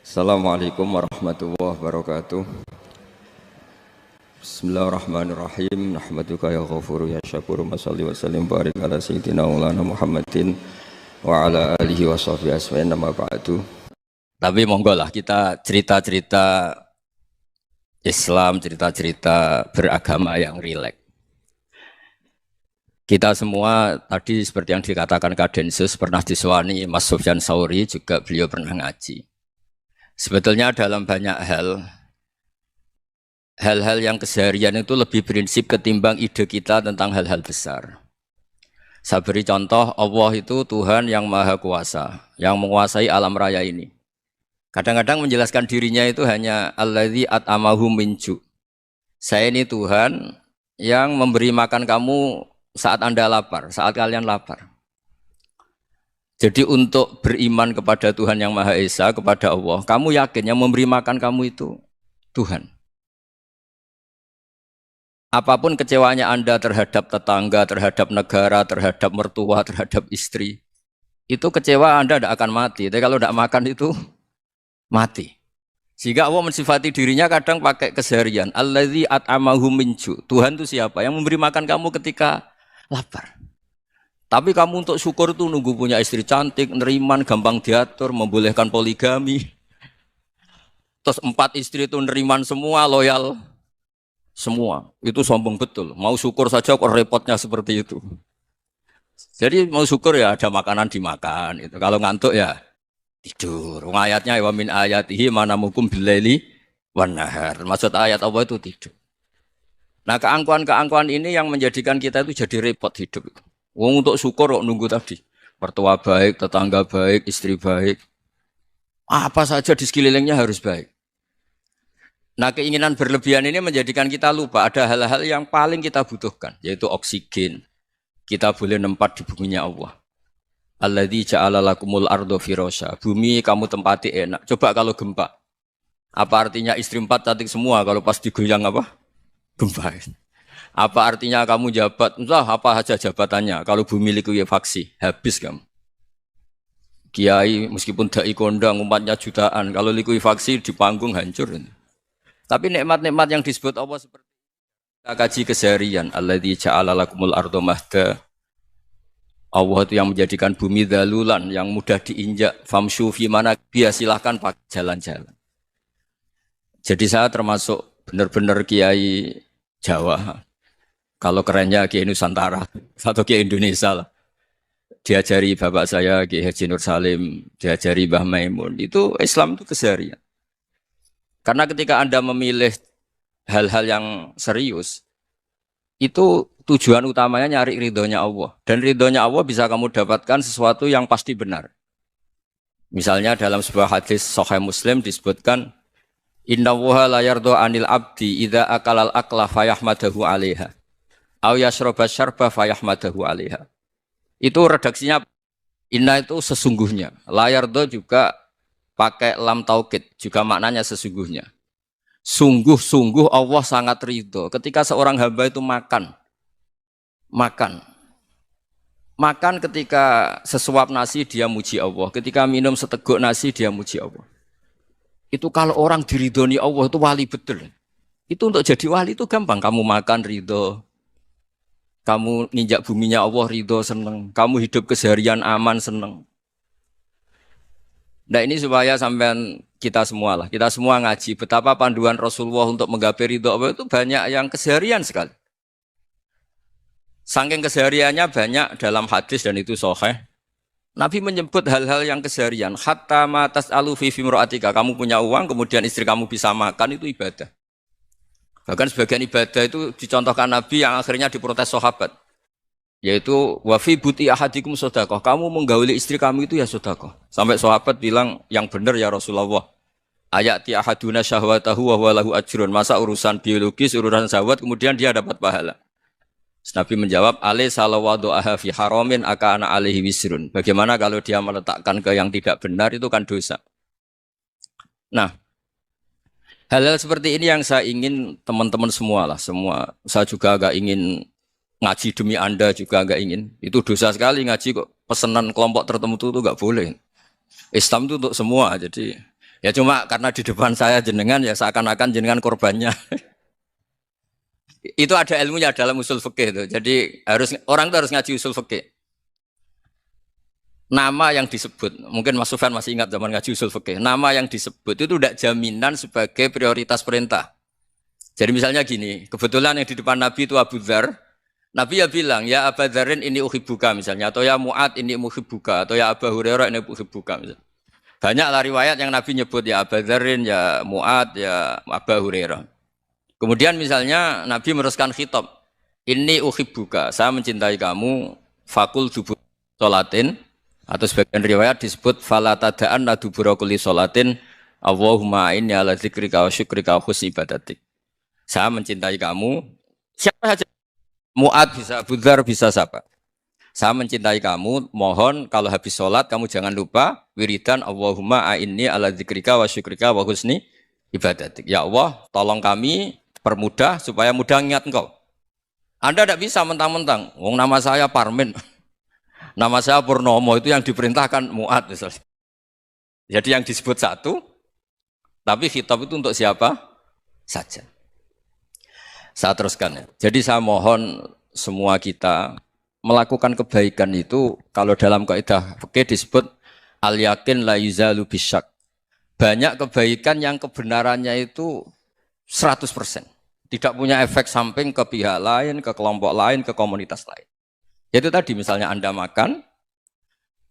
Assalamualaikum warahmatullahi wabarakatuh. Bismillahirrahmanirrahim. Nahmaduka ya ghafuru ya syakuru. Mashalli wa sallim barik ala sayyidina maulana Muhammadin wa ala alihi wa sahbihi asma'in nama ba'du. Tapi monggo lah kita cerita-cerita Islam, cerita-cerita beragama yang rileks. Kita semua tadi seperti yang dikatakan Kadensus pernah disewani Mas Sufyan Sauri, juga beliau pernah ngaji. Sebetulnya dalam banyak hal-hal yang keseharian itu lebih prinsip ketimbang ide kita tentang hal-hal besar. Saya beri contoh, Allah itu Tuhan yang Maha Kuasa, yang menguasai alam raya ini. Kadang-kadang menjelaskan dirinya itu hanya alladzi at'amahum min ju'. Saya ini Tuhan yang memberi makan kamu saat Anda lapar, saat kalian lapar. Jadi untuk beriman kepada Tuhan yang Maha Esa, kepada Allah, kamu yakin yang memberi makan kamu itu Tuhan. Apapun kecewanya Anda terhadap tetangga, terhadap negara, terhadap mertua, terhadap istri, itu kecewa Anda tidak akan mati. Tapi kalau tidak makan itu mati. Sehingga Allah mensifati dirinya kadang pakai keseharian. Alladzi at'amahum min ju'. Tuhan itu siapa? Yang memberi makan kamu ketika lapar. Tapi kamu untuk syukur itu nunggu punya istri cantik, neriman, gampang diatur, membolehkan poligami. Terus 4 istri itu neriman semua, loyal semua. Itu sombong betul. Mau syukur saja kok repotnya seperti itu. Jadi mau syukur ya ada makanan dimakan. Itu. Kalau ngantuk ya tidur. Ayatnya wa min ayatihi manamukum billaili wan nahar. Maksud ayat Allah itu tidur. Nah keangkuhan-keangkuhan ini yang menjadikan kita itu jadi repot hidup. Wong untuk syukur kok nunggu tadi. Mertua baik, tetangga baik, istri baik. Apa saja di sekelilingnya harus baik. Nah keinginan berlebihan ini menjadikan kita lupa ada hal-hal yang paling kita butuhkan. Yaitu oksigen. Kita boleh nempat di buminya Allah. Alladzi ja'ala lakumul ardo firasya. Bumi kamu tempati enak. Coba kalau gempa. Apa artinya istri 4 cantik semua kalau pas digoyang apa? Gempa. Apa artinya kamu jabat? Entah apa saja jabatannya. Kalau bumi likuifaksi, habis kamu. Kiai meskipun dai kondang umatnya jutaan, kalau likuifaksi di panggung hancur. Tapi nikmat-nikmat yang disebut Allah seperti kita kaji keseharian. Alladzi ja'ala lakumul ardo mahda. Allah itu yang menjadikan bumi dalulan, yang mudah diinjak. Famshu fi mana biya, silahkan pakai jalan-jalan. Jadi saya termasuk benar-benar kiai Jawa. Kalau kerennya Kiai Nusantara atau Kiai Indonesia lah. Diajari bapak saya Kiai Haji Nur Salim, diajari Mbah Maimun. Itu Islam itu keseharian. Karena ketika Anda memilih hal-hal yang serius, itu tujuan utamanya nyari ridhonya Allah. Dan ridhonya Allah bisa kamu dapatkan sesuatu yang pasti benar. Misalnya dalam sebuah hadis Sahih Muslim disebutkan, Inna Allaha la yardo anil abdi idza akalal akla fayahmadahu alaiha. Au yasroba syarba fayahmadahu alaiha. Itu redaksinya inna itu sesungguhnya. Layardo juga pakai lam taukid, juga maknanya sesungguhnya. Sungguh-sungguh Allah sangat ridho ketika seorang hamba itu makan. Makan ketika sesuap nasi dia muji Allah, ketika minum seteguk nasi dia muji Allah. Itu kalau orang diridhoni Allah itu wali betul. Itu untuk jadi wali itu gampang, kamu makan ridho. Kamu ninjak buminya Allah ridho seneng. Kamu hidup keseharian aman seneng. Nah ini supaya sampean kita semua lah. Kita semua ngaji betapa panduan Rasulullah untuk menggapai ridho Allah itu banyak yang keseharian sekali. Saking kesehariannya banyak dalam hadis dan itu sahih. Nabi menyebut hal-hal yang keseharian. Hatta ma tas'alu fi imra'atika. Kamu punya uang kemudian istri kamu bisa makan itu ibadah. Bahkan sebagian ibadah itu dicontohkan Nabi yang akhirnya diprotes sahabat. Yaitu wafi buti ahadikum sodakoh. Kamu menggauli istri kamu itu ya sodakoh. Sampai sahabat bilang yang benar ya Rasulullah. Ayati ahaduna syahwatahu wa huwa lahu ajrun. Masa urusan biologis, urusan syahwat kemudian dia dapat pahala. Nabi menjawab, alai salawadu'aha fi haramin akana alaihi wisrun. Bagaimana kalau dia meletakkan ke yang tidak benar itu kan dosa. Nah, hal-hal seperti ini yang saya ingin teman-teman semua lah, semua. Saya juga agak ingin ngaji demi Anda juga agak ingin. Itu dosa sekali ngaji kok pesanan kelompok tertentu itu enggak boleh. Islam itu untuk semua. Jadi Ya cuma karena di depan saya jenengan ya seakan-akan jenengan korbannya. Itu ada ilmunya dalam usul fikih itu. Jadi orang itu harus ngaji usul fikih. Nama yang disebut, mungkin Mas Sufyan masih ingat zaman ngaji usul fikih. Nama yang disebut itu tidak jaminan sebagai prioritas perintah. Jadi misalnya gini, kebetulan yang di depan Nabi itu Abu Dzar. Nabi ya bilang, ya Abu Dzarin ini uhibbuka misalnya, atau ya Mu'ad ini uhibbuka, atau ya Abu Hurairah ini uhibbuka misalnya. Banyaklah riwayat yang Nabi nyebut ya Abu Dzarin, ya Mu'ad, ya Abu Hurairah. Kemudian misalnya Nabi meneruskan khitab, ini uhibbuka, saya mencintai kamu, fakul dubur sholatin, atau sebagian riwayat disebut fala tada'anna dubura kulli sholatin, Allahumma inni ala dzikrika wa syukrika wa husni ibadatik. Saya mencintai kamu, siapa saja. Mu'ad bisa, Abu Dzar bisa siapa. Saya mencintai kamu, mohon kalau habis sholat kamu jangan lupa wiridan Allahumma a'inni ala dzikrika wa syukrika wa husni ibadatik. Ya Allah, tolong kami permudah supaya mudah ingat engkau. Anda tidak bisa mentang-mentang, wong nama saya Parmin, nama saya Purnomo, itu yang diperintahkan Mu'ad misalnya. Jadi yang disebut satu, tapi khitab itu untuk siapa saja. Saya teruskan ya. Jadi saya mohon semua kita melakukan kebaikan itu kalau dalam kaidah fikih disebut al yakin la yuzalu bisyak. Banyak kebaikan yang kebenarannya itu 100%. Tidak punya efek samping ke pihak lain, ke kelompok lain, ke komunitas lain. Itu tadi misalnya Anda makan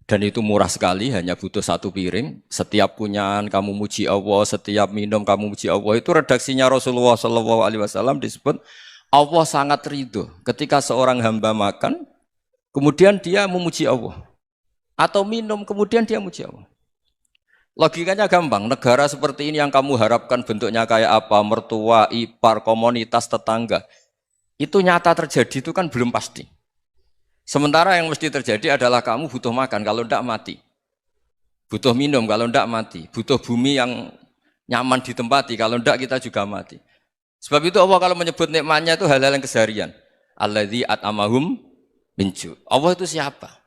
dan itu murah sekali, hanya butuh satu piring. Setiap kunyahan kamu muji Allah, setiap minum kamu muji Allah. Itu redaksinya Rasulullah SAW disebut Allah sangat ridho ketika seorang hamba makan, kemudian dia memuji Allah. Atau minum, kemudian dia muji Allah. Logikanya gampang, negara seperti ini yang kamu harapkan bentuknya kayak apa, mertua, ipar, komunitas, tetangga. Itu nyata terjadi itu kan belum pasti. Sementara yang mesti terjadi adalah kamu butuh makan, kalau tidak mati. Butuh minum, kalau tidak mati. Butuh bumi yang nyaman ditempati, kalau tidak kita juga mati. Sebab itu Allah kalau menyebut nikmatnya itu hal-hal yang keseharian. Alladzi at'amahum min ju'. Allah itu siapa?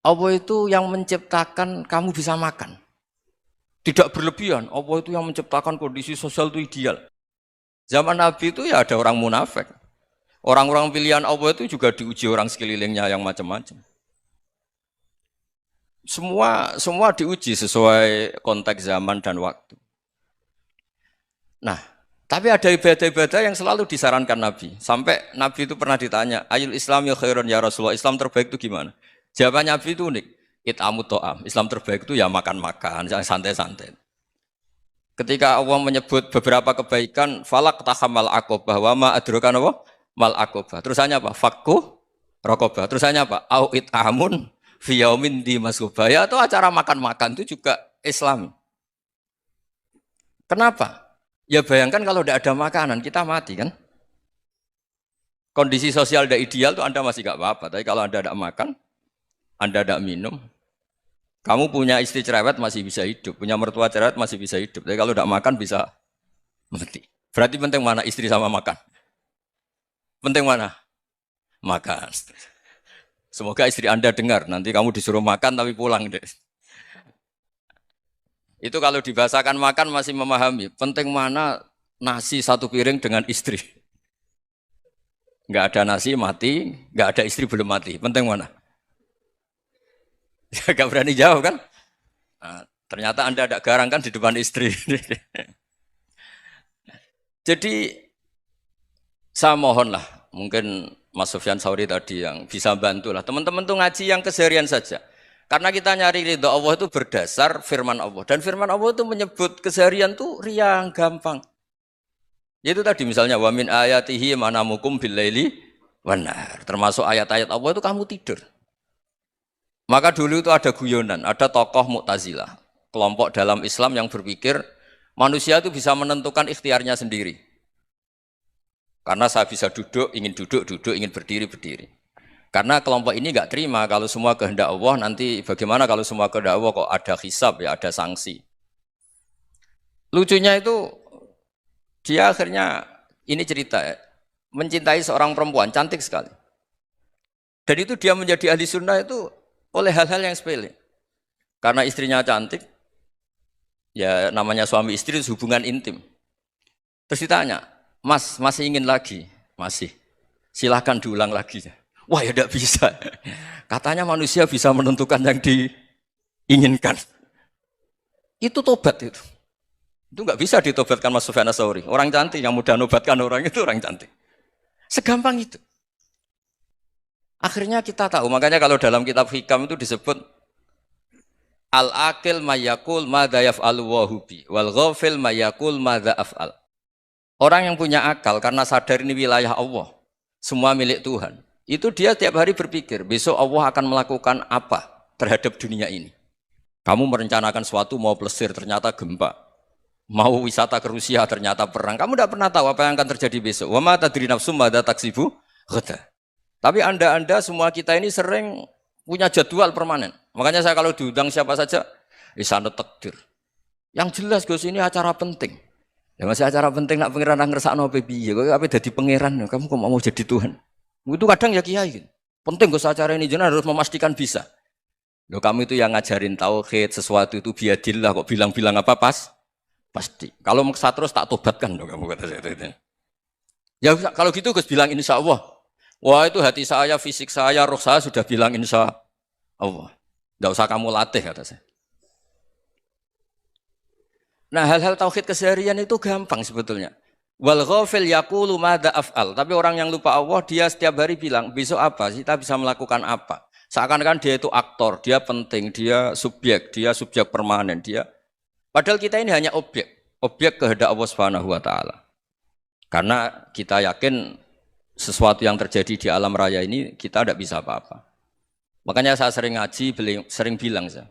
Allah itu yang menciptakan kamu bisa makan. Tidak berlebihan, Allah itu yang menciptakan kondisi sosial itu ideal. Zaman Nabi itu ya ada orang munafik. Orang-orang pilihan Allah itu juga diuji orang sekelilingnya yang macam-macam. Semua diuji sesuai konteks zaman dan waktu. Nah, tapi ada ibadah-ibadah yang selalu disarankan Nabi. Sampai Nabi itu pernah ditanya, Ayul Islam ya khairun ya Rasulullah, Islam terbaik itu gimana? Jawaban Nabi itu unik. It'amu to'am. Islam terbaik itu ya makan-makan, santai-santai. Ketika Allah menyebut beberapa kebaikan, falak tahamal aqobah wa ma adrokan apa? Mal aqobah. Terusannya apa? Fakku rokobah. Terusannya apa? Au it'amun fi yaumin di masubah. Ya itu acara makan-makan itu juga Islam. Kenapa? Ya bayangkan kalau tidak ada makanan, kita mati kan? Kondisi sosial tidak ideal itu Anda masih gak apa-apa. Tapi kalau Anda tidak makan, Anda tidak minum, kamu punya istri cerewet masih bisa hidup, punya mertua cerewet masih bisa hidup. Tapi kalau tidak makan bisa mati. Berarti penting mana istri sama makan? Penting mana? Makan. Semoga istri Anda dengar, nanti kamu disuruh makan tapi pulang deh. Itu kalau dibahasakan makan masih memahami. Penting mana nasi satu piring dengan istri. Enggak ada nasi mati, enggak ada istri belum mati. Penting mana? Enggak berani jawab kan? Nah, ternyata Anda ada garang kan di depan istri. Jadi saya mohonlah, mungkin Mas Sufyan Sauri tadi yang bisa bantulah. Teman-teman tuh ngaji yang keseharian saja. Karena kita nyari ridho Allah itu berdasar firman Allah. Dan firman Allah itu menyebut keseharian tuh riang, gampang. Yaitu tadi misalnya wa min ayatihi manamukum billaili wanar. Termasuk ayat-ayat Allah itu kamu tidur. Maka dulu itu ada guyonan, ada tokoh Mu'tazilah, kelompok dalam Islam yang berpikir manusia itu bisa menentukan ikhtiarnya sendiri. Karena saya bisa duduk, duduk, ingin berdiri, berdiri. Karena kelompok ini nggak terima kalau semua kehendak Allah, nanti bagaimana kalau semua kehendak Allah kok ada hisab, ya ada sanksi. Lucunya itu, dia akhirnya, ini cerita ya, mencintai seorang perempuan, cantik sekali. Dan itu dia menjadi ahli sunnah itu oleh hal-hal yang sepele. Karena istrinya cantik, Ya namanya suami istri itu hubungan intim. Terus ditanya, Mas, masih ingin lagi? Masih. Silahkan diulang lagi. Wah ya tidak bisa. Katanya manusia bisa menentukan yang diinginkan. Itu tobat itu. Itu nggak bisa ditobatkan Mas Sufyan Ats-Tsauri. Orang cantik yang mudah nobatkan orang itu orang cantik. Segampang itu. Akhirnya kita tahu, makanya kalau dalam kitab Hikam itu disebut al-akil mayakul madza yaf'alu wa hubi wal ghafil mayakul madza af'al. Orang yang punya akal karena sadar ini wilayah Allah, semua milik Tuhan. Itu dia tiap hari berpikir, besok Allah akan melakukan apa terhadap dunia ini. Kamu merencanakan suatu mau plesir ternyata gempa. Mau wisata ke Rusia ternyata perang. Kamu tidak pernah tahu apa yang akan terjadi besok. Wa ma tadri nafsum madza taksibu ghada. Tapi Anda semua kita ini sering punya jadwal permanen. Makanya saya kalau diundang siapa saja, sana takdir. Yang jelas Gus ini acara penting. Ya masih acara penting nak pangeran ngersakno piye? Kok ape dadi pangeran? Kamu kok mau jadi Tuhan? Itu kadang ya kiai gitu. Penting Gus acara ini jenengan harus memastikan bisa. Loh kamu itu yang ngajarin tauhid, sesuatu itu biadillah kok bilang-bilang apa pasti. Kalau maksa terus tak tobatkan dong kamu kata saya itu. Ya kalau gitu Gus bilang insya Allah. Wah itu hati saya, fisik saya, roh saya sudah bilang insya Allah. Tidak usah kamu latih kata saya. Nah hal-hal tauhid keseharian itu gampang sebetulnya. Wal ghafil yaqulu madza af'al. Tapi orang yang lupa Allah dia setiap hari bilang besok apa? Kita bisa melakukan apa? Seakan-akan dia itu aktor, dia penting, dia subjek permanen, dia. Padahal kita ini hanya objek kehendak Allah Subhanahu wa taala. Karena kita yakin sesuatu yang terjadi di alam raya ini kita tidak bisa apa-apa. Makanya saya sering ngaji, sering bilang saya.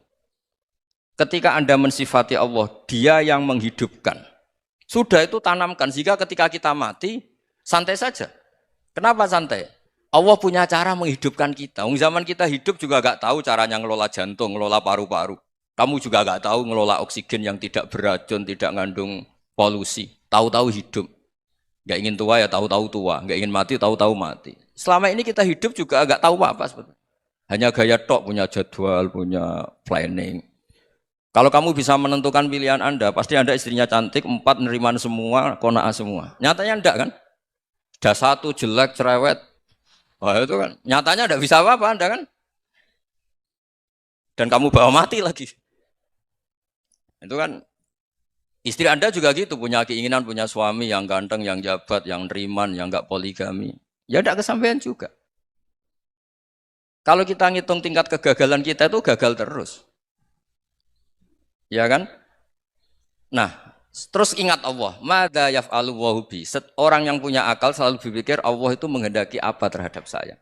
Ketika Anda mensifati Allah, Dia yang menghidupkan. Sudah itu tanamkan sehingga ketika kita mati santai saja. Kenapa santai? Allah punya cara menghidupkan kita. Zaman kita hidup juga gak tahu caranya ngelola jantung, ngelola paru-paru. Kamu juga gak tahu ngelola oksigen yang tidak beracun, tidak mengandung polusi. Tahu-tahu hidup. Gak ingin tua ya tahu-tahu tua. Gak ingin mati tahu-tahu mati. Selama ini kita hidup juga gak tahu apa sebetulnya. Hanya gaya tok, punya jadwal, punya planning. Kalau kamu bisa menentukan pilihan Anda, pasti Anda istrinya cantik, 4 neriman semua, kona'ah semua. Nyatanya enggak kan? Ada 1 jelek, cerewet. Wah itu kan, nyatanya enggak bisa apa-apa Anda kan? Dan kamu bawa mati lagi. Itu kan, istri Anda juga gitu, punya keinginan, punya suami yang ganteng, yang jabat, yang neriman, yang enggak poligami. Ya enggak kesampaian juga. Kalau kita ngitung tingkat kegagalan kita itu gagal terus. Ya kan? Nah, terus ingat Allah. Madza yaf'alu wa bi. Orang yang punya akal selalu berpikir Allah itu menghendaki apa terhadap saya.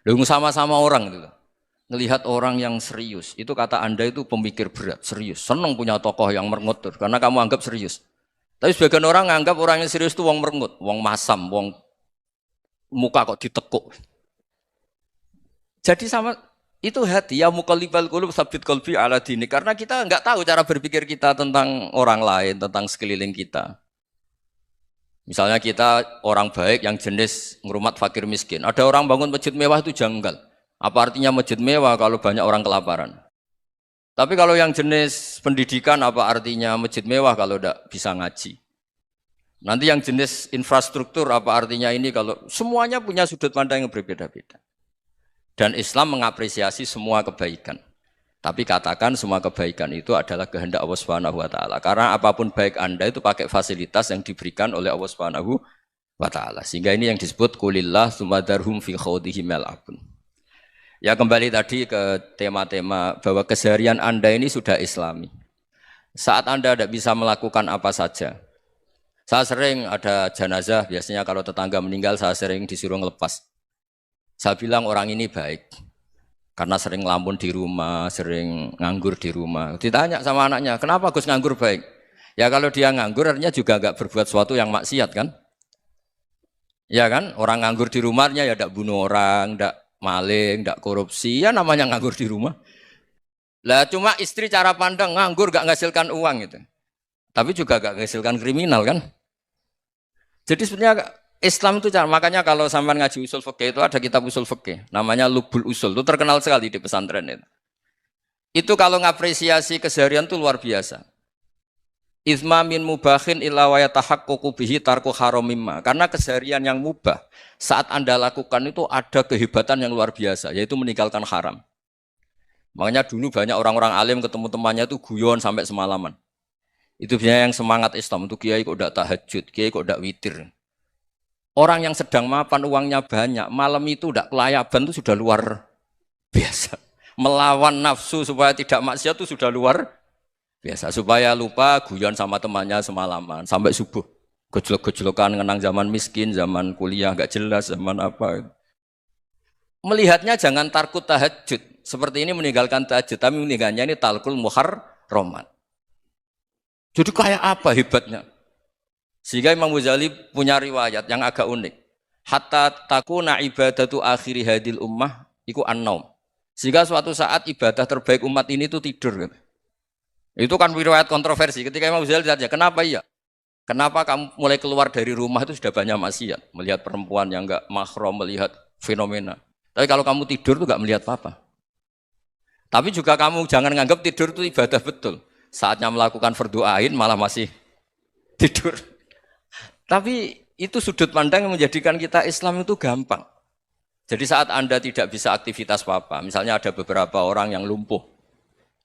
Lalu sama-sama orang itu. Ngelihat orang yang serius. Itu kata Anda itu pemikir berat, serius. Senang punya tokoh yang merengut karena kamu anggap serius. Tapi sebagian orang anggap orang yang serius itu wong merengut, wong masam, wong muka kok ditekuk. Jadi sama itu hati ya muqallibal qulub tsabbit qalbi ala dini karena kita enggak tahu cara berpikir kita tentang orang lain, tentang sekeliling kita. Misalnya kita orang baik yang jenis ngrumat fakir miskin. Ada orang bangun masjid mewah itu janggal. Apa artinya masjid mewah kalau banyak orang kelaparan? Tapi kalau yang jenis pendidikan apa artinya masjid mewah kalau enggak bisa ngaji? Nanti yang jenis infrastruktur apa artinya ini kalau semuanya punya sudut pandang yang berbeda-beda. Dan Islam mengapresiasi semua kebaikan. Tapi katakan semua kebaikan itu adalah kehendak Allah Subhanahu wa taala. Karena apapun baik Anda itu pakai fasilitas yang diberikan oleh Allah Subhanahu wa taala. Sehingga ini yang disebut qulillah tsumadarhum fi khawdihim yal'abun. Ya kembali tadi ke tema-tema bahwa keseharian Anda ini sudah Islami. Saat Anda tidak bisa melakukan apa saja. Saya sering ada jenazah, biasanya kalau tetangga meninggal saya sering disuruh ngelepas. Saya bilang orang ini baik karena sering ngelamun di rumah, sering nganggur di rumah. Ditanya sama anaknya, kenapa Gus nganggur baik? Ya kalau dia nganggur artinya juga enggak berbuat sesuatu yang maksiat kan? Ya kan? Orang nganggur di rumahnya ya enggak bunuh orang, enggak maling, enggak korupsi, ya namanya nganggur di rumah. Lah cuma istri cara pandang nganggur enggak menghasilkan uang gitu. Tapi juga enggak menghasilkan kriminal kan? Jadi sebenarnya Islam itu makanya kalau sampai ngaji usul fikih itu ada kitab usul fikih namanya Lubul Usul itu terkenal sekali di pesantren itu. Itu kalau ngapresiasi keseharian itu luar biasa. Izma min mubahin illa wa yatahaqqaqu bihi tarku haramimma. Karena keseharian yang mubah saat Anda lakukan itu ada kehebatan yang luar biasa, yaitu meninggalkan haram. Makanya dulu banyak orang-orang alim ketemu temannya itu guyon sampai semalaman. Itu biasanya yang semangat Islam, itu kiai kok tidak tahajud, kiai kok tidak witir. Orang yang sedang mapan uangnya banyak, malam itu tidak kelayaban itu sudah luar biasa. Melawan nafsu supaya tidak maksiat itu sudah luar biasa, supaya lupa guyon sama temannya semalaman sampai subuh. Gejolok-gejolokan ngenang zaman miskin, zaman kuliah nggak jelas, zaman apa. Melihatnya jangan tarkut tahajud. Seperti ini meninggalkan tahajud, tapi meninggalnya ini talkul muharramat. Jadi kayak apa hebatnya? Sehingga Imam Ghazali punya riwayat yang agak unik. Hatta takuna ibadatu akhiri hadil ummah iku an-naum. Sehingga suatu saat ibadah terbaik umat ini itu tidur. Itu kan riwayat kontroversi. Ketika Imam Ghazali ditanya, kenapa iya? Kenapa kamu mulai keluar dari rumah itu sudah banyak maksiat? Melihat perempuan yang enggak mahram, melihat fenomena. Tapi kalau kamu tidur itu enggak melihat apa-apa. Tapi juga kamu jangan nganggap tidur itu ibadah betul. Saatnya melakukan fardu ain malah masih tidur. Tapi itu sudut pandang yang menjadikan kita Islam itu gampang. Jadi saat Anda tidak bisa aktivitas apa-apa, misalnya ada beberapa orang yang lumpuh.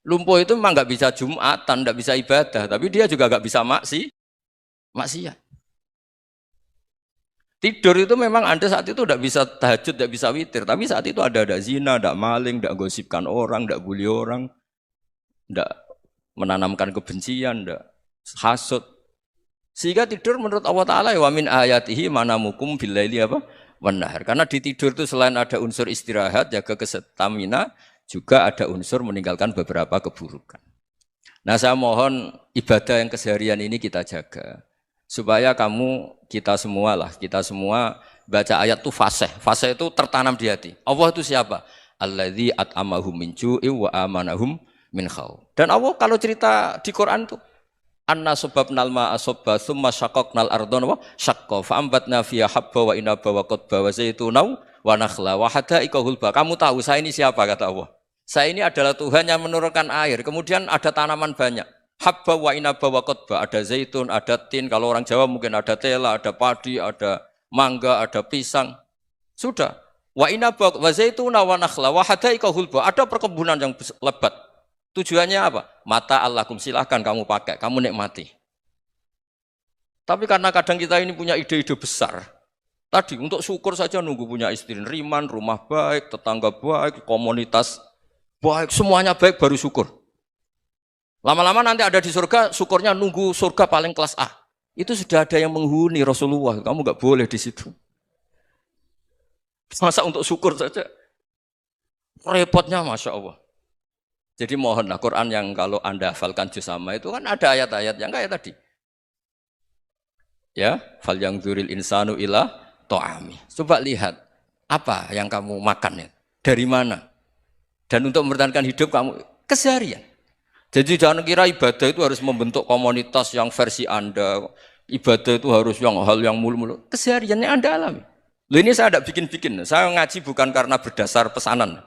Lumpuh itu memang nggak bisa Jumatan, nggak bisa ibadah, tapi dia juga nggak bisa maksiat. Tidur itu memang Anda saat itu tidak bisa tahajud, tidak bisa witir, tapi saat itu ada zina, ada maling, tidak gosipkan orang, tidak bully orang, tidak menanamkan kebencian, tidak hasud. Sehingga tidur menurut Allah Ta'ala wa min ayatihi manamukum billaili apa? Wan-nahar. Karena di tidur itu selain ada unsur istirahat, jaga kestamina, juga ada unsur meninggalkan beberapa keburukan. Nah saya mohon ibadah yang keseharian ini kita jaga. Supaya kita semua baca ayat itu fasih. Fasih itu tertanam di hati. Allah itu siapa? Alladzi at'amahum min ju'i wa amanahum min khauf. Dan Allah kalau cerita di Quran itu anna sababnal ma'a sabba tsumma syaqqaqnal ardha wa syaqqa fa ambatna fiha habba wa inaba wa qadba wa zaituna wa nakhla wa hada'iqa hulba. Kamu tahu saya ini siapa kata Allah? Saya ini adalah Tuhan yang menurunkan air, kemudian ada tanaman banyak. Habba wa inaba wa qadba, ada zaitun, ada tin, kalau orang Jawa mungkin ada tela, ada padi, ada mangga, ada pisang. Sudah. Wa inaba wa zaituna wa nakhla wa hada'iqa hulba, ada perkebunan yang lebat. Tujuannya apa? Mata Allahkum, silahkan kamu pakai, kamu nikmati. Tapi karena kadang kita ini punya ide-ide besar. Tadi untuk syukur saja nunggu punya istri riman, rumah baik, tetangga baik, komunitas baik, semuanya baik baru syukur. Lama-lama nanti ada di surga, syukurnya nunggu surga paling kelas A. Itu sudah ada yang menghuni Rasulullah, kamu nggak boleh di situ. Masa untuk syukur saja? Repotnya Masya Allah. Jadi mohonlah Quran yang kalau Anda hafalkan juz sama itu kan ada ayat-ayat yang kayak tadi. Ya, fal yang dzuril insanu ila ta'ami. Coba lihat apa yang kamu makan ya, dari mana? Dan untuk mempertahankan hidup kamu keseharian. Jadi jangan kira ibadah itu harus membentuk komunitas yang versi Anda. Ibadah itu harus yang hal yang mulu-mulu. Kesehariannya Anda alami. Loh ini saya tidak bikin-bikin. Saya ngaji bukan karena berdasar pesanan.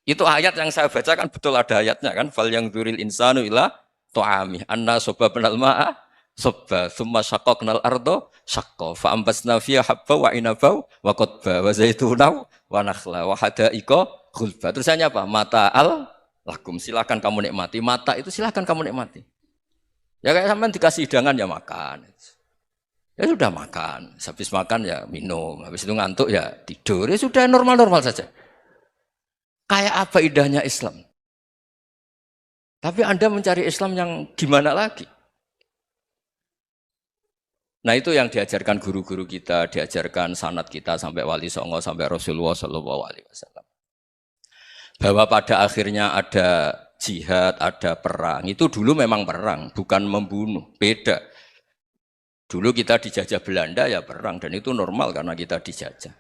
Itu ayat yang saya baca kan betul ada ayatnya kan. Fal yang dzuril insanu ila ta'ami. Anna sababnal ma'a sabba. Thumma syaqqaqnal arda syaqqa. Fa ambasna fiha habba wa inaba wa qadba wa zaituna wa nakhla wa hada'iqa khulba. Terusannya apa? Mata'al lakum, silakan kamu nikmati. Mata itu silakan kamu nikmati. Ya kayak sampean dikasih hidangan ya makan. Ya sudah makan. Habis makan ya minum. Habis itu ngantuk ya tidur. Ya sudah normal-normal saja. Kayak apa indahnya Islam. Tapi Anda mencari Islam yang gimana lagi? Nah itu yang diajarkan guru-guru kita, diajarkan sanad kita sampai Wali Songo, sampai Rasulullah SAW. Bahwa pada akhirnya ada jihad, ada perang. Itu dulu memang perang, bukan membunuh. Beda. Dulu kita dijajah Belanda ya perang, dan itu normal karena kita dijajah.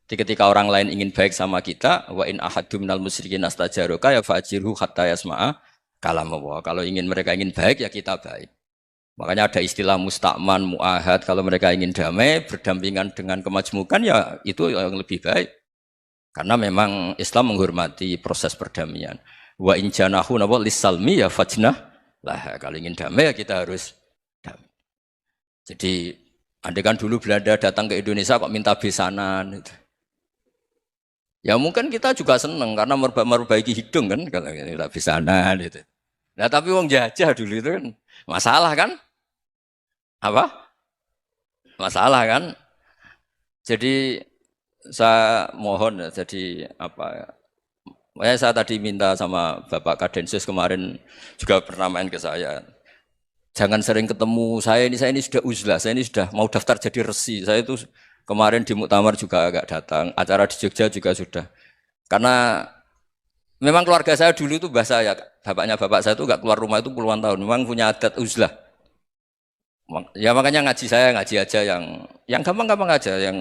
Jadi ketika orang lain ingin baik sama kita, wa in ahadum minal musyrikin astajaroka ya fa'jirhu hatta yasma'a kalam Allah. Kalau mereka ingin baik ya kita baik. Makanya ada istilah mustakman, mu'ahad. Kalau mereka ingin damai, berdampingan dengan kemajmukan ya itu yang lebih baik. Karena memang Islam menghormati proses perdamaian. Wa in janahu napa lisalmi ya fajnah lah. Kalau ingin damai ya kita harus damai. Jadi andai kan dulu Belanda datang ke Indonesia kok minta besanan gitu. Ya mungkin kita juga seneng karena memperbaiki hidung kan kalau minta besanan gitu. Nah tapi wong jajah dulu itu kan masalah kan? Apa? Masalah kan? Jadi saya mohon ya, jadi apa ya? Saya tadi minta sama Bapak Kadensus kemarin juga pernah main ke saya. Jangan sering ketemu saya ini sudah uzlah, saya ini sudah mau daftar jadi resi. Saya itu kemarin di muktamar juga agak datang, acara di Jogja juga sudah. Karena memang keluarga saya dulu itu bahasa ya, bapaknya bapak saya itu gak keluar rumah itu puluhan tahun. Memang punya adat uzlah. Ya makanya ngaji saya ngaji aja yang gampang-gampang aja, yang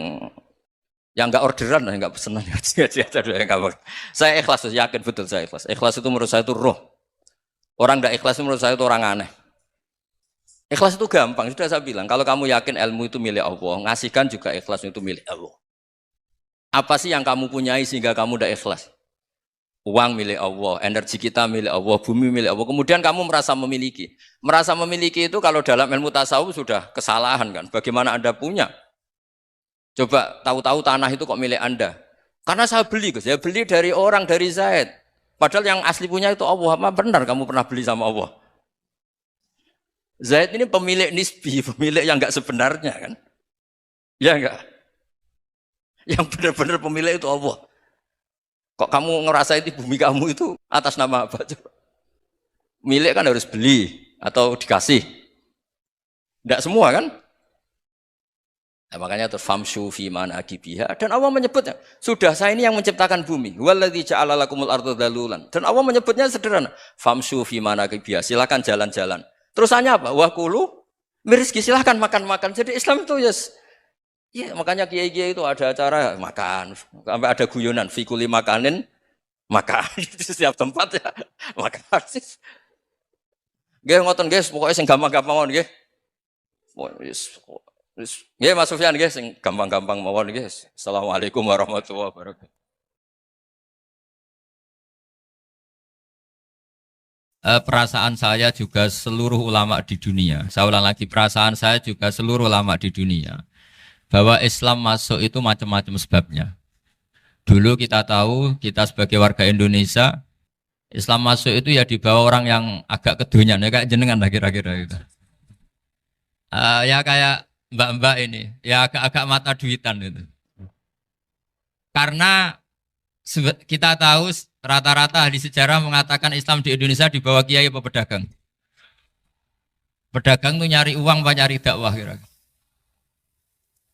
nggak orderan, nggak pesenan ngaji aja dulu yang gampang. Saya ikhlas, yakin betul saya ikhlas. Ikhlas itu menurut saya itu roh. Orang nggak ikhlas itu menurut saya itu orang aneh. Ikhlas itu gampang, sudah saya bilang. Kalau kamu yakin ilmu itu milik Allah, ngasihkan juga ikhlas itu milik Allah. Apa sih yang kamu punyai sehingga kamu tidak ikhlas? Uang milik Allah, energi kita milik Allah, bumi milik Allah. Kemudian kamu merasa memiliki. Merasa memiliki itu kalau dalam ilmu tasawuf sudah kesalahan kan. Bagaimana Anda punya? Coba tahu-tahu tanah itu kok milik Anda. Karena saya beli, saya beli dari orang, dari Zaid. Padahal yang asli punya itu Allah. Apa benar kamu pernah beli sama Allah? Zaid ini pemilik nisbi, pemilik yang enggak sebenarnya kan. Ya enggak? Yang benar-benar pemilik itu Allah. Kok kamu ngerasa itu bumi kamu itu atas nama apa? Coba. Milik kan harus beli atau dikasih. Tidak semua kan? Nah, makanya terus famshu fi manakibiha dan Allah menyebutnya, sudah saya ini yang menciptakan bumi. Waladzi ja'ala lakumul arda dalulan. Dan Allah menyebutnya sederhana, famshu fi manakibiha, silakan jalan-jalan. Terusannya apa? Wa kulu mirizki, silakan makan-makan. Jadi Islam itu yes. Ya, makanya kiai-kiai itu ada acara makan, sampai ada guyonan fikuli makanin makan di setiap tempat ya makan. Nggih ngoten guys, pokoknya sing gampang-gampang mawon nggih. Nggih Mas Sufyan nggih sing gampang-gampang mawon nggih. Assalamualaikum warahmatullahi wabarakatuh. Perasaan saya juga seluruh ulama di dunia. Saya ulang lagi, perasaan saya juga seluruh ulama di dunia. Bahwa Islam masuk itu macam-macam sebabnya. Dulu kita tahu, kita sebagai warga Indonesia, Islam masuk itu ya dibawa orang yang agak kedonyan, ya kayak jenengan lah kira-kira gitu. Ya kayak mbak-mbak ini, ya agak-agak mata duitan gitu. Karena kita tahu rata-rata ahli sejarah mengatakan Islam di Indonesia dibawa kiai apa pedagang. Pedagang tuh nyari uang, apa nyari dakwah kira-kira.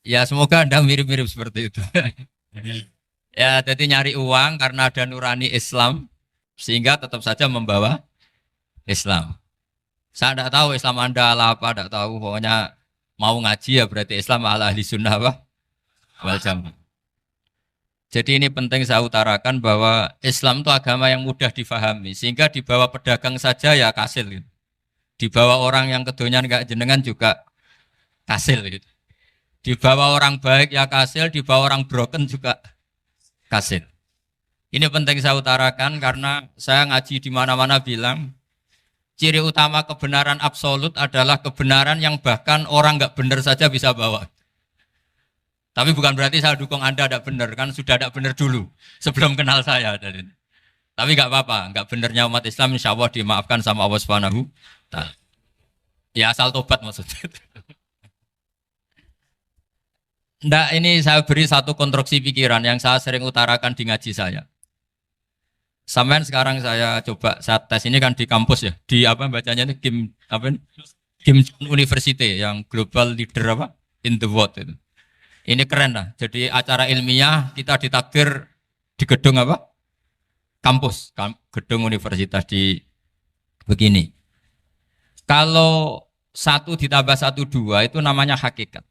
Ya semoga Anda mirip-mirip seperti itu. Ya jadi nyari uang karena ada nurani Islam sehingga tetap saja membawa Islam. Saya tidak tahu Islam Anda ala apa, tidak tahu. Pokoknya mau ngaji ya berarti Islam ala ahli sunnah apa? Wal jamaah. Jadi ini penting saya utarakan bahwa Islam itu agama yang mudah difahami sehingga dibawa pedagang saja ya kasil gitu. Dibawa orang yang kedonyan gak jenengan juga kasil gitu. Dibawa orang baik ya kasil, dibawa orang broken juga kasil. Ini penting saya utarakan karena saya ngaji di mana-mana bilang ciri utama kebenaran absolut adalah kebenaran yang bahkan orang nggak benar saja bisa bawa. Tapi bukan berarti saya dukung Anda tidak benar, kan sudah tidak benar dulu sebelum kenal saya. Tapi nggak apa-apa, nggak benarnya umat Islam insya Allah dimaafkan sama Allah Subhanahu. Ya asal tobat maksudnya. Nggak, ini saya beri satu konstruksi pikiran yang saya sering utarakan di ngaji saya. Sampai sekarang saya coba saat tes ini kan di kampus ya, di apa bacanya ini Kim University yang global leader apa in the world itu. Ini keren lah. Jadi acara ilmiah kita ditakdir di gedung apa? Kampus, gedung universitas di begini. Kalau 1 ditambah 1 2 itu namanya hakikat.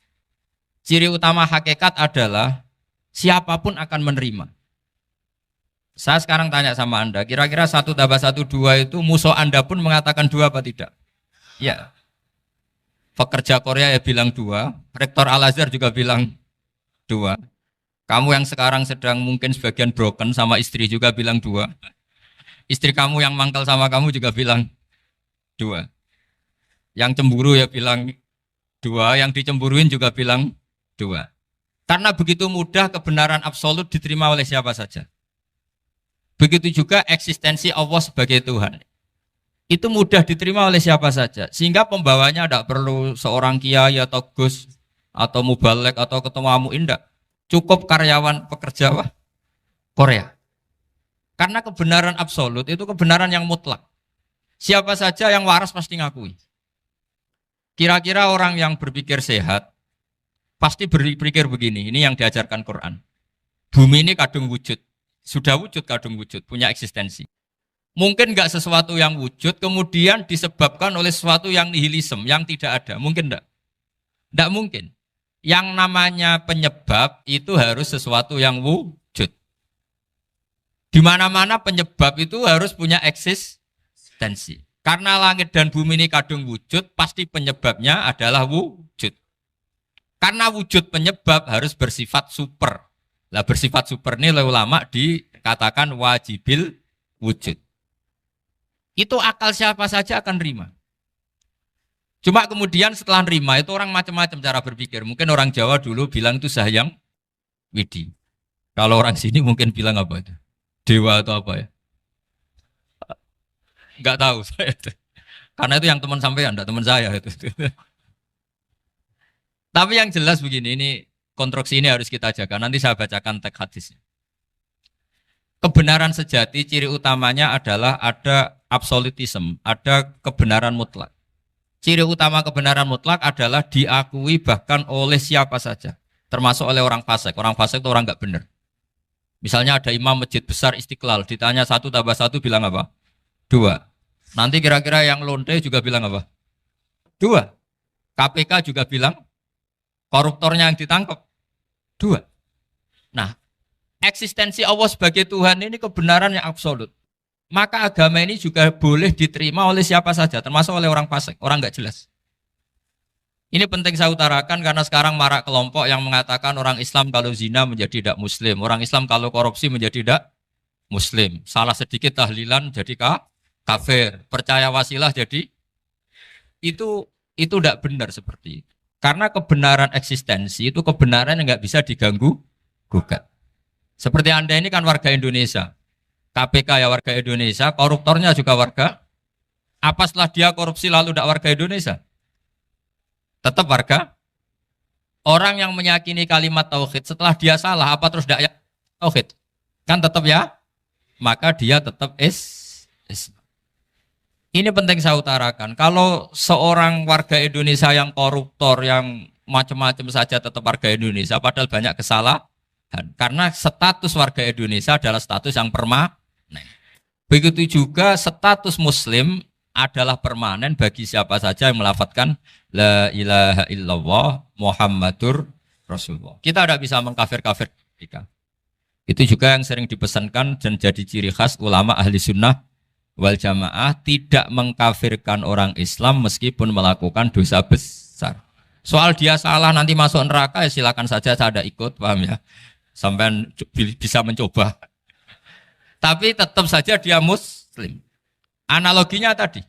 Ciri utama hakikat adalah siapapun akan menerima. Saya sekarang tanya sama Anda, kira-kira 1 tambah 1 2 itu musuh Anda pun mengatakan 2 apa tidak? Ya. Pekerja Korea ya bilang 2, Rektor Al-Azhar juga bilang 2. Kamu yang sekarang sedang mungkin sebagian broken sama istri juga bilang 2. Istri kamu yang mangkal sama kamu juga bilang dua. Yang cemburu ya bilang dua, yang dicemburuin juga bilang dua. Karena begitu mudah kebenaran absolut diterima oleh siapa saja. Begitu juga eksistensi Allah sebagai Tuhan. Itu mudah diterima oleh siapa saja. Sehingga pembawanya tidak perlu seorang kiai atau gus atau mubalek atau ketua muin, tidak. Cukup karyawan pekerja Korea. Karena kebenaran absolut itu kebenaran yang mutlak. Siapa saja yang waras pasti ngakui. Kira-kira orang yang berpikir sehat pasti berpikir begini, ini yang diajarkan Quran. Bumi ini kadung wujud. Sudah wujud kadung wujud, punya eksistensi. Mungkin enggak sesuatu yang wujud kemudian disebabkan oleh sesuatu yang nihilisme, yang tidak ada. Mungkin enggak? Enggak mungkin. Yang namanya penyebab itu harus sesuatu yang wujud. Di mana-mana penyebab itu harus punya eksistensi. Karena langit dan bumi ini kadung wujud, pasti penyebabnya adalah wujud. Karena wujud penyebab harus bersifat super. Lah bersifat super ini oleh ulama dikatakan wajibil wujud. Itu akal siapa saja akan nerima. Cuma kemudian setelah nerima itu orang macam-macam cara berpikir. Mungkin orang Jawa dulu bilang itu Sahyang Widi. Kalau orang sini mungkin bilang apa itu? Dewa atau apa ya? Enggak tahu saya itu. Karena itu yang teman sampean, enggak teman saya itu. Tapi yang jelas begini, ini konstruksi ini harus kita jaga. Nanti saya bacakan teks hadisnya. Kebenaran sejati ciri utamanya adalah ada absolutisme, ada kebenaran mutlak. Ciri utama kebenaran mutlak adalah diakui bahkan oleh siapa saja, termasuk oleh orang fasik. Orang fasik itu orang nggak benar. Misalnya ada imam masjid besar Istiqlal, ditanya 1 tambah 1 bilang apa? 2. Nanti kira-kira yang lonte juga bilang apa? 2. KPK juga bilang koruptornya yang ditangkap 2. Nah, eksistensi Allah sebagai Tuhan ini kebenaran yang absolut. Maka agama ini juga boleh diterima oleh siapa saja, termasuk oleh orang fasik, orang nggak jelas. Ini penting saya utarakan karena sekarang marak kelompok yang mengatakan orang Islam kalau zina menjadi tidak muslim, orang Islam kalau korupsi menjadi tidak muslim. Salah sedikit tahlilan jadi kafir, percaya wasilah jadi itu tidak benar seperti itu. Karena kebenaran eksistensi itu kebenaran yang nggak bisa diganggu gugat. Seperti Anda ini kan warga Indonesia. KPK ya warga Indonesia, koruptornya juga warga. Apa setelah dia korupsi lalu tidak warga Indonesia? Tetap warga. Orang yang meyakini kalimat tauhid setelah dia salah, apa terus tidak ya tauhid? Kan tetap ya? Maka dia tetap Ini penting saya utarakan. Kalau seorang warga Indonesia yang koruptor, yang macam-macam saja tetap warga Indonesia, padahal banyak kesalahan. Karena status warga Indonesia adalah status yang permanen. Begitu juga status Muslim adalah permanen bagi siapa saja yang melafadzkan La ilaha illallah Muhammadur Rasulullah. Kita tidak bisa mengkafir-kafir mereka. Itu juga yang sering dipesankan dan jadi ciri khas ulama ahli sunnah wal jamaah, tidak mengkafirkan orang Islam meskipun melakukan dosa besar. Soal dia salah nanti masuk neraka ya silakan saja, saya ada ikut, paham ya? Sampai bisa mencoba. Tapi tetap saja dia muslim. Analoginya tadi.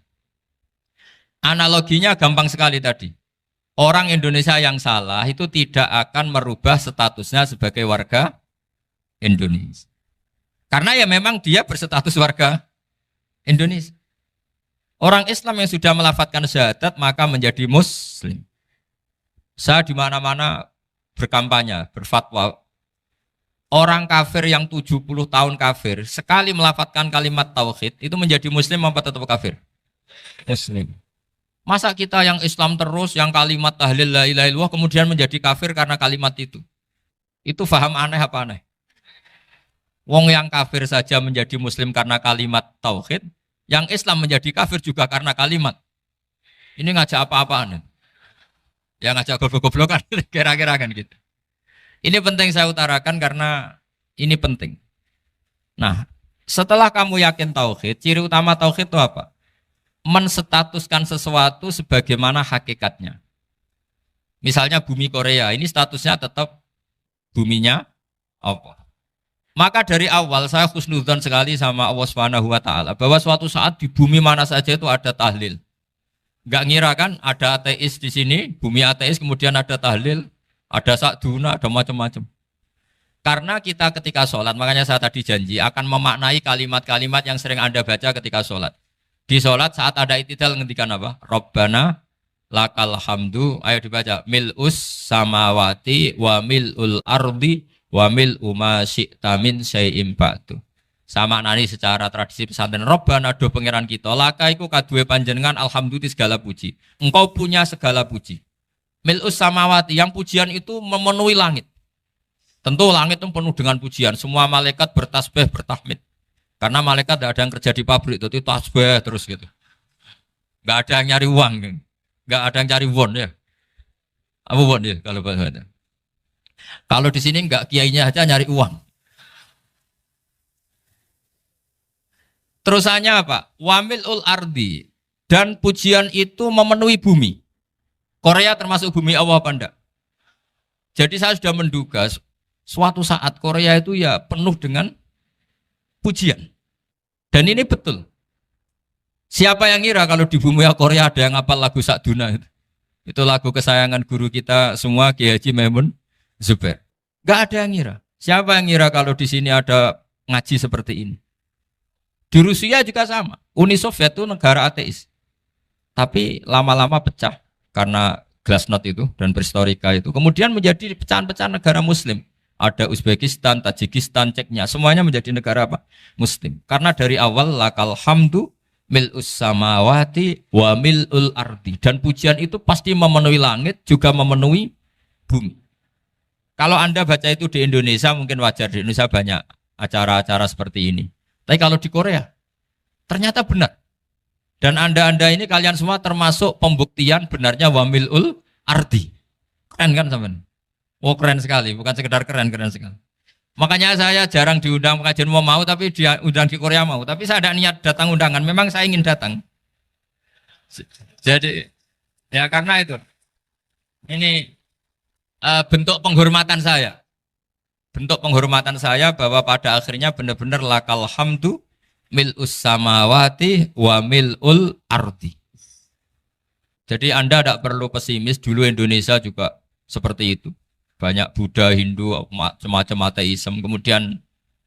Analoginya gampang sekali tadi. Orang Indonesia yang salah itu tidak akan merubah statusnya sebagai warga Indonesia. Karena ya memang dia berstatus warga Indonesia. Orang Islam yang sudah melafadzkan syahadat maka menjadi muslim. Saya di mana-mana berkampanye, berfatwa. Orang kafir yang 70 tahun kafir, sekali melafadzkan kalimat tauhid, itu menjadi muslim apa tetap kafir? Muslim. Masa kita yang Islam terus, yang kalimat tahlil la ilaha illallah, kemudian menjadi kafir karena kalimat itu? Itu faham aneh apa aneh? Wong yang kafir saja menjadi muslim karena kalimat tauhid, yang Islam menjadi kafir juga karena kalimat. Ini ngajak apa-apaan? Ya ngajak goblok-goblokan, kira-kira kan gitu. Ini penting saya utarakan karena ini penting. Nah, setelah kamu yakin tauhid, ciri utama tauhid itu apa? Menstatuskan sesuatu sebagaimana hakikatnya. Misalnya bumi Korea, ini statusnya tetap buminya apa? Maka dari awal saya husnudzon sekali sama Allah Subhanahu wa taala bahwa suatu saat di bumi mana saja itu ada tahlil. Enggak ngira kan ada ateis di sini, bumi ateis kemudian ada tahlil, ada sakduna, ada macam-macam. Karena kita ketika sholat, makanya saya tadi janji akan memaknai kalimat-kalimat yang sering Anda baca ketika sholat. Di sholat saat ada itidal ngendikan apa? Rabbana lakal hamdu, ayo dibaca, mil'us samawati wa mil'ul ardi wa mil'u ma syi'ta min syai'im ba'du. Sama nani secara tradisi pesantren, Rabbana do pangeran kita, laka iku kaduwe panjenengan alhamdulillah segala puji. Engkau punya segala puji. Mil'us samawati, yang pujian itu memenuhi langit. Tentu langit itu penuh dengan pujian. Semua malaikat bertasbih, bertahmid. Karena malaikat tidak ada yang kerja di pabrik, itu tasbih terus gitu. Nggak ada yang nyari uang, nggak ada yang cari won ya. Apa won ya kalau bahasa? Kalau di sini nggak kiainya aja nyari uang. Terusannya apa? Wamilul ardi, dan pujian itu memenuhi bumi. Korea termasuk bumi Allah apa enggak? Jadi saya sudah menduga suatu saat Korea itu ya penuh dengan pujian. Dan ini betul. Siapa yang ngira kalau di bumi Korea ada yang hafal lagu Sakduna itu? Itu lagu kesayangan guru kita semua, Kiai Haji Maimun Zubair. Gak ada yang ngira. Siapa yang ngira kalau di sini ada ngaji seperti ini? Di Rusia juga sama. Uni Soviet itu negara ateis. Tapi lama-lama pecah karena glasnost itu dan perestroika itu. Kemudian menjadi pecahan-pecahan negara muslim. Ada Uzbekistan, Tajikistan, Ceknya, semuanya menjadi negara apa? Muslim. Karena dari awal lakal hamdu mil'us samawati wa mil'ul ardi. Dan pujian itu pasti memenuhi langit, juga memenuhi bumi. Kalau Anda baca itu di Indonesia, mungkin wajar. Di Indonesia banyak acara-acara seperti ini. Tapi kalau di Korea, ternyata benar. Dan Anda ini kalian semua termasuk pembuktian benarnya wa mil'ul ardi. Keren kan teman? Oh keren sekali, bukan sekedar keren sekali. Makanya saya jarang diundang pengajian mau, tapi diundang di Korea mau. Tapi saya ada niat datang undangan, memang saya ingin datang. Jadi, ya karena itu. Ini bentuk penghormatan saya. Bentuk penghormatan saya bahwa pada akhirnya benar-benar lakal hamdu mil'us samawati wa mil'ul ardi. Jadi Anda tidak perlu pesimis, dulu Indonesia juga seperti itu. Banyak Buddha, Hindu, semacam ateisme. Kemudian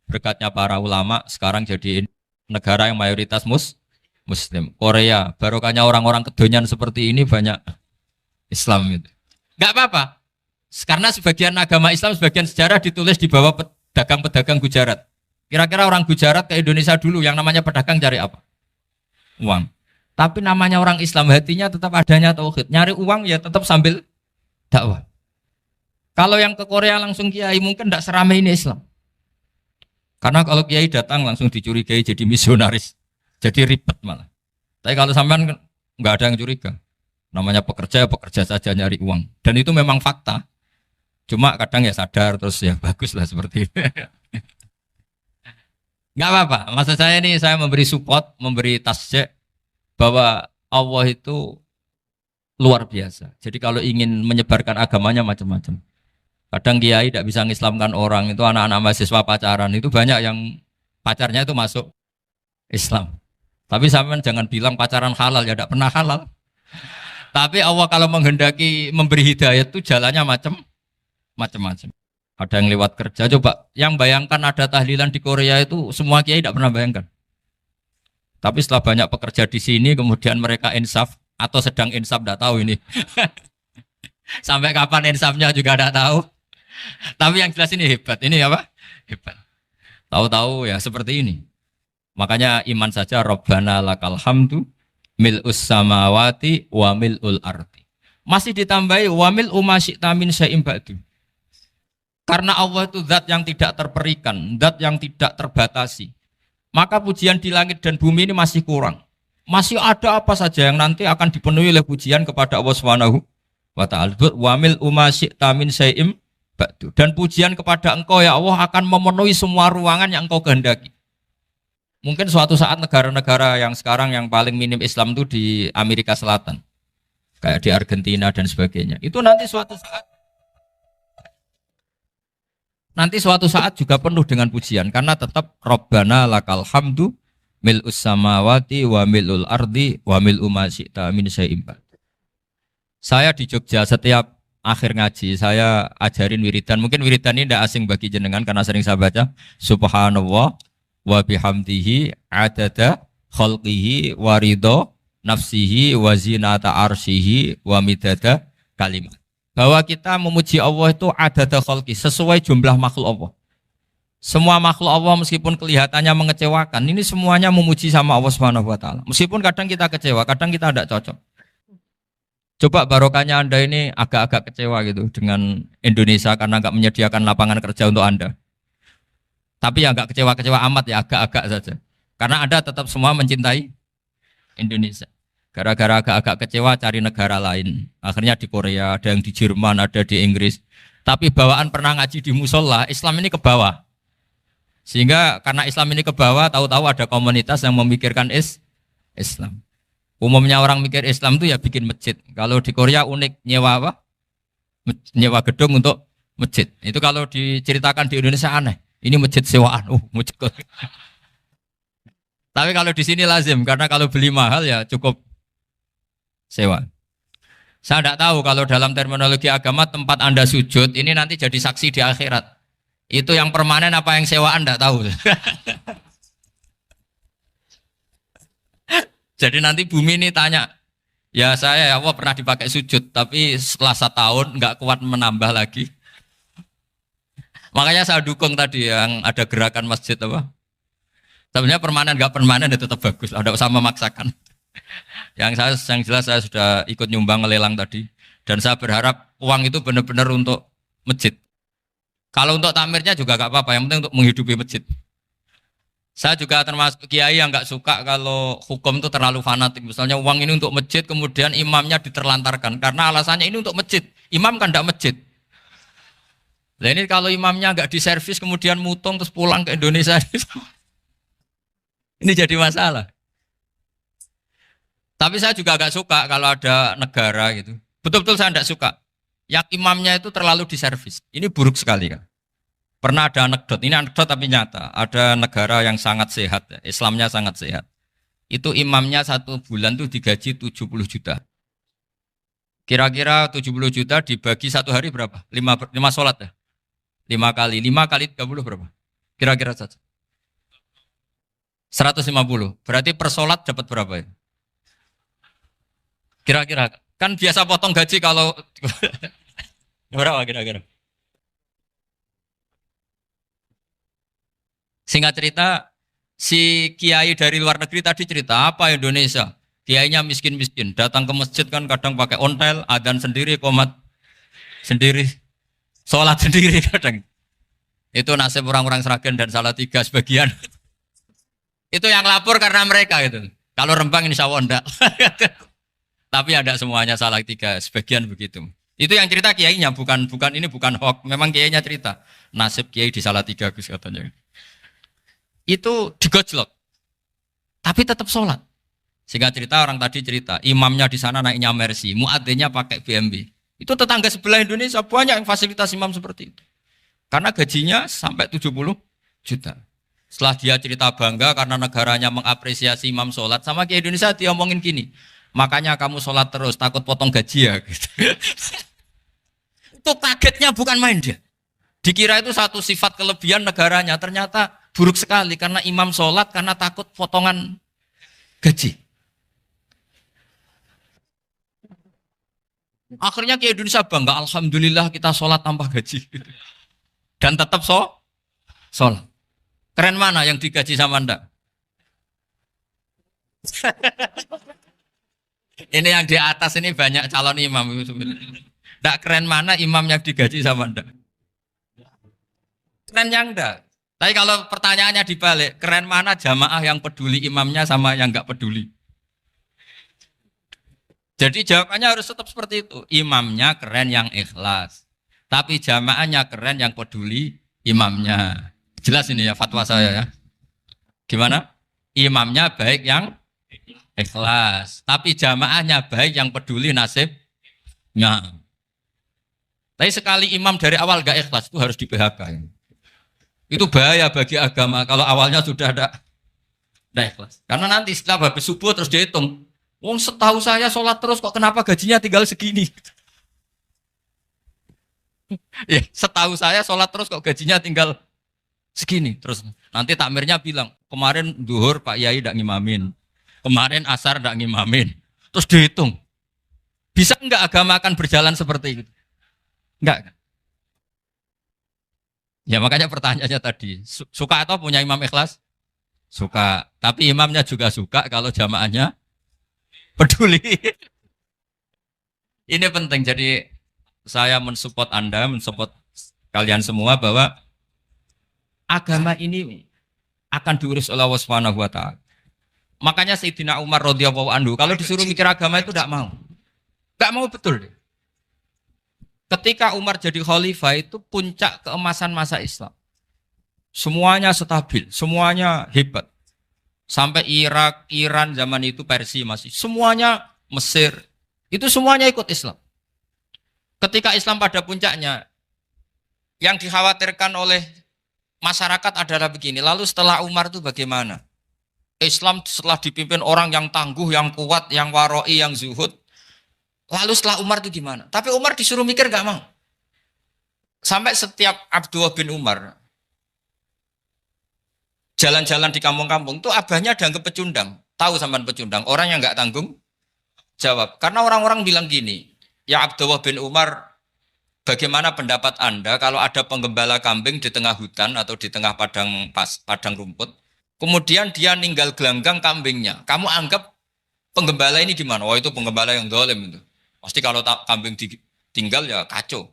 berkatnya para ulama sekarang jadi negara yang mayoritas Muslim. Korea, barokahnya orang-orang kedonyan seperti ini banyak Islam itu. Enggak apa-apa. Karena sebagian agama Islam, sebagian sejarah ditulis di bawah pedagang-pedagang Gujarat. Kira-kira orang Gujarat ke Indonesia dulu yang namanya pedagang cari apa? Uang. Tapi namanya orang Islam, hatinya tetap adanya tauhid. Nyari uang ya tetap sambil dakwah. Kalau yang ke Korea langsung kiai mungkin tidak seramai ini Islam. Karena kalau kiai datang langsung dicurigai jadi misionaris. Jadi ribet malah. Tapi kalau sampean nggak ada yang curiga. Namanya pekerja, pekerja saja nyari uang. Dan itu memang fakta. Cuma kadang ya sadar terus ya bagus lah seperti itu. Nggak apa-apa. Maksud saya ini saya memberi support, memberi tasjek bahwa Allah itu luar biasa. Jadi kalau ingin menyebarkan agamanya macam-macam. Kadang kiai tidak bisa mengislamkan orang, itu anak-anak mahasiswa pacaran, itu banyak yang pacarnya itu masuk Islam. Tapi sampean jangan bilang pacaran halal, ya tidak pernah halal. Tapi Allah kalau menghendaki memberi hidayah itu jalannya macam-macam. Ada yang lewat kerja, coba yang bayangkan ada tahlilan di Korea itu semua kiai tidak pernah bayangkan. Tapi setelah banyak pekerja di sini, kemudian mereka insaf atau sedang insaf, tidak tahu ini. Sampai kapan insafnya juga tidak tahu. Tapi yang jelas ini hebat. Ini apa? Hebat. Tahu-tahu ya seperti ini. Makanya iman saja Rabbana lakal hamdu mil'us samawati wa mil'ul ardi. Masih ditambahi wa mil'u ma syi'ta min syai'im ba'du. Karena Allah itu zat yang tidak terperikan, zat yang tidak terbatasi. Maka pujian di langit dan bumi ini masih kurang. Masih ada apa saja yang nanti akan dipenuhi oleh pujian kepada Allah Subhanahu wa ta'ala. Wa mil'u ma syi'ta min syai'im ba'du. Dan pujian kepada Engkau ya Allah akan memenuhi semua ruangan yang Engkau kehendaki. Mungkin suatu saat negara-negara yang sekarang yang paling minim Islam itu di Amerika Selatan. Kayak di Argentina dan sebagainya. Itu nanti suatu saat nanti suatu saat juga penuh dengan pujian karena tetap Rabbana lakal hamdu mil'us samawati wa mil'ul ardi wa mil'u ma syi'ta min syai'in ba'd. Saya di Jogja setiap akhir ngaji saya ajarin wiridan. Mungkin wiridan ini tidak asing bagi jenengan karena sering saya baca. Subhanallah wa bihamdihi adada khalqihi wa ridha nafsihi wa zinata arsyihi wa midada kalimat. Bahwa kita memuji Allah itu adada khalqi sesuai jumlah makhluk Allah. Semua makhluk Allah meskipun kelihatannya mengecewakan, ini semuanya memuji sama Allah Subhanahu wa taala. Meskipun kadang kita kecewa, kadang kita tidak cocok. Coba barokahnya Anda ini agak-agak kecewa gitu dengan Indonesia karena nggak menyediakan lapangan kerja untuk Anda. Tapi ya nggak kecewa-kecewa amat ya, agak-agak saja. Karena Anda tetap semua mencintai Indonesia. Gara-gara agak-agak kecewa cari negara lain. Akhirnya di Korea, ada yang di Jerman, ada di Inggris. Tapi bawaan pernah ngaji di musola, Islam ini ke bawah. Sehingga karena Islam ini ke bawah, tahu-tahu ada komunitas yang memikirkan Islam. Umumnya orang mikir Islam itu ya bikin masjid. Kalau di Korea unik, nyewa apa? Nyewa gedung untuk masjid. Itu kalau diceritakan di Indonesia aneh. Ini masjid sewaan. Masjid. Tapi kalau di sini lazim karena kalau beli mahal ya cukup sewa. Saya tidak tahu kalau dalam terminologi agama tempat Anda sujud ini nanti jadi saksi di akhirat. Itu yang permanen apa yang sewaan tidak tahu. Jadi nanti bumi ini tanya, ya saya ya Allah pernah dipakai sujud, tapi setelah 1 tahun nggak kuat menambah lagi. Makanya saya dukung tadi yang ada gerakan masjid apa. Sebenarnya permanen nggak permanen itu tetap bagus, ada usah memaksakan. Yang jelas saya sudah ikut nyumbang lelang tadi, dan saya berharap uang itu benar-benar untuk masjid. Kalau untuk takmirnya juga nggak apa-apa, yang penting untuk menghidupi masjid. Saya juga termasuk kiai yang nggak suka kalau hukum itu terlalu fanatik. Misalnya uang ini untuk masjid, kemudian imamnya diterlantarkan. Karena alasannya ini untuk masjid. Imam kan tidak masjid. Nah ini kalau imamnya nggak diservis, kemudian mutung terus pulang ke Indonesia. Ini jadi masalah. Tapi saya juga nggak suka kalau ada negara gitu. Betul-betul saya tidak suka. Yang imamnya itu terlalu diservis. Ini buruk sekali kan. Pernah ada anekdot, ini anekdot tapi nyata. Ada negara yang sangat sehat, Islamnya sangat sehat. Itu imamnya 1 bulan tuh digaji 70 juta. Kira-kira 70 juta dibagi 1 hari berapa? 5 sholat ya? 5 kali 30 berapa? Kira-kira saja. 150. Berarti per sholat dapat berapa ya? Kira-kira. Kan biasa potong gaji kalau... berapa kira-kira? Singkat cerita, si kiai dari luar negeri tadi cerita apa Indonesia? Kiainya miskin-miskin, datang ke masjid kan kadang pakai ontel, adzan sendiri, qomat sendiri, sholat sendiri kadang. Itu nasib orang-orang Sragen dan Salatiga sebagian. Itu yang lapor karena mereka itu. Kalau Rembang insya Allah enggak. Tapi ada semuanya Salatiga, sebagian begitu. Itu yang cerita kiainya, bukan ini bukan hoax, memang kiainya cerita. Nasib kiai di Salatiga Gus katanya. Itu digojlok, tapi tetap sholat. Sehingga cerita orang tadi cerita, imamnya di sana naiknya Mercy, muadzinnya pakai BMW. Itu tetangga sebelah Indonesia banyak yang fasilitas imam seperti itu. Karena gajinya sampai 70 juta. Setelah dia cerita bangga karena negaranya mengapresiasi imam sholat, sama kayak Indonesia dia omongin gini, makanya kamu sholat terus, takut potong gaji ya. Gitu. Itu kagetnya bukan main dia. Dikira itu satu sifat kelebihan negaranya, ternyata buruk sekali karena imam sholat karena takut potongan gaji. Akhirnya ke Indonesia bangga, alhamdulillah kita sholat tanpa gaji. Dan tetap sholat. Keren mana yang digaji sama Anda? Ini yang di atas ini banyak calon imam. Tidak keren mana imam yang digaji sama Anda? Keren yang enggak. Tapi kalau pertanyaannya dibalik, keren mana jamaah yang peduli imamnya sama yang enggak peduli? Jadi jawabannya harus tetap seperti itu. Imamnya keren yang ikhlas. Tapi jamaahnya keren yang peduli imamnya. Jelas ini ya fatwa saya ya. Gimana? Imamnya baik yang ikhlas. Tapi jamaahnya baik yang peduli nasibnya. Tapi sekali imam dari awal enggak ikhlas itu harus di PHK. Itu bahaya bagi agama kalau awalnya sudah ada ikhlas. Karena nanti setelah habis subuh terus dihitung. Wong setahu saya sholat terus kok kenapa gajinya tinggal segini? Ya, setahu saya sholat terus kok gajinya tinggal segini. Terus nanti takmirnya bilang, kemarin duhur Pak Yai tidak ngimamin. Kemarin asar tidak ngimamin. Terus dihitung. Bisa enggak agama akan berjalan seperti itu? Enggak kan? Ya makanya pertanyaannya tadi, suka atau punya imam ikhlas? Suka. Tapi imamnya juga suka kalau jamaahnya peduli. Ini penting. Jadi saya mensupport Anda, mensupport kalian semua bahwa agama ini akan diurus oleh Allah Subhanahu wa taala. Makanya Sayyidina Umar radhiyallahu anhu kalau disuruh mikir agama itu tidak mau. Enggak mau betul. Ketika Umar jadi khalifah itu puncak keemasan masa Islam. Semuanya stabil, semuanya hebat. Sampai Irak, Iran zaman itu Persia masih. Semuanya Mesir. Itu semuanya ikut Islam. Ketika Islam pada puncaknya, yang dikhawatirkan oleh masyarakat adalah begini. Lalu setelah Umar itu bagaimana? Islam setelah dipimpin orang yang tangguh, yang kuat, yang waroi, yang zuhud. Lalu setelah Umar itu gimana? Tapi Umar disuruh mikir gak mau. Sampai setiap Abdullah bin Umar jalan-jalan di kampung-kampung itu abahnya dianggap pecundang. Tahu sampean pecundang? Orang yang gak tanggung jawab. Karena orang-orang bilang gini, ya Abdullah bin Umar, bagaimana pendapat Anda kalau ada penggembala kambing di tengah hutan atau di tengah padang rumput, kemudian dia ninggal gelanggang kambingnya. Kamu anggap penggembala ini gimana? Oh itu penggembala yang dolim itu. Pasti kalau kambing ditinggal ya kacau.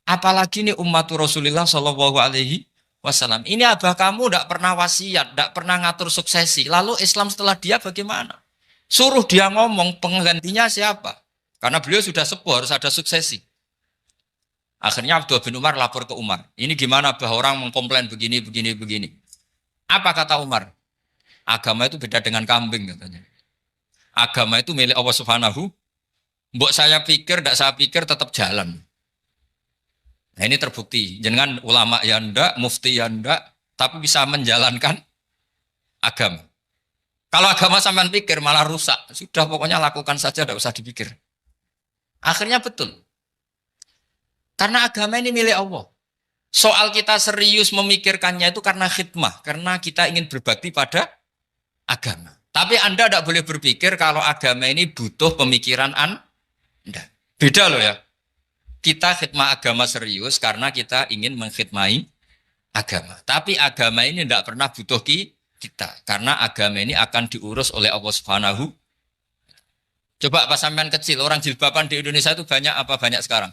Apalagi ini ummatu Rasulullah Shallallahu Alaihi Wasallam. Ini abah kamu tidak pernah wasiat, tidak pernah ngatur suksesi. Lalu Islam setelah dia bagaimana? Suruh dia ngomong penggantinya siapa? Karena beliau sudah sepuh harus ada suksesi. Akhirnya Abdullah bin Umar lapor ke Umar. Ini gimana bah orang mengkomplain begini, begini, begini. Apa kata Umar? Agama itu beda dengan kambing katanya. Agama itu milik Allah Subhanahu. Mbok saya pikir, tidak saya pikir tetap jalan. Nah ini terbukti. Jangan ulama ya ndak, mufti ya ndak, tapi bisa menjalankan agama. Kalau agama sampean pikir malah rusak. Sudah pokoknya lakukan saja, tidak usah dipikir. Akhirnya betul. Karena agama ini milik Allah. Soal kita serius memikirkannya itu karena khidmah. Karena kita ingin berbakti pada agama. Tapi Anda tidak boleh berpikir kalau agama ini butuh pemikiran Anda. Beda loh ya. Kita khidmah agama serius karena kita ingin mengkhidmai agama. Tapi agama ini tidak pernah butuh kita. Karena agama ini akan diurus oleh Allah Subhanahu. Coba pas sampean kecil, orang jilbaban di Indonesia itu banyak apa banyak sekarang?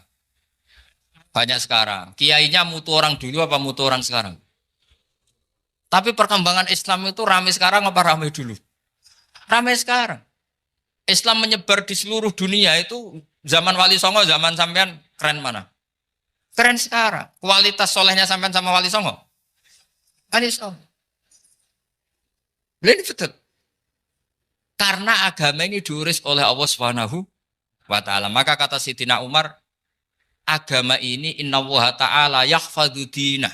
Banyak sekarang. Kiainya mutu orang dulu apa mutu orang sekarang? Tapi perkembangan Islam itu ramai sekarang apa ramai dulu? Ramai sekarang. Islam menyebar di seluruh dunia itu zaman Wali Songo, zaman sampean keren mana? Keren sekarang. Kualitas solehnya sampean sama Wali Songo? Wali Songo. Ini betul. Karena agama ini diurus oleh Allah Subhanahu wa taala. Maka kata Sayyidina Umar, agama ini innallaha ta'ala yahfadzu dinah.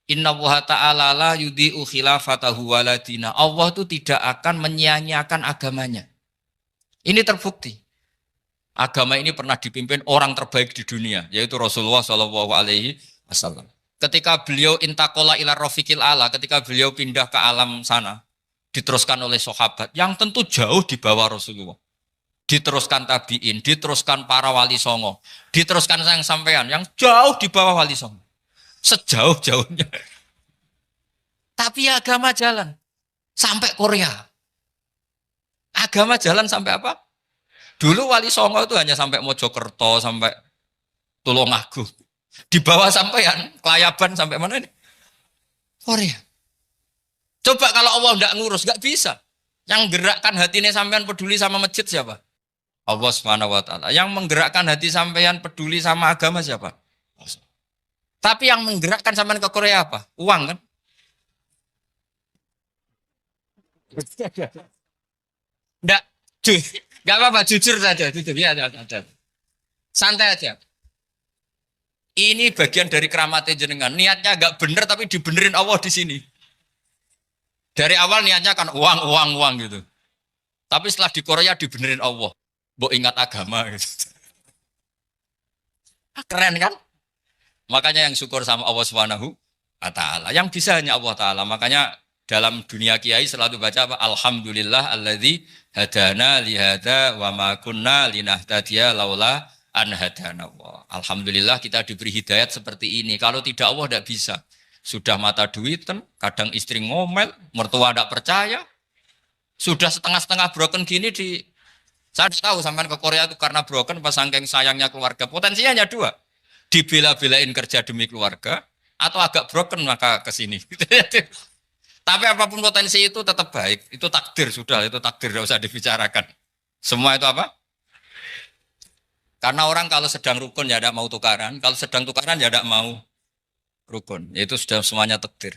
Innallaha ta'ala la yudhi'u khilafatahu waladina. Allah itu tidak akan menyia-nyiakan agamanya. Ini terbukti. Agama ini pernah dipimpin orang terbaik di dunia, yaitu Rasulullah Shallallahu Alaihi Wasallam. Ketika beliau intakola ila rofiqil ala, ketika beliau pindah ke alam sana, diteruskan oleh sahabat yang tentu jauh di bawah Rasulullah. Diteruskan tabiin, diteruskan para wali songo, diteruskan sayang sampean yang jauh di bawah wali songo. Sejauh-jauhnya. Tapi agama jalan sampai Korea. Agama jalan sampai apa? Dulu Wali Songo itu hanya sampai Mojokerto, sampai Tulungagung. Di bawah sampean, Kelayaban sampai mana ini? Korea. Coba kalau Allah tidak ngurus, nggak bisa. Yang gerakkan hatinya sampean peduli sama masjid siapa? Allah Subhanahu wa taala. Yang menggerakkan hati sampean peduli sama agama siapa? Tapi yang menggerakkan sampean ke Korea apa? Uang kan? Enggak, enggak apa-apa, jujur saja, jujur ya, santai aja. Ini bagian dari keramatnya jenengan. Niatnya agak bener tapi dibenerin Allah di sini. Dari awal niatnya kan uang, uang, uang gitu. Tapi setelah di Korea dibenerin Allah. Mbok ingat agama gitu. Keren kan? Makanya yang syukur sama Allah Subhanahu wa taala. Yang bisa hanya Allah taala. Makanya dalam dunia kiai selalu baca apa? Alhamdulillah alladzi hadana li hadza wa ma kunna linahtadiya laula an hadana Allah. Alhamdulillah kita diberi hidayat seperti ini. Kalau tidak Allah tidak bisa. Sudah mata duitan, kadang istri ngomel, mertua tidak percaya. Sudah setengah-setengah broken gini di saya tahu sampai ke Korea itu karena broken pas saking sayangnya keluarga. Potensinya hanya dua. Dibela-belain kerja demi keluarga atau agak broken maka ke sini. Tapi apapun potensi itu tetap baik. Itu takdir sudah, itu takdir tidak usah dibicarakan. Semua itu apa? Karena orang kalau sedang rukun ya tidak mau tukaran, kalau sedang tukaran ya tidak mau rukun. Itu sudah semuanya takdir.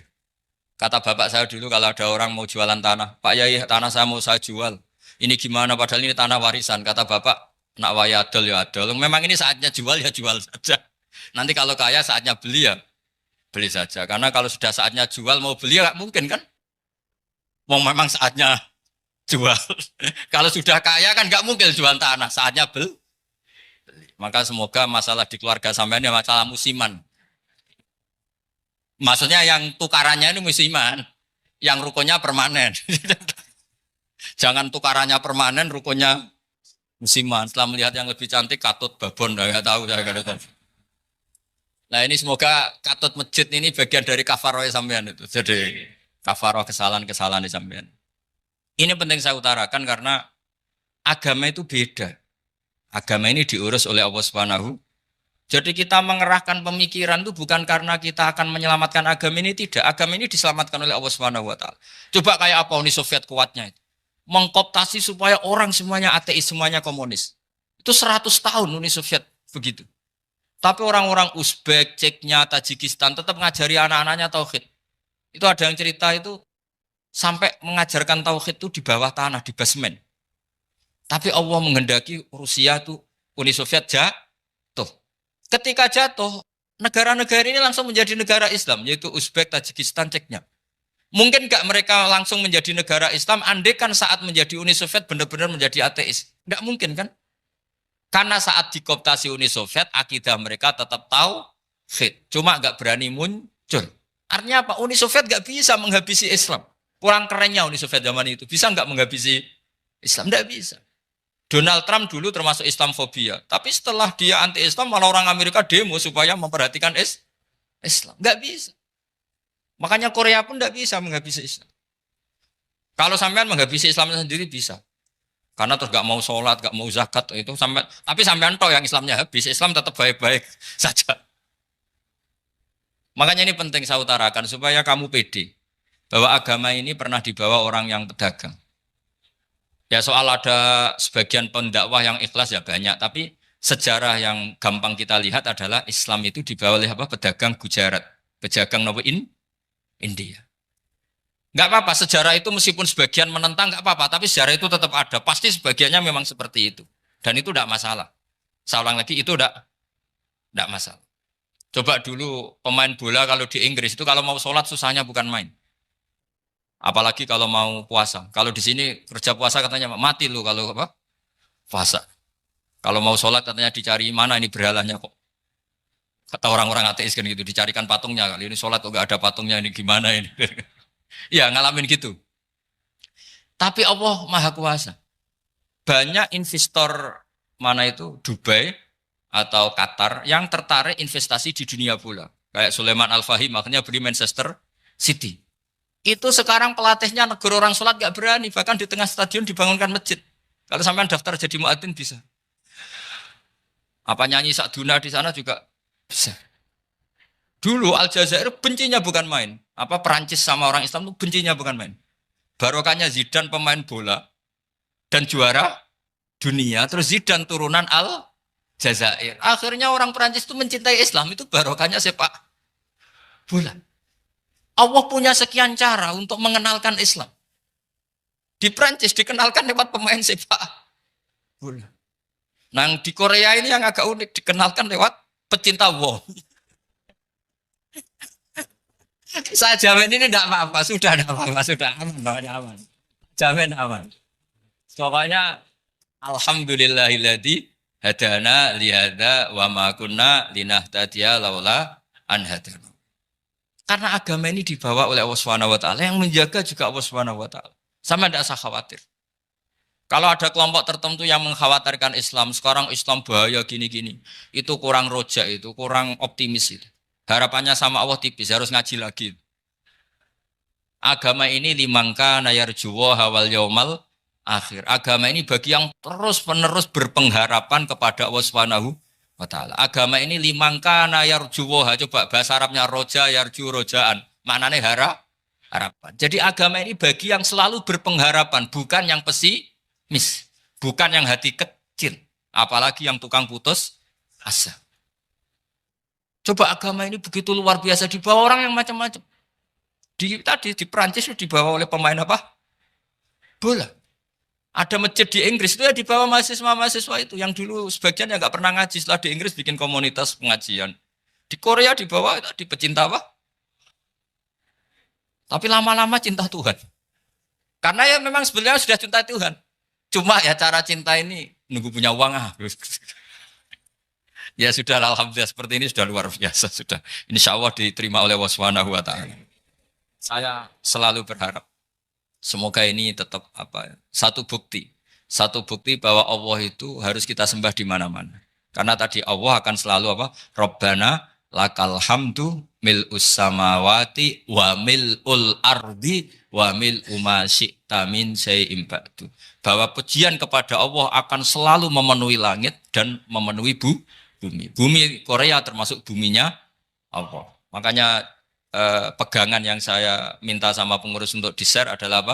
Kata bapak saya dulu kalau ada orang mau jualan tanah, Pak Yai tanah saya mau saya jual. Ini gimana padahal ini tanah warisan. Kata bapak, nak waya adol ya adol. Memang ini saatnya jual ya jual saja. Nanti kalau kaya saatnya beli ya beli saja. Karena kalau sudah saatnya jual mau beli ya nggak mungkin kan. Mau memang saatnya jual. Kalau sudah kaya kan nggak mungkin jual tanah. Saatnya beli. Maka semoga masalah di keluarga sampean ya masalah musiman. Maksudnya yang tukarannya ini musiman. Yang rukunnya permanen. Jangan tukarannya permanen, rukunnya musiman. Setelah melihat yang lebih cantik, katut babon, nggak tahu saya nggak tahu. Nah ini semoga katut masjid ini bagian dari kafaroh sampean itu. Jadi kafaroh kesalahan-kesalahan di sampean. Ini penting saya utarakan karena agama itu beda. Agama ini diurus oleh Allah Subhanahu. Jadi kita mengerahkan pemikiran itu bukan karena kita akan menyelamatkan agama ini, tidak. Agama ini diselamatkan oleh Allah Subhanahu wa taala. Coba kayak apa Uni Soviet kuatnya itu. Mengkooptasi supaya orang semuanya ateis, semuanya komunis. Itu 100 tahun Uni Soviet begitu. Tapi orang-orang Uzbek, Ceknya, Tajikistan tetap mengajari anak-anaknya tauhid. Itu ada yang cerita itu sampai mengajarkan tauhid itu di bawah tanah, di basement. Tapi Allah menghendaki Rusia itu Uni Soviet jatuh. Ketika jatuh, negara-negara ini langsung menjadi negara Islam, yaitu Uzbek, Tajikistan, Ceknya. Mungkin nggak mereka langsung menjadi negara Islam, andai kan saat menjadi Uni Soviet benar-benar menjadi ateis. Nggak mungkin kan? Karena saat dikooptasi Uni Soviet, akidah mereka tetap tauhid. Cuma nggak berani muncul. Artinya apa? Uni Soviet nggak bisa menghabisi Islam. Kurang kerennya Uni Soviet zaman itu. Bisa nggak menghabisi Islam? Nggak bisa. Donald Trump dulu termasuk Islamfobia. Tapi setelah dia anti-Islam, malah orang Amerika demo supaya memperhatikan Islam. Nggak bisa. Makanya Korea pun tidak bisa menghabisi Islam. Kalau sampean menghabisi Islam sendiri bisa. Karena terus gak mau sholat, gak mau zakat itu sampai. Tapi sampean toh yang Islamnya habis, Islam tetap baik-baik saja. Makanya ini penting saya utarakan supaya kamu pede bahwa agama ini pernah dibawa orang yang pedagang. Ya soal ada sebagian pendakwah yang ikhlas ya banyak, tapi sejarah yang gampang kita lihat adalah Islam itu dibawa oleh apa? Pedagang Gujarat, pedagang India. Nggak apa-apa, sejarah itu meskipun sebagian menentang nggak apa-apa, tapi sejarah itu tetap ada. Pasti sebagiannya memang seperti itu. Dan itu tidak masalah. Saya ulang lagi, itu tidak masalah. Coba dulu pemain bola kalau di Inggris itu kalau mau sholat susahnya bukan main. Apalagi kalau mau puasa. Kalau di sini kerja puasa katanya mati lu kalau apa? Puasa. Kalau mau sholat katanya dicari mana ini berhalanya kok. Kata orang-orang ateis kan gitu, dicarikan patungnya. Kali ini sholat kok nggak ada patungnya, ini gimana ini. Ya ngalamin gitu. Tapi Allah Maha Kuasa. Banyak investor mana itu Dubai atau Qatar yang tertarik investasi di dunia bola. Kayak Sulaiman Al-Fahim makanya beli Manchester City. Itu sekarang pelatihnya negara orang sholat gak berani. Bahkan di tengah stadion dibangunkan masjid. Kalau sampai daftar jadi muadzin bisa. Apa nyanyi Sakduna di sana juga bisa. Dulu Aljazair bencinya bukan main. Apa Perancis sama orang Islam itu bencinya bukan main. Barokahnya Zidane pemain bola dan juara dunia. Terus Zidane turunan Aljazair. Akhirnya orang Perancis itu mencintai Islam. Itu barokahnya sepak bola. Allah punya sekian cara untuk mengenalkan Islam. Di Perancis dikenalkan lewat pemain sepak bola. Nah di Korea ini yang agak unik dikenalkan lewat pecinta wol. Saya jamin ini tidak apa-apa, sudah tidak apa-apa, sudah aman, pokoknya aman. Jamin aman. Pokoknya alhamdulillahilladzi hadana lihada wa ma kunna linahtadiya laula an hadana. Karena agama ini dibawa oleh Allah Subhanahu wa taala, yang menjaga juga Allah Subhanahu wa taala. Sama tidak usah khawatir. Kalau ada kelompok tertentu yang mengkhawatirkan Islam, sekarang Islam bahaya gini-gini, itu kurang rojak, itu kurang optimis itu. Harapannya sama Allah tipis, harus ngaji lagi. Agama ini limangka nayarjuwa hawal yaumal akhir. Agama ini bagi yang terus-menerus berpengharapan kepada Allah Subhanahu wa taala. Agama ini limangka nayarjuwa, coba bahasa Arabnya roja yarju rojaan. Maknanya harapan. Jadi agama ini bagi yang selalu berpengharapan, bukan yang pesimis, bukan yang hati kecil, apalagi yang tukang putus asa. Coba agama ini begitu luar biasa dibawa orang yang macam-macam. Tadi di Perancis dibawa oleh pemain apa? Bola. Ada masjid di Inggris itu ya dibawa mahasiswa-mahasiswa itu yang dulu sebagian yang nggak pernah ngaji, setelah di Inggris bikin komunitas pengajian. Di Korea dibawa di pecinta apa? Tapi lama-lama cinta Tuhan. Karena ya memang sebenarnya sudah cinta Tuhan. Cuma ya cara cinta ini nunggu punya uang Ya sudah, alhamdulillah seperti ini sudah luar biasa sudah. Insya Allah diterima oleh Allah Subhanahu wa taala. Saya selalu berharap semoga ini tetap satu bukti bahwa Allah itu harus kita sembah di mana-mana. Karena tadi Allah akan selalu Rabbana lakal hamdu mil'us samawati wa mil'ul ardi wa mil'u ma syi'ta min syai'in ba'du. Bahwa pujian kepada Allah akan selalu memenuhi langit dan memenuhi bumi. Bumi Korea termasuk buminya Allah. Makanya pegangan yang saya minta sama pengurus untuk di-share adalah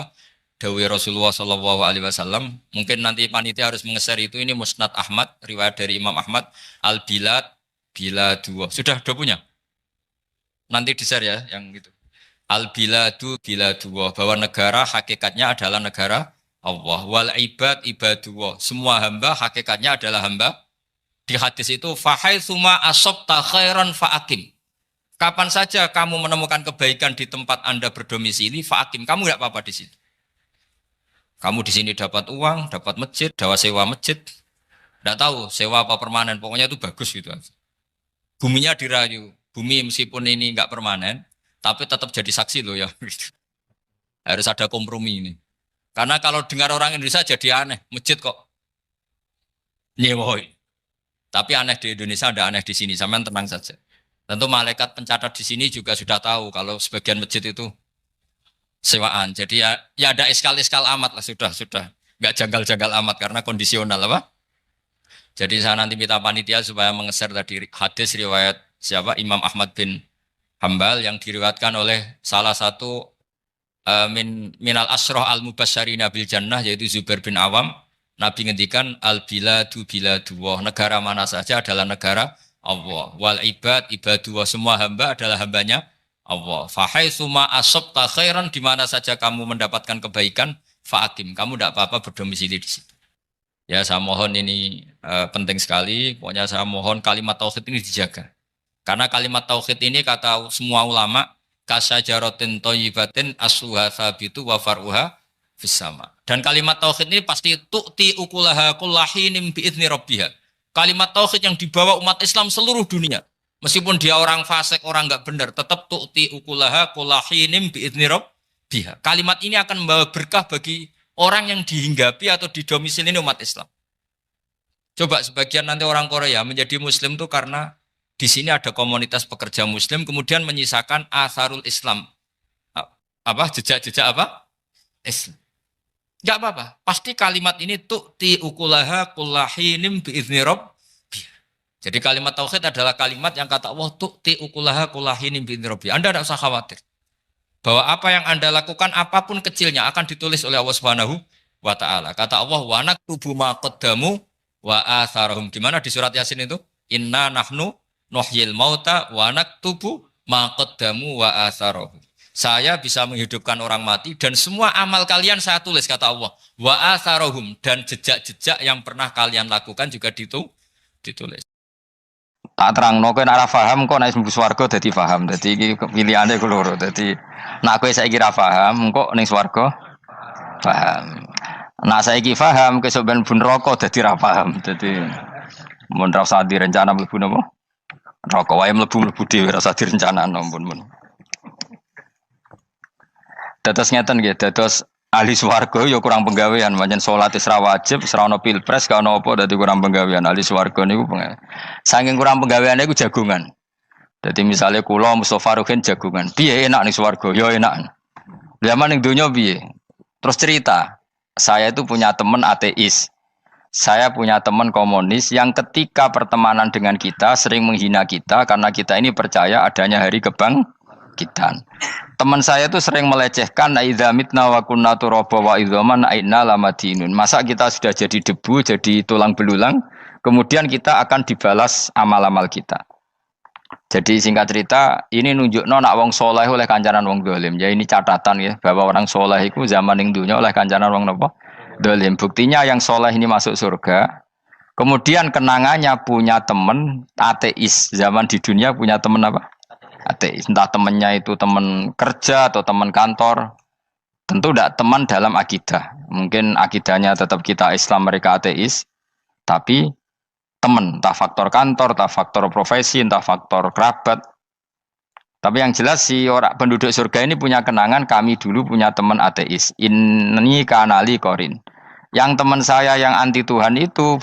Dawi Rasulullah Shallallahu Alaihi Wasallam. Mungkin nanti panitia harus menge-share itu. Ini Musnad Ahmad, riwayat dari Imam Ahmad. Al-Bilad bila dua. Sudah punya? Nanti di-share ya, yang gitu. Al-Biladu bila dua. Bahwa negara hakikatnya adalah negara Allah. Wal ibad ibadullah. Semua hamba hakikatnya adalah hamba. Di hadis itu, fahai suma asobta khairan fa'akim. Kapan saja kamu menemukan kebaikan di tempat Anda berdomisili, fa'akim. Kamu nggak apa-apa di situ. Kamu di sini dapat uang, dapat masjid, dapat sewa masjid. Nggak tahu sewa apa permanen. Pokoknya itu bagus gitu. Buminya dirayu. Bumi meskipun ini nggak permanen, tapi tetap jadi saksi loh ya. Harus ada kompromi ini. Karena kalau dengar orang Indonesia jadi aneh. Masjid kok nyewoi. Tapi aneh di Indonesia, ada aneh di sini. Sampean tenang saja. Tentu malaikat pencatat di sini juga sudah tahu kalau sebagian masjid itu sewaan. Jadi ya ada eskal-eskal amat lah, sudah. Nggak janggal-janggal amat karena kondisional Jadi saya nanti minta panitia supaya mengeser tadi hadis riwayat siapa? Imam Ahmad bin Hambal yang diriwayatkan oleh salah satu minal asroh al-mubasyarina bil jannah yaitu Zubair bin Awam. Nabi ngendikan al-biladu biladullah. Negara mana saja adalah negara Allah. Wal ibad ibadullah, semua hamba adalah hambanya Allah. Fahai suma asobta khairan, di mana saja kamu mendapatkan kebaikan, fa'akim. Kamu tidak apa-apa berdomisili di situ. Ya saya mohon ini penting sekali. Pokoknya saya mohon kalimat tauhid ini dijaga. Karena kalimat tauhid ini kata semua ulama, kasajaratin thayyibatin asluha tsabitu wa far'uha fis sama. Dan kalimat tauhid ini pasti tu'ti ukulaha kullahinim bi'izni rabbiha. Kalimat tauhid yang dibawa umat Islam seluruh dunia. Meskipun dia orang fasik, orang enggak benar, tetap tu'ti ukulaha kullahinim bi'izni rabbiha. Kalimat ini akan membawa berkah bagi orang yang dihinggapi atau didomisili umat Islam. Coba sebagian nanti orang Korea menjadi muslim itu karena di sini ada komunitas pekerja muslim kemudian menyisakan atharul Islam. Jejak-jejak Islam. Enggak apa-apa. Pasti kalimat ini tu'ti ukulaha kullahinim bi'izni rabbiha. Jadi kalimat tauhid adalah kalimat yang kata Allah tu'ti ukulaha kullahinim bi'izni rabbiha. Anda tidak usah khawatir. Bahwa apa yang Anda lakukan apapun kecilnya akan ditulis oleh Allah Subhanahu wa taala. Kata Allah wa naktubu ma qaddamu wa atharahum. Gimana di surat Yasin itu? Inna nahnu nuhyil mauta wa naktubu ma qaddamu wa atharahum. Saya bisa menghidupkan orang mati dan semua amal kalian saya tulis kata Allah. Wa atharahum, dan jejak-jejak yang pernah kalian lakukan juga ditulis. Tak terangno kowe nek ora paham kok nek mlebu swarga dadi paham. Dadi iki pilihane ku loro. Dadi nek kowe saiki ra paham kok ning swarga paham. Nah saiki paham kesuk ben mlebu neraka dadi ra paham. Dadi mun ra usah direncana mlebu napa? Neraka wae mlebu dhewe ra usah direncanakno mun. Dados ngeten nggih, dados ahli swarga ya kurang penggawean, pancen salat wis ra wajib, wis ra ono pilpres, gak ono apa dadi kurang penggawean. Ahli swarga niku saking kurang penggaweane iku jagungan. Dadi misale kula Mustofa Ruhin jagungan. Piye enak ning swarga? Ya enak. Zaman ning donya piye? Terus cerita, saya itu punya teman ateis. Saya punya teman komunis yang ketika pertemanan dengan kita sering menghina kita karena kita ini percaya adanya hari kebangkitan. Teman saya itu sering melecehkan idza mitna wa kunna turaba wa idzaman aina lamadinun. Masa kita sudah jadi debu, jadi tulang belulang, kemudian kita akan dibalas amal-amal kita. Jadi singkat cerita, ini nunjukno nak wong soleh oleh kancanan wong dolim. Ya ini catatan ya bahwa orang soleh itu zaman ning dunya oleh kancanan wong napa? Dolim. Buktinya yang soleh ini masuk surga. Kemudian kenangannya punya teman ateis. Zaman di dunia punya teman apa? Ateis. Entah temannya itu teman kerja atau teman kantor. Tentu tidak teman dalam akidah. Mungkin akidahnya tetap kita Islam, mereka ateis. Tapi teman, entah faktor kantor, entah faktor profesi, entah faktor kerabat. Tapi yang jelas si orang penduduk surga ini punya kenangan, kami dulu punya teman ateis. Ini kanali korin. Yang teman saya yang anti Tuhan itu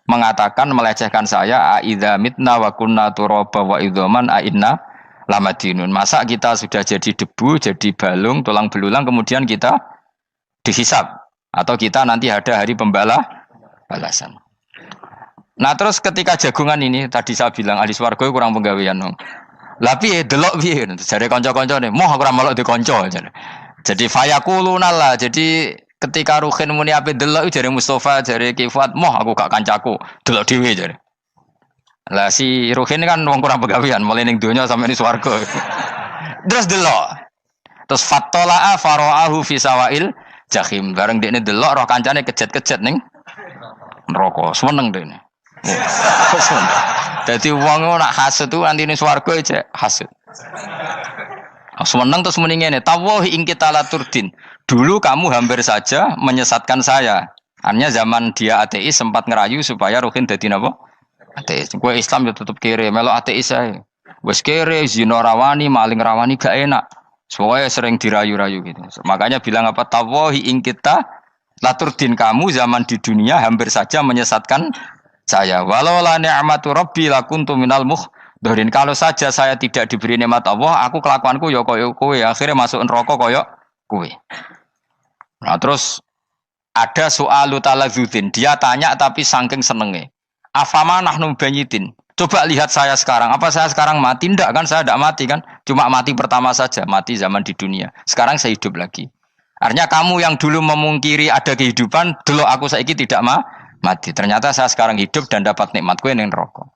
mengatakan, melecehkan saya, aidza mitna wa kunna turaba wa idzaman aina lamadinun. Masa kita sudah jadi debu, jadi balung, tulang belulang, kemudian kita dihisab. Atau kita nanti ada hari balasan. Nah terus ketika jagungan ini, tadi saya bilang ahli swarga kurang penggawean. Lah piye delok piye? Jare kanca-kancane, moh aku ora melok di kanca. Jadi fayaquluna lah. Jadi ketika Ruhin muni ape delok jare Mustofa, jare Kifat, moh aku gak kancaku, delok dhewe jare. Lah si Ruhin kan wong kurang penggawean, mulai ning donya sampe ning swarga. Terus delok. Terus fattala'a fara'ahu fi sawail jahim. Bareng dekne delok roh kancane kejet-kejet ning neraka. Seneng dekne. Jadi wong nak hasud tu nanti ning swarga aja hasud. Seneng terus muni ngene, tawahi ing kita laturdin. Dulu kamu hampir saja menyesatkan saya. Artinya zaman dia ateis sempat ngerayu supaya Ruhin dadi napa? Ateis. Kowe Islam ya tetep kere, melok ateis ae. Wis kere, zina rawani, maling rawani gak enak. Soalnya sering dirayu-rayu gitu. Makanya bilang apa? Tawahi ing kita laturdin, kamu zaman di dunia hampir saja menyesatkan saya. Walau la ni'matu rabbi lakuntu minal muhdharin. Kalau saja saya tidak diberi nikmat Allah, aku kelakuanku ya koyo kowe, akhirnya masuk neraka koyo kowe. Nah, terus ada soalu taladzudin. Dia tanya tapi saking senenge. Afama nahnu banyitin. Coba lihat saya sekarang. Apa saya sekarang mati? Tidak kan, saya tidak mati kan. Cuma mati pertama saja, mati zaman di dunia. Sekarang saya hidup lagi. Artinya kamu yang dulu memungkiri ada kehidupan, dulu aku saiki tidak mati. Ternyata saya sekarang hidup dan dapat nikmat kowe ning neraka.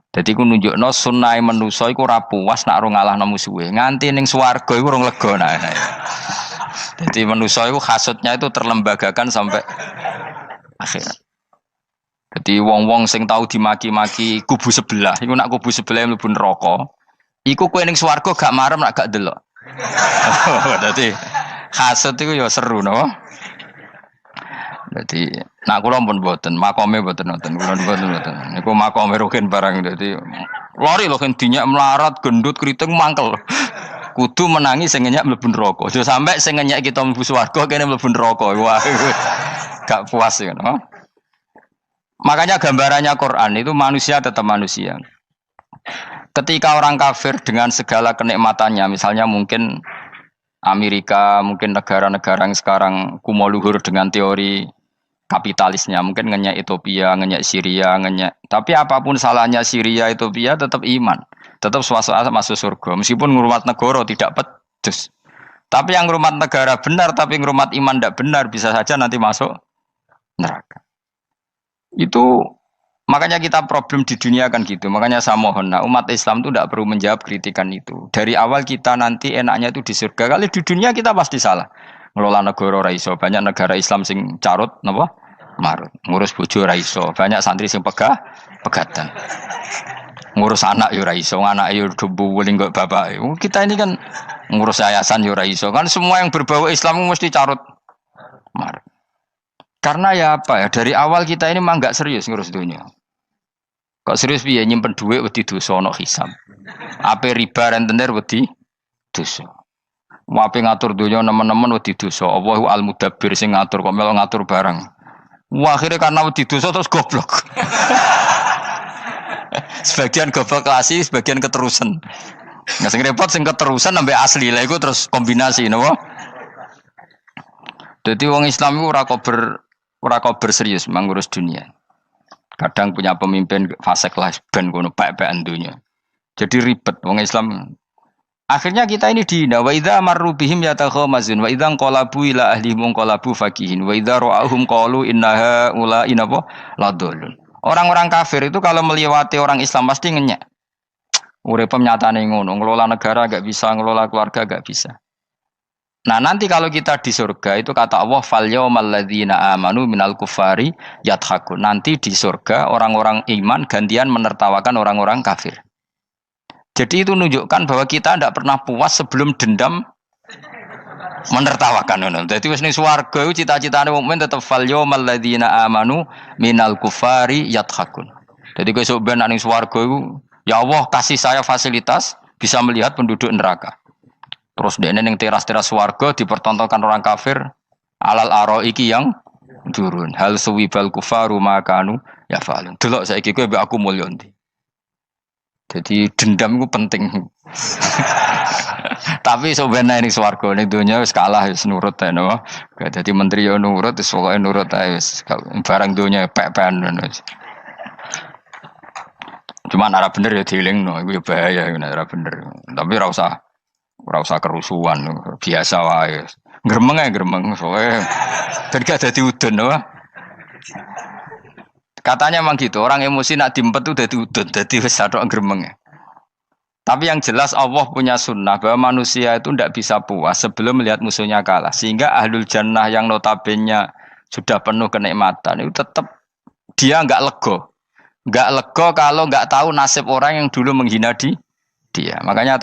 Dadi ku nunjukno sunnahe manusa iku ora puas nak ora ngalahno musuhe. Nganti ning swarga iku urung lega nah. Dadi manusa iku hasudnya itu terlembagakan sampai akhirat. Jadi wong-wong sing tahu dimaki-maki kubu sebelah, iku nak kubu sebelah mlebu neraka, iku kowe ning swarga gak marem nak gak delok. Dadi hasud iku ya seru no. Dadi nak kula pun mboten, makome mboten nonton, kula mboten. Niku makome Ruhin barang dadi lari lho kan dinyak melarat, gendut, kriting mangkel. Kudu menangi sing ngenyak mlebu neraka. Aja sampe sing ngenyak kita mlebu swarga kene mlebu neraka. Wah. Gak puas ya, no? Makanya gambarannya Quran itu manusia tetap manusia. Ketika orang kafir dengan segala kenikmatannya, misalnya mungkin Amerika, mungkin negara-negara yang sekarang kumo luhur dengan teori kapitalisnya, mungkin ngenyak Ethiopia, ngenyak Syria, ngenyak. Tapi apapun salahnya Syria, Ethiopia tetap iman, tetap suasana masuk surga. Meskipun ngurmat negara tidak pedes. Tapi yang ngurmat negara benar, tapi ngurmat iman tidak benar, bisa saja nanti masuk neraka. Itu makanya kita problem di dunia kan gitu. Makanya saya mohon, nah, umat Islam itu tidak perlu menjawab kritikan itu. Dari awal kita nanti enaknya itu di surga. Kali di dunia kita pasti salah. Ngelola negara raiso. Banyak negara Islam sing carut, napa? Marut. Ngurus bojo raiso. Banyak santri sing pegatan. ngurus anak yo ora iso, anak yo debu wuling kok bapak. Kita ini kan ngurus yayasan yo ora iso. Kan semua yang berbau Islam mesti carut marut. Karena ya apa ya, dari awal kita ini mah enggak serius ngurus dunia. Kok serius piye nyimpen dhuwit wedi dosa ana hisab. Ape riba rentenir wedi dosa. Wape ngatur dunia nemen-nemen wedi dosa. Allahu al-mudabbir sing ngatur kok melo ngatur barang. Wah, akhirnya karena wedi dosa terus goblok. Sebagian goblok klasik, sebagian keterusan. Nah, sing repot sing keterusan sampai asli lah iku terus kombinasi napa? Dadi wong Islam iku ora kober serius mengurus dunia. Kadang punya pemimpin fasik lah ben kono pek-pekan dunia. Jadi ribet wong Islam. Akhirnya kita ini dihina wa idza marru bihim yatakhamazun wa idza qalabu ila ahlihim qalabu fakihin wa idza ra'ahum qalu innaha ula inapa ladallun. Orang-orang kafir itu kalau melewati orang Islam pasti ngenyek. Urip nyatane ngono, ngelola negara enggak bisa, ngelola keluarga enggak bisa. Nah, nanti kalau kita di surga itu kata Allah fal yaumal ladzina amanu minal kufari yadhakun. Nanti di surga orang-orang iman gantian menertawakan orang-orang kafir. Jadi itu menunjukkan bahwa kita tidak pernah puas sebelum dendam menertawakan. Jadi wis ning swarga iku cita-citane mukmin tetep fal yaumal ladzina amanu minal kufari yadhakun. Jadi kowe sok ben ning swarga iku ya Allah kasih saya fasilitas bisa melihat penduduk neraka. Terus dene ning teras-teras swarga dipertontonkan orang kafir alal araiki yang durun. Hal suwibal kufaru makanu ya falun. Delok saiki kowe mbek aku mulya ndi. Jadi dendam itu penting. Tapi sebenarnya ning swarga ning donya wis kalah wis nurut ae no. Dadi menteri yo nurut wis pokoke nurut ae wis barang donya pek-pekan wis. Cuman arah bener ya dielingno iku ya bahaya ora bener. Tapi ora usah kerusuhan, biasa wae. Gremeng ae gremeng soalnya gak dadi udun no. Katanya memang gitu, orang emosi nak diempet tuh dadi udun, dadi wis sadok gremeng. Tapi yang jelas Allah punya sunnah bahwa manusia itu tidak bisa puas sebelum melihat musuhnya kalah. Sehingga ahlul jannah yang notabene sudah penuh kenikmatan itu tetap dia enggak lego. Enggak lego kalau enggak tahu nasib orang yang dulu menghina dia. Makanya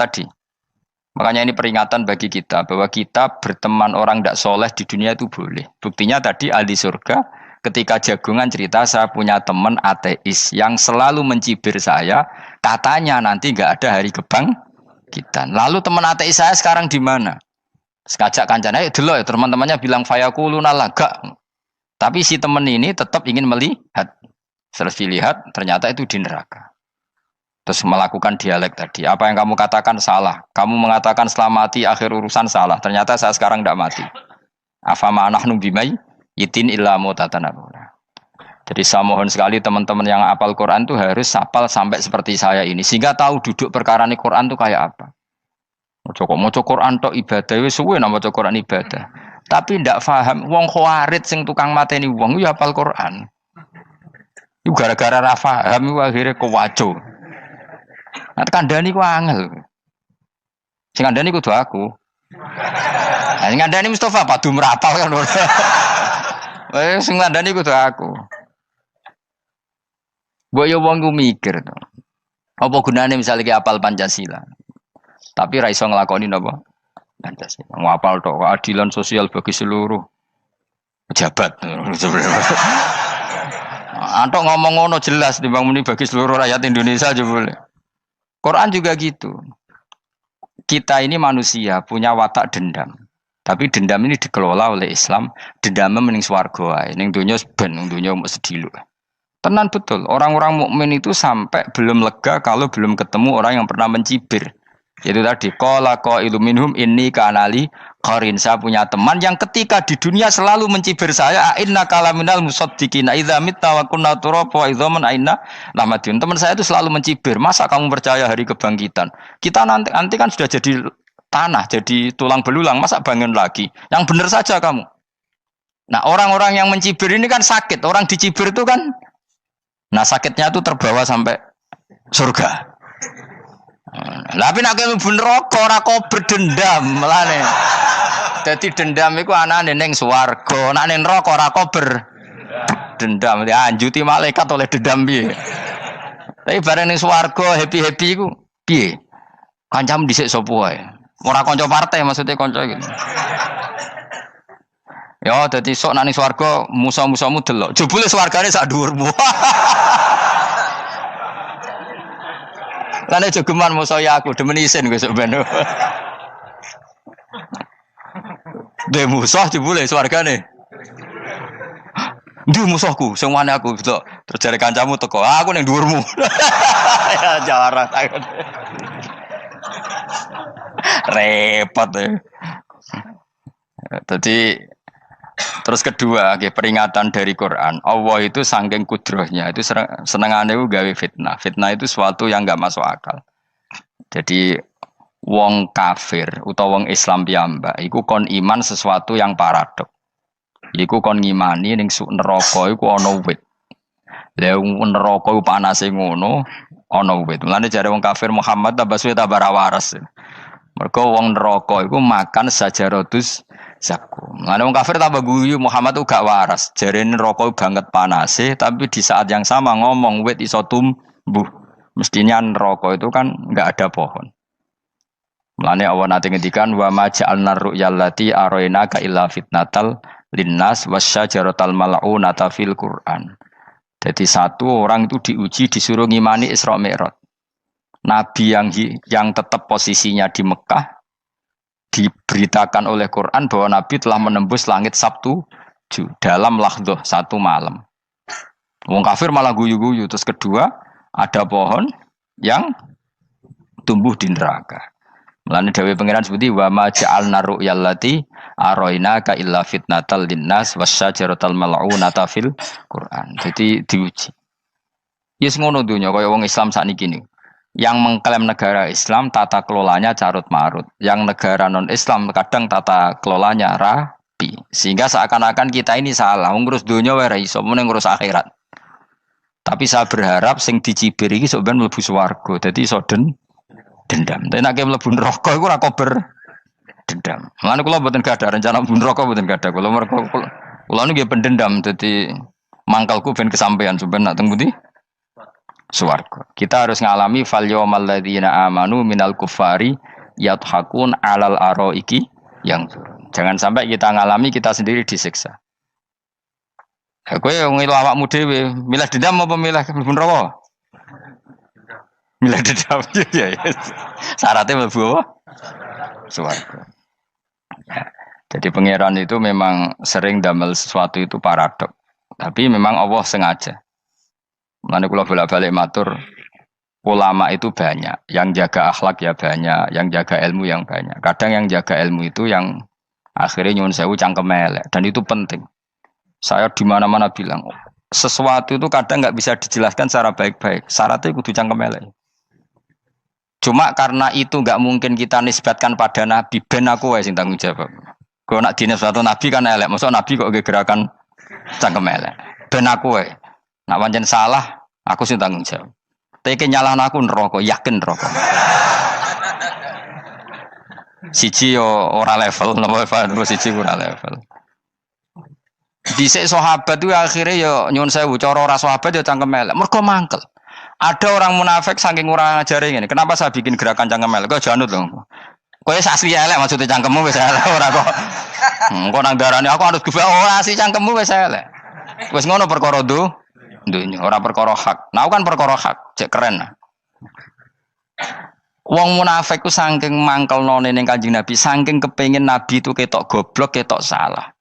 ini peringatan bagi kita bahwa kita berteman orang tidak soleh di dunia itu boleh. Buktinya tadi ahli surga ketika jagungan cerita saya punya teman ateis yang selalu mencibir saya, katanya nanti nggak ada hari kebangkitan. Lalu teman ateis saya sekarang di mana? Sekajak kancana, dulu ya teman-temannya bilang fayakuluna laga. Tapi si teman ini tetap ingin melihat. Setelah dilihat ternyata itu di neraka. Terus melakukan dialek tadi. Apa yang kamu katakan salah. Kamu mengatakan setelah mati akhir urusan salah. Ternyata saya sekarang tidak mati. Afama nahnu bimai yitin illa mutatanabuna. Jadi saya mohon sekali teman-teman yang hafal Quran itu harus hafal sampai seperti saya ini. Sehingga tahu duduk perkara ini Quran itu kayak apa. Mau Quran tok ibadah. Wis suwe nama Quran ibadah. Tapi tidak paham. Wong khawarit sing tukang mateni wong ya hafal Quran. Itu gara-gara ra paham akhirnya kewaco. Nah, kandhani ku angel. Sing kandhani kudu aku. Nah, sing kandhani Mustafa padu merapal kan. Sing kandhani kudu aku. Mbok yo wong ku mikir to. Apa gunane misalnya ki apal Pancasila. Tapi ra iso nglakoni napa? Pancasila. Ngapal tok keadilan sosial bagi seluruh pejabat. Antok ngomong ngono jelas timbang muni bagi seluruh rakyat Indonesia aja boleh. Quran juga gitu. Kita ini manusia punya watak dendam. Tapi dendam ini dikelola oleh Islam. Dendamnya mending swarga wae. Ning donya ben, ning donya mung sedhilu. Tenan betul. Orang-orang mukmin itu sampai belum lega kalau belum ketemu orang yang pernah mencibir. Yaitu tadi qala qailu minhum inni kanali qarin. Saya punya teman yang ketika di dunia selalu mencibir saya, inna kalaminal musaddiqina idza mitta wa kunna turaba wa idzaman aina lamadun. Teman saya itu selalu mencibir, masa kamu percaya hari kebangkitan? Kita nanti kan sudah jadi tanah, jadi tulang belulang, masa bangun lagi? Yang benar saja kamu. Nah, orang-orang yang mencibir ini kan sakit. Orang dicibir itu kan nah sakitnya itu terbawa sampai surga. Tapi nak kowe bener ora kok berdendam melane. Dadi dendam iku anane ning swarga, nek ning neraka ora kok berdendam. Dianjuti malaikat oleh dendam piye. Tapi bareng ning swarga happy-happy iku piye? Kancamu dhisik sapa wae. Ora kanca partai maksudnya kanca gitu. Ya dadi sok nang ning swarga musa-musamu delok. Jebule swargane sak dhuwurmu. Lan jogeman musa ya aku demen isin besok ben. De musuh jebule swargane. Ndi musuhku sing wane aku delok. Terus jare kancamu teko, aku ning dhuwurmu. Ya jarang. Repot ya. Jadi terus kedua, peringatan dari Quran. Allah itu saking kudrohnya itu senengane gawe fitnah. Fitnah itu sesuatu yang enggak masuk akal. Jadi wong kafir utawa wong Islam piyambak iku kon iman sesuatu yang paradok. Iku kon ngimani ning neraka iku ana wit. Lah neraka iku panase ngono, ana wit. Mulane jare wong kafir Muhammad tambah suwe tambah ra waras. Mergo wong neraka iku makan sajarotus zakum. Mulane wong kafir tambah guyu Muhammad tuh gak waras. Jarene neraka banget panase, tapi di saat yang sama ngomong wit iso tumbuh. Mestinya neraka itu kan enggak ada pohon. Mulane Allah nate ngendikan wa ma ja'alna ru'yallati arainaka illa fitnatal linnas wasyajaratal mal'unata fil Qur'an. Jadi satu orang itu diuji disuruh ngimani Isra Mi'raj. Nabi yang tetap posisinya di Mekah diberitakan oleh Quran bahwa Nabi telah menembus langit Sabtu dalam lahdoh satu malam. Wong kafir malah guyu-guyu. Terus kedua ada pohon yang tumbuh di neraka. Mulane dawuh pangeran sebuti wa ma ja'alna ru'yallati arainaka illa fitnatal linnas wasyajaratal mal'unata fil Quran. Jadi diuji. Yes ngono dunya kaya wong Islam sakniki niku. Yang mengklaim negara Islam tata kelolanya carut marut. Yang negara non Islam kadang tata kelolanya rapi. Sehingga seakan-akan kita ini salah. Ngurus dunia wae ra iso, mung ngurus akhirat. Tapi saya berharap sing dicibir iki sok ben mlebu swarga. Dadi iso dendam. Tapi nek mlebu neraka iku ora kober dendam. Mulane kula mboten gadah rencana mlebu neraka mboten gadah. Kula niku nggih pendendam dadi mangkalku ben kesampaian sampeyan nak teng pundi? Swarga. Kita harus ngalami fal yawmal ladzina amanu minal kuffari yadhakun alal araiki yang jangan sampai kita ngalami kita sendiri disiksa. Kowe ngilu awakmu dhewe, milih dendam apa milih mlebu neraka? Milih dendam ya. Syaratnya mlebu apa? Swarga. Ya. Jadi pangeran itu memang sering damel sesuatu itu paradok. Tapi memang Allah sengaja. Mulane kula bolak-balik matur, ulama itu banyak, yang jaga akhlak ya banyak, yang jaga ilmu yang banyak. Kadang yang jaga ilmu itu yang akhirnya nyuwun sewu cangkem elek dan itu penting. Saya di mana-mana bilang, sesuatu itu kadang nggak bisa dijelaskan secara baik-baik. Syaratnya kudu cangkem elek. Cuma karena itu nggak mungkin kita nisbatkan pada nabi, ben aku wae sing tanggung jawab. Kalau nak dinas suatu nabi kan elek, maksud nabi kok gerakan cangkem elek. Ben aku wae. Nak pancen salah, aku sing tanggung jawab. Tapi nyalahan aku neraka, yakin neraka. Siji yo ora level, napa terus siji ora level. Dhisik sahabat itu akhirnya yo nyuwun sewu cara ora sahabat yo cangkem elek. Mergo mangkel. Ada orang munafik saking ora ngajari ngene. Kenapa saya bikin gerakan cangkem elek? Kok janut lho. Kowe asli elek maksudnya cangkemmu wis elek ora kok. Engko nang darane aku harus gebak ora asli cangkemmu wis elek. Wis ngono perkara dunya ora perkara hak. Nah kan perkara hak, cek keren. Wong munafik ku saking mangkelnone ning Kanjeng Nabi, saking kepengin Nabi itu ketok goblok, ketok salah.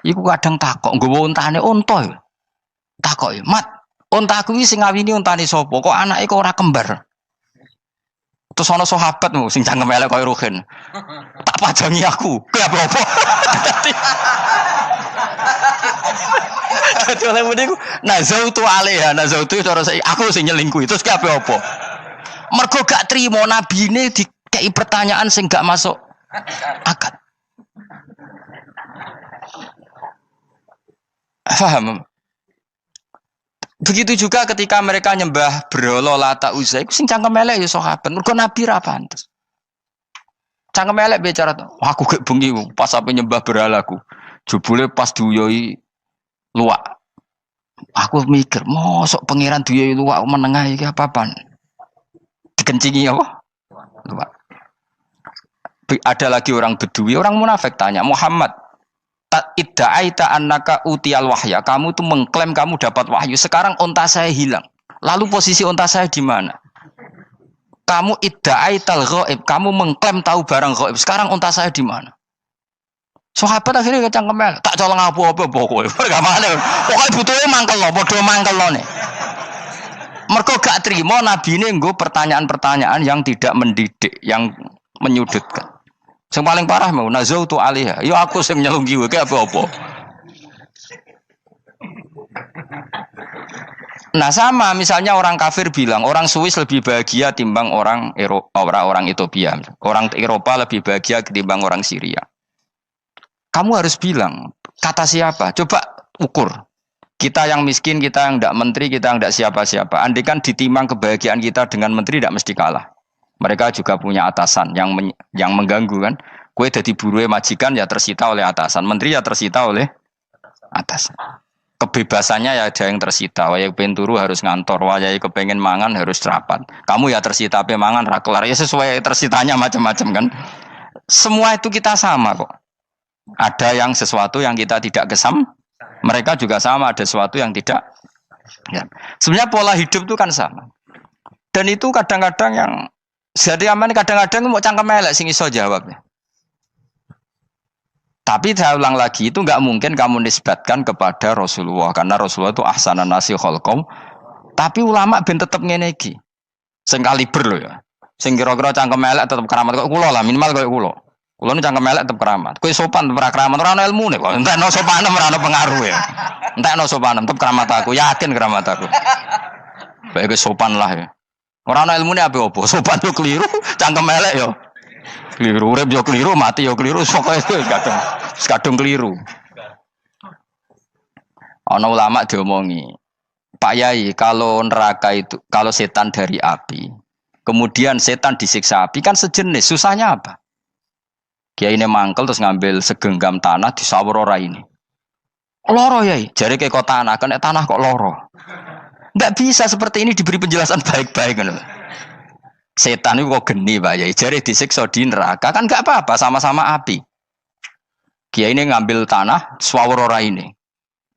Iku kadang takok nggawa untane unta. Takok, "Mat, unta kuwi sing ngawini untane sapa? Kok anake kok ora kembar?" Terus ana sahabatmu sing cangkem elek koyo Ruhin. Tak pajangi aku. Kowe apa? Dadi oleh muni ku nazautu alaiha, nazautu cara aku sing nyelingkuhi. Terus ki apa? Mergo gak trimo nabine dikei pertanyaan sing gak masuk akal. Paham? Begitu juga ketika mereka nyembah berhala Lata Uzza iku sing cangkem elek ya sahabat. Mergo nabi ra pantes. Cangkem elek bicara, aku gak bengi pas sampe nyembah berhalaku. Jebule pas duyoi luwak. Aku mikir, mosok pangeran duwe luwak menengah iki apa-apaan? Dikencingi apa? Luwak. Ada lagi orang Bedui, orang munafik tanya, Muhammad, idda'aita annaka utiyal wahya. Kamu tuh mengklaim kamu dapat wahyu. Sekarang unta saya hilang. Lalu posisi unta saya di mana? Kamu idda'aital ghaib. Kamu mengklaim tahu barang ghaib. Sekarang unta saya di mana? Sahabat akhirnya kecangkemel, tak colong apa-apa pokoknya. Pergamane. Pokoknya butuhnya mangkel lo, bodoh mangkel lo nih. Mergo gak terima nabi ini nggo pertanyaan-pertanyaan yang tidak mendidik, yang menyudutkan. Yang paling parah mau nazautu alaiha. Yo aku sing nyelunggi wae apa-apa. Nah sama misalnya orang kafir bilang orang Swiss lebih bahagia timbang orang orang Ethiopia. Orang Eropa lebih bahagia ketimbang orang Syria. Kamu harus bilang, kata siapa? Coba ukur. Kita yang miskin, kita yang tidak menteri, kita yang tidak siapa-siapa. Andai kan ditimang kebahagiaan kita dengan menteri, tidak mesti kalah. Mereka juga punya atasan yang mengganggu kan. Kue jadi buruh majikan ya tersita oleh atasan. Menteri ya tersita oleh atasan. Kebebasannya ya ada yang tersita. Wayai pengen turu harus ngantor. Wayai kepengen mangan harus rapat. Kamu ya tersita pe mangan rakelar. Ya sesuai tersitanya macam-macam kan. Semua itu kita sama kok. Ada yang sesuatu yang kita tidak kesam, mereka juga sama ada sesuatu yang tidak. Ya. Sebenarnya pola hidup itu kan sama. Dan itu kadang-kadang yang jadi aman kadang-kadang mau cangkem elek sing iso jawabnya. Tapi saya ulang lagi itu nggak mungkin kamu nisbatkan kepada Rasulullah karena Rasulullah itu ahsanan nasi khalqum. Tapi ulama ben tetep ngene iki. Sing kaliber lho ya. Sing kira-kira cangkem elek tetep keramat kok kula lah minimal koyo kula. Kulo nu cangkem elek tetep keramat. Kowe sopan tetep keramat, ora ono ilmune kok. Entekno sopanem ora ono pengaruh ya. Entekno sopanem tetep keramat aku, yakin keramat aku. Baik sopan lah ya. Ora ono ilmune apa-apa, sopan yo keliru, cangkem elek yo keliru, urip yo keliru, mati yo keliru, pokoke kadung keliru. Ono ulama diomongi, Pak Yai, kalau neraka itu, kalau setan dari api, kemudian setan disiksa api kan sejenis, susahnya apa? Kiai ini mangkel terus ngambil segenggam tanah di sawur ora ini. Loro yai, jari ke kota tanah, kena tanah kok loro. Enggak bisa seperti ini diberi penjelasan baik-baik kan. Setan itu kok geni Pak Yai, jari disiksa di neraka kan enggak apa-apa sama-sama api. Kiai ini ngambil tanah sawur ora ini.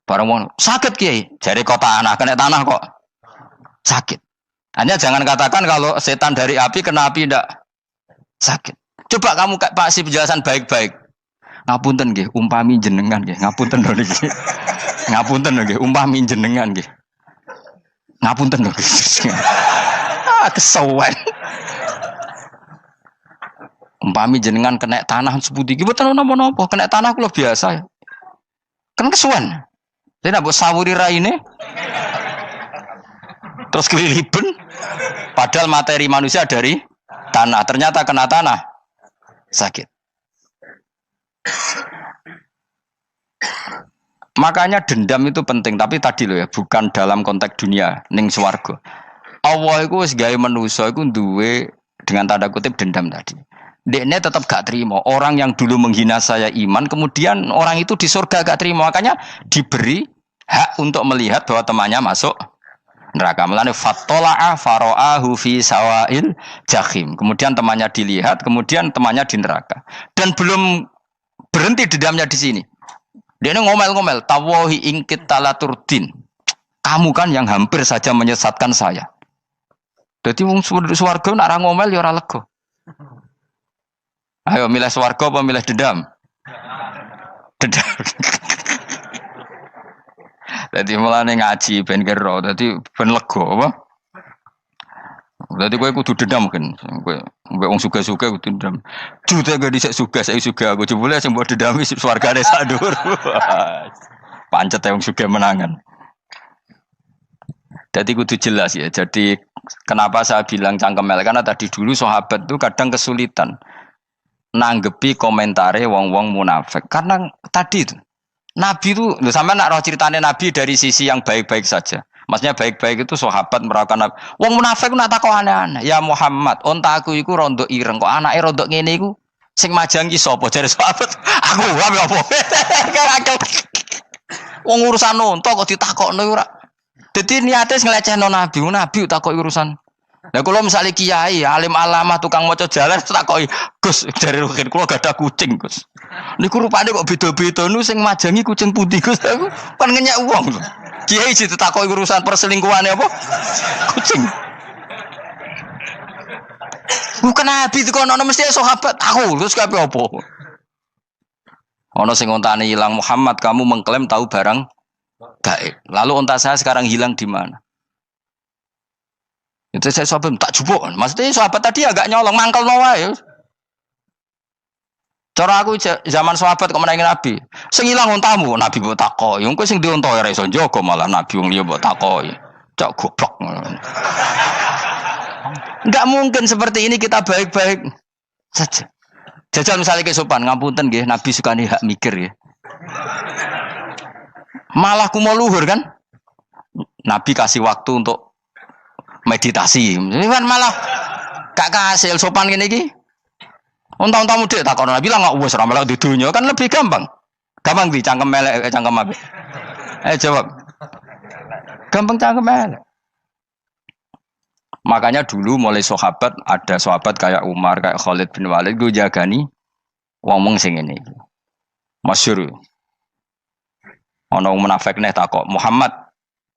Barang mau sakit Kiai, jari kota tanah kena tanah kok sakit. Hanya jangan katakan kalau setan dari api kena api enggak sakit. Coba kamu kasih penjelasan baik-baik. Ngapunten nggih, umpami jenengan nggih. Ngapunten lho niki. Ngapunten lho nggih, umpami jenengan nggih. Ngapunten lho. Kesuwen. Umpami jenengan kena tanah sepundi iki mboten napa-napa, kena tanah kula biasa. Kan kesuwen. Dene mbok sawuri raine. Terus keliliben. Padahal materi manusia dari tanah, ternyata kena tanah. Sakit. Makanya dendam itu penting, tapi tadi loh ya, bukan dalam konteks dunia, ning swarga. Allah iku wis gawe manusa iku duwe dengan tanda kutip dendam tadi. Dekne tetap gak terima. Orang yang dulu menghina saya iman, kemudian orang itu di surga gak terima, makanya diberi hak untuk melihat bahwa temannya masuk neraka. Mulane fattala'a fara'ahu fi sawail jahim. Kemudian temannya dilihat, kemudian temannya di neraka. Dan belum berhenti dendamnya di sini. Dia ngomel-ngomel, tawahi ingkit talaturdin. Kamu kan yang hampir saja menyesatkan saya. Jadi wong swarga nek ora ngomel ya ora lega. Ayo milih swarga apa milih dendam? Dendam. Jadi mulane ngaji ben kero, dadi ben lega apa? Dadi kowe kudu dendam kan. Kowe wong suga-suga kudu dendam. Jute gak dhisik suga, saiki suga aku jebule sing mbok dendami swargane sak dhuwur. Pancet wong suga menangan. Jadi kudu jelas ya. Jadi kenapa saya bilang cangkemel karena tadi dulu sahabat itu kadang kesulitan nanggepi komentare wong-wong munafik. Karena tadi itu Nabi itu, sampai nak roh ceritanya Nabi dari sisi yang baik-baik saja. Maksudnya baik-baik itu sahabat merawakan Nabi. Wong munafik nak takok aneh-aneh. Ya Muhammad, onta aku iku rondo ireng kok anake rondo ngene iku sing majangi sapa jare sahabat. Aku apa? Wong urusan onta kok ditakokno ora. Dadi niate ngelecehno nabi, nabi takoki urusan. Lah kula misale kiai, alim alamah tukang maca jalan takoki, "Gus, jare rukin kula gak ada kucing, Gus." Niku rupane kok beda-beda nu sing majangi kucing putih, Gus. Aku kan ngenyek wong. Kiai ditakoki urusan perselingkuhane apa? Kucing. Bukan nabi itu kono mesti sahabat aku, terus kabeh apa? Ono sing ontane hilang Muhammad, kamu mengklaim tahu barang gaib. Lalu onta saya sekarang hilang di mana? Itu saya sahabat tak jupuk. Maksudnya sahabat tadi agak nyolong mangkel noa ya. Cara aku zaman sahabat kok menangi Nabi. Sing ilang ontamu, Nabi mbok takoki. Engko sing dionto ora iso njaga malah Nabi wong liya mbok takoki. Cok goblok. Enggak mungkin seperti ini kita baik-baik saja. Jajal misalnya ke sopan, ngapunten nggih, Nabi sukani hak mikir ya. Malah kumo luhur kan? Nabi kasih waktu untuk meditasi. Kan malah gak kasil sopan gini iki. Unta-untamu dek takon Nabi lah enggak wis ora melok di dunya kan lebih gampang. Gampang di cangkem melek cangkem apik. Jawab. Gampang cangkem melek. Makanya dulu mulai sahabat ada sahabat kayak Umar, kayak Khalid bin Walid gue jagani wong sing ngene iki. Masyhur. Ana wong munafik neh takok, "Muhammad,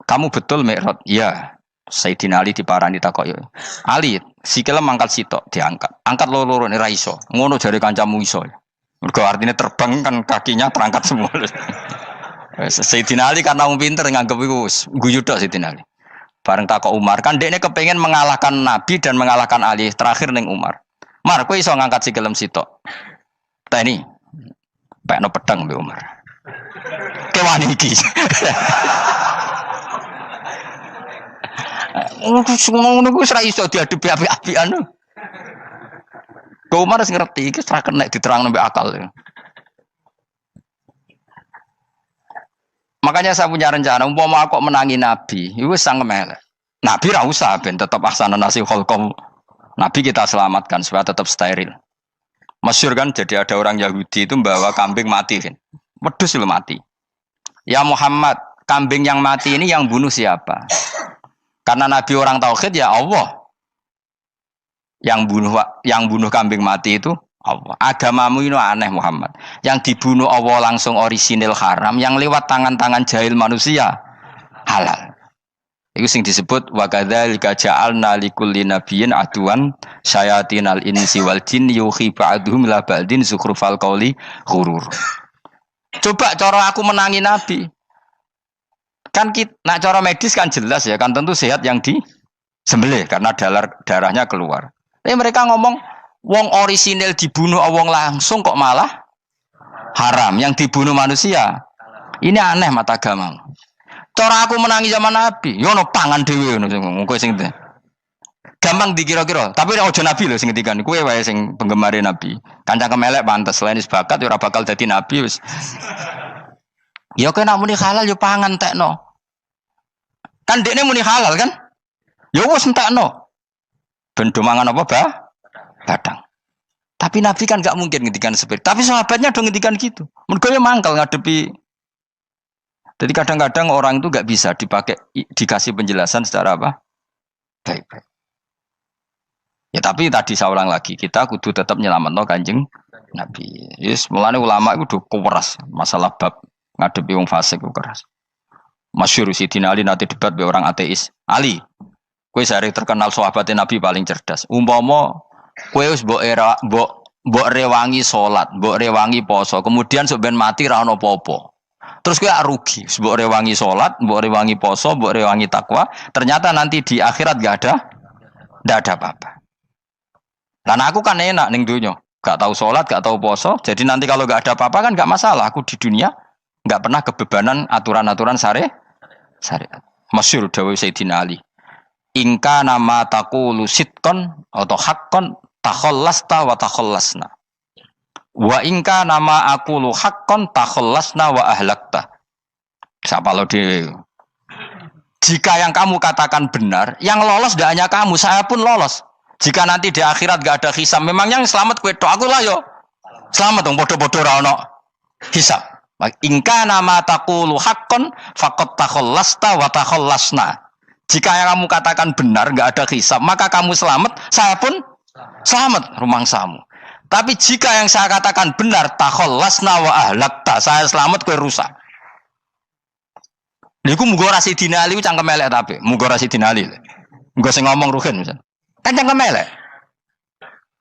kamu betul Mi'raj?" "Iya." Sayyidina Ali diparani takok yo. "Ali, sikile mangkat sitok diangkat. Angkat loro-loro ora iso. Ngono jare kancamu iso." Mergo artinya terbang kan kakinya terangkat semua. Sayyidina Ali karena wong pinter nganggep iku guyu tok Sayyidina Ali. Bareng takok Umar, kan dekne kepengen mengalahkan Nabi dan mengalahkan Ali. Terakhir ning Umar. "Mar, kowe iso ngangkat sikilem sitok." "Ta ini, pekno pedang mbek Umar." "Kewani iki." Ngono ku ora iso diadepi api-apian. Kok Umar wis ngerti iki ora kena diterangno mbek akal. Makanya saya punya rencana, umpama aku menangi Nabi, itu sangat melek. Nabi ra usah ben tetap ahsana nasi kholqom. Nabi kita selamatkan supaya tetap steril. Masyhur kan, jadi ada orang Yahudi itu membawa kambing mati kan. Wedhus itu mati. "Ya Muhammad, kambing yang mati ini yang bunuh siapa?" Karena Nabi orang tauhid ya Allah. Yang bunuh kambing mati itu Allah. Agamamu ini aneh Muhammad. Yang dibunuh Allah langsung orisinil haram, yang lewat tangan-tangan jahil manusia halal. Itu sing disebut wa kadzalika ja'alna likulli nabiyyin aduwan syayatinal insi wal jin yuhi ba'dhum la ba'din zukhrufal qauli ghurur. Coba cara aku menangi Nabi. Kan nak cara medis kan jelas ya, kan tentu sehat yang disembelih karena darahnya keluar. Tapi mereka ngomong wong orisinil dibunuh wong langsung kok malah haram, yang dibunuh manusia. Ini aneh mata agama. Cara aku menangi zaman Nabi, yo no pangan dhewe ngono kowe sing gampang dikira-kira, tapi ora aja Nabi lho sing ngendikan, kowe wae sing penggemar Nabi. Kancang kemelek pantes selain bakat ora bakal dadi nabi wis. Ya kowe nak muni halal yo pangan tekno. Kan dekne muni halal kan? Ya wis entekno. Ben do mangan apa, Badang. Tapi Nabi kan gak mungkin ngendikan seperti. Tapi sahabatnya dong ngendikan gitu. Mergo ya mangkel ngadepi. Jadi kadang-kadang orang itu gak bisa dikasih penjelasan secara apa? Baik-baik. Ya tapi tadi saya ulang lagi, kita kudu tetap nyelametno Kanjeng Nabi. Yes, mulane ulama itu keras masalah bab ngadepi wong fasik itu keras. Masyhur Sidina Ali nanti debat be orang ateis. "Ali, kowe sare terkenal sahabatnya Nabi paling cerdas. Umpama kowe wis mbok rewangi salat, mbok rewangi poso, kemudian sok ben mati ra ono apa-apa. Terus kowe rugi, mbok rewangi salat, mbok rewangi poso, mbok rewangi takwa, ternyata nanti di akhirat ndak ada apa-apa. Lan aku kan enak ning donya, gak tahu salat, gak tahu poso, jadi nanti kalau gak ada apa-apa kan gak masalah. Aku di dunia gak pernah kebebanan aturan-aturan syariat. Masyhur dawuh Sayyidina Ali. Ingka nama taqulu sidqan atau haqqan takhallasta wa takhallasna. Wa ingka nama aqulu haqqan takhallasna wa ahlakta. Siapa lo dhewe? Jika yang kamu katakan benar, yang lolos tidak hanya kamu, saya pun lolos. Jika nanti di akhirat gak ada hisab, memang yang selamat kowe tok, aku lah yo. Selamat dong bodoh-bodoh ra ono hisab. Ingka nama taqulu haqqan faqad takhallasta wa takhallasna. Jika yang kamu katakan benar, enggak ada hisab, maka kamu selamat, saya pun selamat rumangsamu. Tapi jika yang saya katakan benar, takhallasna wa ahlakta, saya selamat kowe rusak. Niku muga ora sidina Ali cangkem elek tapi, muga ora sidina Ali. Muga sing ngomong Ruhin misal. Kan cangkem elek.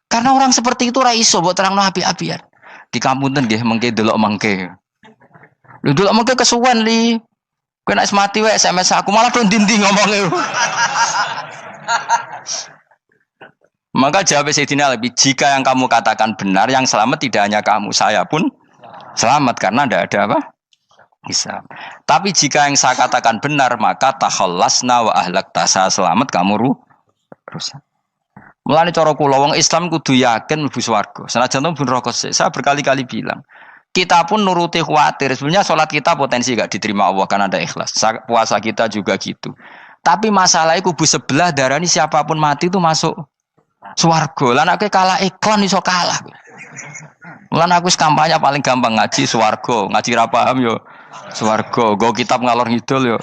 Karena orang seperti itu ora iso mbok terangno api-apian. Di kampunten nggih mengke delok mengke. Lho delok mengke kesuwen li. Kowe nek mati wae SMS aku malah do ndi-ndi ngomongnya. Maka jawab Sayyidina Ali, jika yang kamu katakan benar, yang selamat tidak hanya kamu, saya pun selamat karena tidak ada apa? Hisab. Tapi jika yang saya katakan benar, maka takhallasna wa ahlakta, saya selamat, kamu rusak. Mulane cara kula wong Islam kudu yakin mlebu swarga. Senajan to pun rokok sik. Saya berkali-kali bilang, kita pun nuruti khawatir. Sebenarnya sholat kita potensi gak diterima Allah karena ada ikhlas. Puasa kita juga gitu. Tapi masalahnya kubu sebelah darani siapapun mati itu masuk swarga. Lan aku kalah iklan iso kalah. Lan aku kampanye paling gampang ngaji swarga, ngaji ra paham yo swarga, go kitab ngalor ngidul yo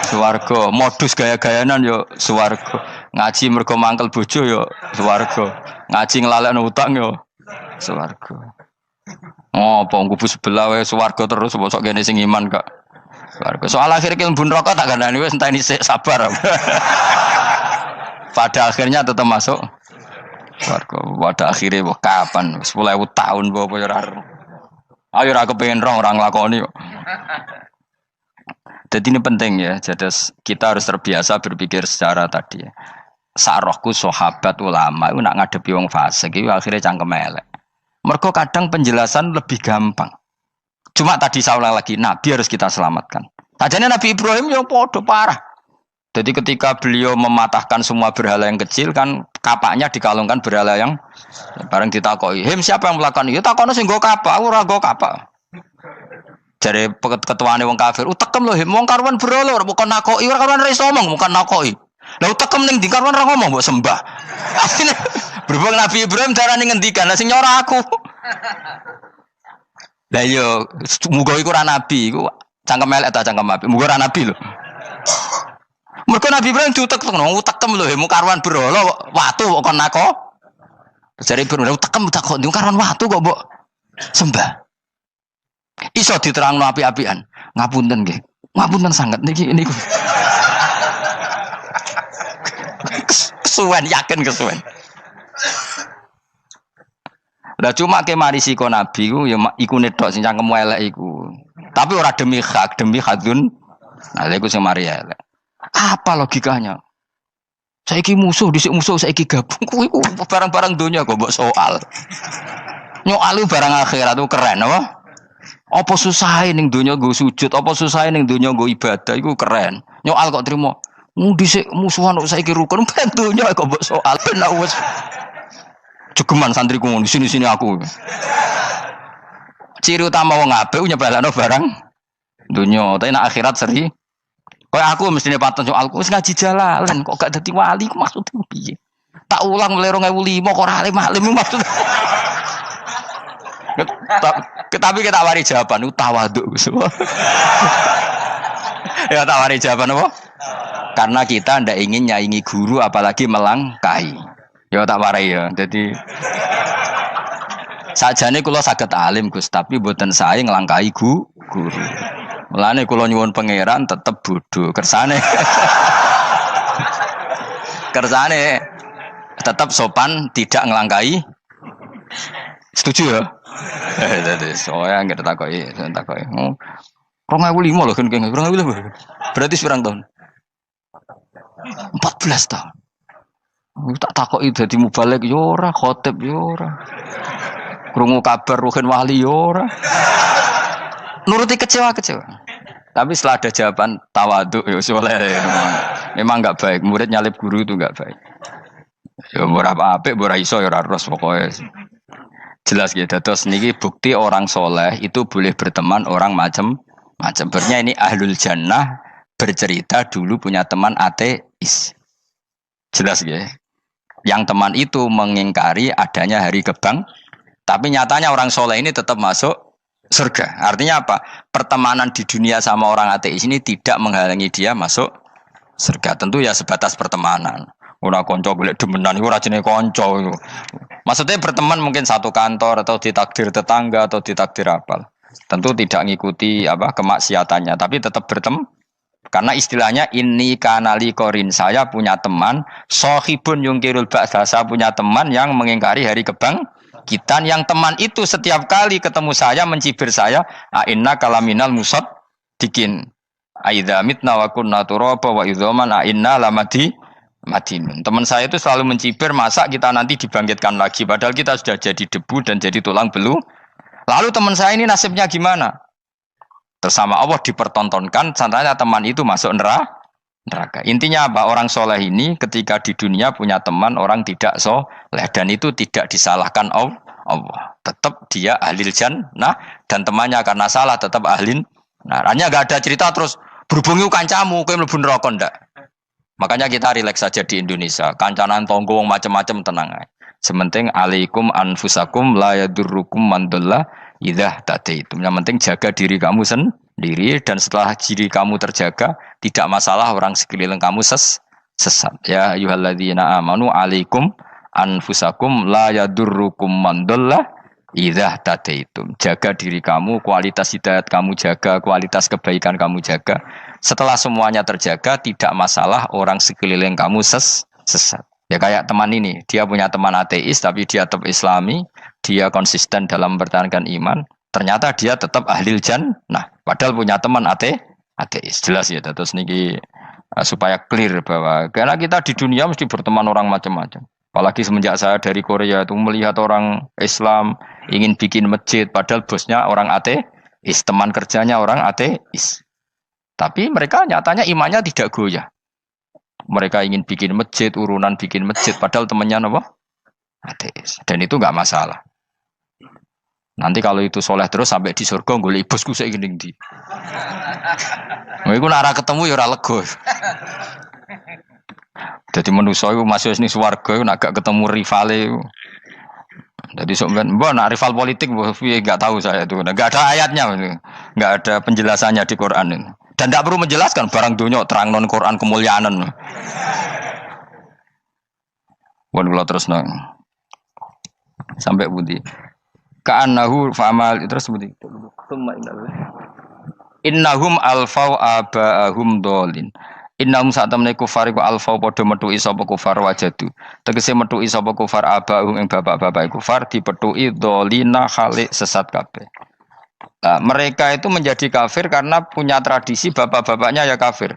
swarga, modus gaya-gayanan yo swarga. Ngaji mergo mangkel bojo yo swarga. Ngaji nglalekno utang yo swarga. Oh, apa kubu sebelah wae swarga terus bosok kene sing iman kok. Swarga. Soal akhir ki mlebu neraka tak kandhani wis enteni sik sabar. Pada akhirnya tetap masuk swarga. Pada akhirnya kapan? 10.000 tahun apa ya ora. Ayo ora kepengin orang nglakoni kok. Jadi ini penting ya. Jadi kita harus terbiasa berpikir secara tadi ya. Sarohku sahabat ulama itu nak ngadepi wong fasik itu akhirnya cangkem elek. Mergo kadang penjelasan lebih gampang. Cuma tadi saya ulang lagi, Nabi harus kita selamatkan. Tajane Nabi Ibrahim yang podo parah. Jadi ketika beliau mematahkan semua berhala yang kecil kan kapaknya dikalungkan berhala yang bareng ditakoi. Him siapa yang melakukan itu? Takono sing nggo kapak, ora nggo kapak. Jare ketuane wong kafir, utekem lho him wong karuan berhala ora bukan nakoki, ora karuan iso ngomong, bukan nakoki. Lah utekem ning ndi karuan ora ngomong mbok sembah. Asline berhubung Nabi Ibrahim darane ngendikan, lah sing nyora aku. Lah yo muga iku ora nabi, iku cangkem elek ta cangkem apik. Muga ora nabi lho. Mergo Nabi Ibrahim diutek-utek, utekem lho him karuan berhala watu kok kon nako. Jare Ibrahim utekem kok ndi karuan watu kok mbok sembah. Iso diterangno api-apian. Ngapunten nggih. Ngapunten sanget niki niku. Kesuwen yakin kesuwen. Lah cuma ke mari siko nabi ku ya iku netok sing cangkem elek iku. Tapi ora demi hak, demi hadun. Nah iku sing mari elek. Apa logikanya? Saiki musuh dhisik musuh saiki gabung kuwi barang-barang donya kok mbok soal. Nyoal barang akhirat itu keren apa? Apa susahe ning donya nggo sujud, apa susahe ning donya nggo ibadah iku keren. Nyoal kok trimo. Dhisik musuhan kok saiki rukun ben donya kok mbok soal ben wis jegeman santriku ngono sini-sini aku. Ciri utama wong apik nyebalano barang donya, tapi nek akhirat seri. Kayak aku mestine paten soalku wis ngaji jalalan kok gak dadi wali ku maksudku piye? Tak ulang mulai 2005 kok ora alim-alim maksud. Tapi kita wari jawaban tawaduk semua. Ya tak wari jawaban apa? Karena kita ndak ingin nyaingi guru apalagi melangkahi. Ya tak warai ya. Jadi sajane kula saged alim Gus, tapi mboten sae nglangkahi guru. Mulane kula nyuwun pangeran tetep bodho. Kersane tetap sopan, tidak ngelangkai. Setuju ya? Jadi soalnya nggak takoki. 2005 loh kan, 2005. Berarti seberang tahun? 14 tahun. Tak takoki dadi mubalek yo ora, khotib yo ora. Krungu kabar Ruhin Wali yo ora. Nuruti kecewa. Tapi setelah ada jawaban tawaduk ya soleh. Memang enggak baik. Murid nyalip guru itu enggak baik. Ya berapa apik ora iso ya ora ros pokoke. Jelas gitu. Terus niki bukti orang soleh itu boleh berteman orang macam-macam. Bernya ini ahlul jannah bercerita dulu punya teman ateis. Jelas gitu. Yang teman itu mengingkari adanya hari kebang. Tapi nyatanya orang soleh ini tetap masuk surga. Artinya apa? Pertemanan di dunia sama orang ateis ini tidak menghalangi dia masuk surga. Tentu ya sebatas pertemanan. Ora konco golek demenan iku ora jenenge konco iku. Maksudnya berteman mungkin satu kantor atau ditakdir tetangga atau ditakdir apa. Tentu tidak ngikuti apa kemaksiatannya, tapi tetap berteman. Karena istilahnya ini kanali korin, saya punya teman sohibun yungkirul ba'sa, saya punya teman yang mengingkari hari kebangkitan, yang teman itu setiap kali ketemu saya mencibir saya, inna kalaminal musad dikin aidza mitna wa kunna turaba wa idzaman inna lamadi madinun. Teman saya itu selalu mencibir, masa kita nanti dibangkitkan lagi padahal kita sudah jadi debu dan jadi tulang belulang. Lalu teman saya ini nasibnya gimana? Bersama Allah dipertontonkan, sananya teman itu masuk neraka. Intinya apa? Orang soleh ini ketika di dunia punya teman orang tidak soleh, dan itu tidak disalahkan Allah. Tetap dia ahlil jannah, dan temannya karena salah tetap ahlin. Nah, hanya gak ada cerita terus berhubungi kancamu, kowe mlebu neraka ndak. Makanya kita rileks saja di Indonesia. Kancanan tonggo macam-macam tenang aja. Sementing alaikum anfusakum la yadurrukum man dhalla idza tadaitum. Yang penting jaga diri kamu sendiri, dan setelah diri kamu terjaga tidak masalah orang sekeliling kamu sesat. Ya ayyuhalladzina amanu alaikum anfusakum la yadurrukum man dhalla idza tadaitum. Jaga diri kamu, kualitas hidayat kamu jaga, kualitas kebaikan kamu jaga. Setelah semuanya terjaga, tidak masalah orang sekeliling kamu sesat. Ya kayak teman ini, dia punya teman ateis tapi dia tetap islami, dia konsisten dalam mempertahankan iman, ternyata dia tetap ahlil jannah, padahal punya teman ateis. Jelas ya, terus niki supaya clear bahwa karena kita di dunia mesti berteman orang macam-macam. Apalagi semenjak saya dari Korea itu melihat orang Islam ingin bikin masjid, padahal bosnya orang ateis, teman kerjanya orang ateis. Tapi mereka nyatanya imannya tidak goyah. Mereka ingin bikin masjid, urunan bikin masjid, padahal temannya apa? Ateis. Dan itu nggak masalah. Nanti kalau itu soleh terus sampai di surga, golek bosku saya gini di. Iku nara ketemu ya ora lega. Jadi manusia itu masuk ini swarga, nak gak ketemu rivale. Jadi sebenarnya, nak rival politik, nggak tahu saya itu, nggak ada ayatnya, nggak ada penjelasannya di Quran ini. Dan tidak perlu menjelaskan barang dunia terang non Quran kemuliaan. Wan kula terus nang sampai budi. Ka'annahu fa'amal terus budi. Innahum alfau aba'ahum dolin. Innahum satamne kufar iku alfau padha metuki sapa kufar wajadu. Tegese metuki sapa kufar aba'ahum ing bapak-bapak kufar dipetuki dolina khalik sesat kabeh. Nah, mereka itu menjadi kafir karena punya tradisi bapak-bapaknya ya kafir.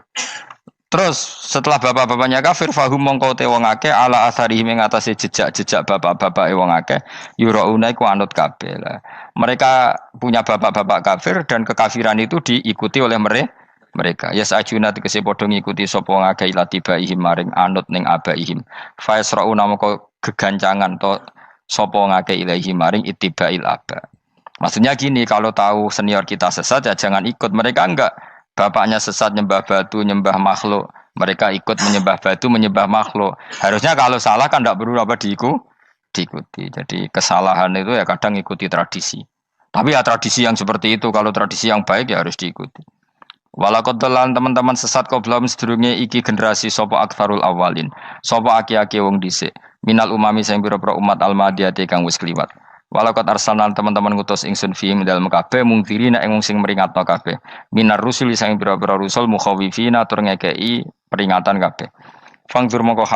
Terus setelah bapak-bapaknya kafir, fahum mongko te wong akeh ala asarihi ing atase jejak-jejak bapak-bapake wong akeh yurauna iku anut kabeh. Mereka punya bapak-bapak kafir dan kekafiran itu diikuti oleh mereka. Ya sajuna tegese padha ngikuti sapa wong akeh latibaihim maring anut ning abaihim. Fa yasrauna mongko gegancangan to sapa wong akeh ilahi maring ittibail aba. Maksudnya gini, kalau tahu senior kita sesat ya jangan ikut. Mereka enggak, bapaknya sesat nyembah batu, nyembah makhluk. Mereka ikut menyembah batu, menyembah makhluk. Harusnya kalau salah kan enggak perlu apa diikuti. Jadi kesalahan itu ya kadang ikuti tradisi. Tapi ya tradisi yang seperti itu, kalau tradisi yang baik ya harus diikuti. Walakotelan teman-teman sesat kau belum sedurunge iki generasi sopo akfarul awalin. Sopo aki-aki wong dhisik. Minal umami sing pira-pira umat almadiyati kang wis kliwat. Walakot arsalan teman-teman ngutus ingsun fiim dalam kabeh mungkiri nek sing meringatno kabeh. Minar rusuli sing pira-pira rusul mukhawifina tur ngekeki peringatan kabeh. Fangzur mongko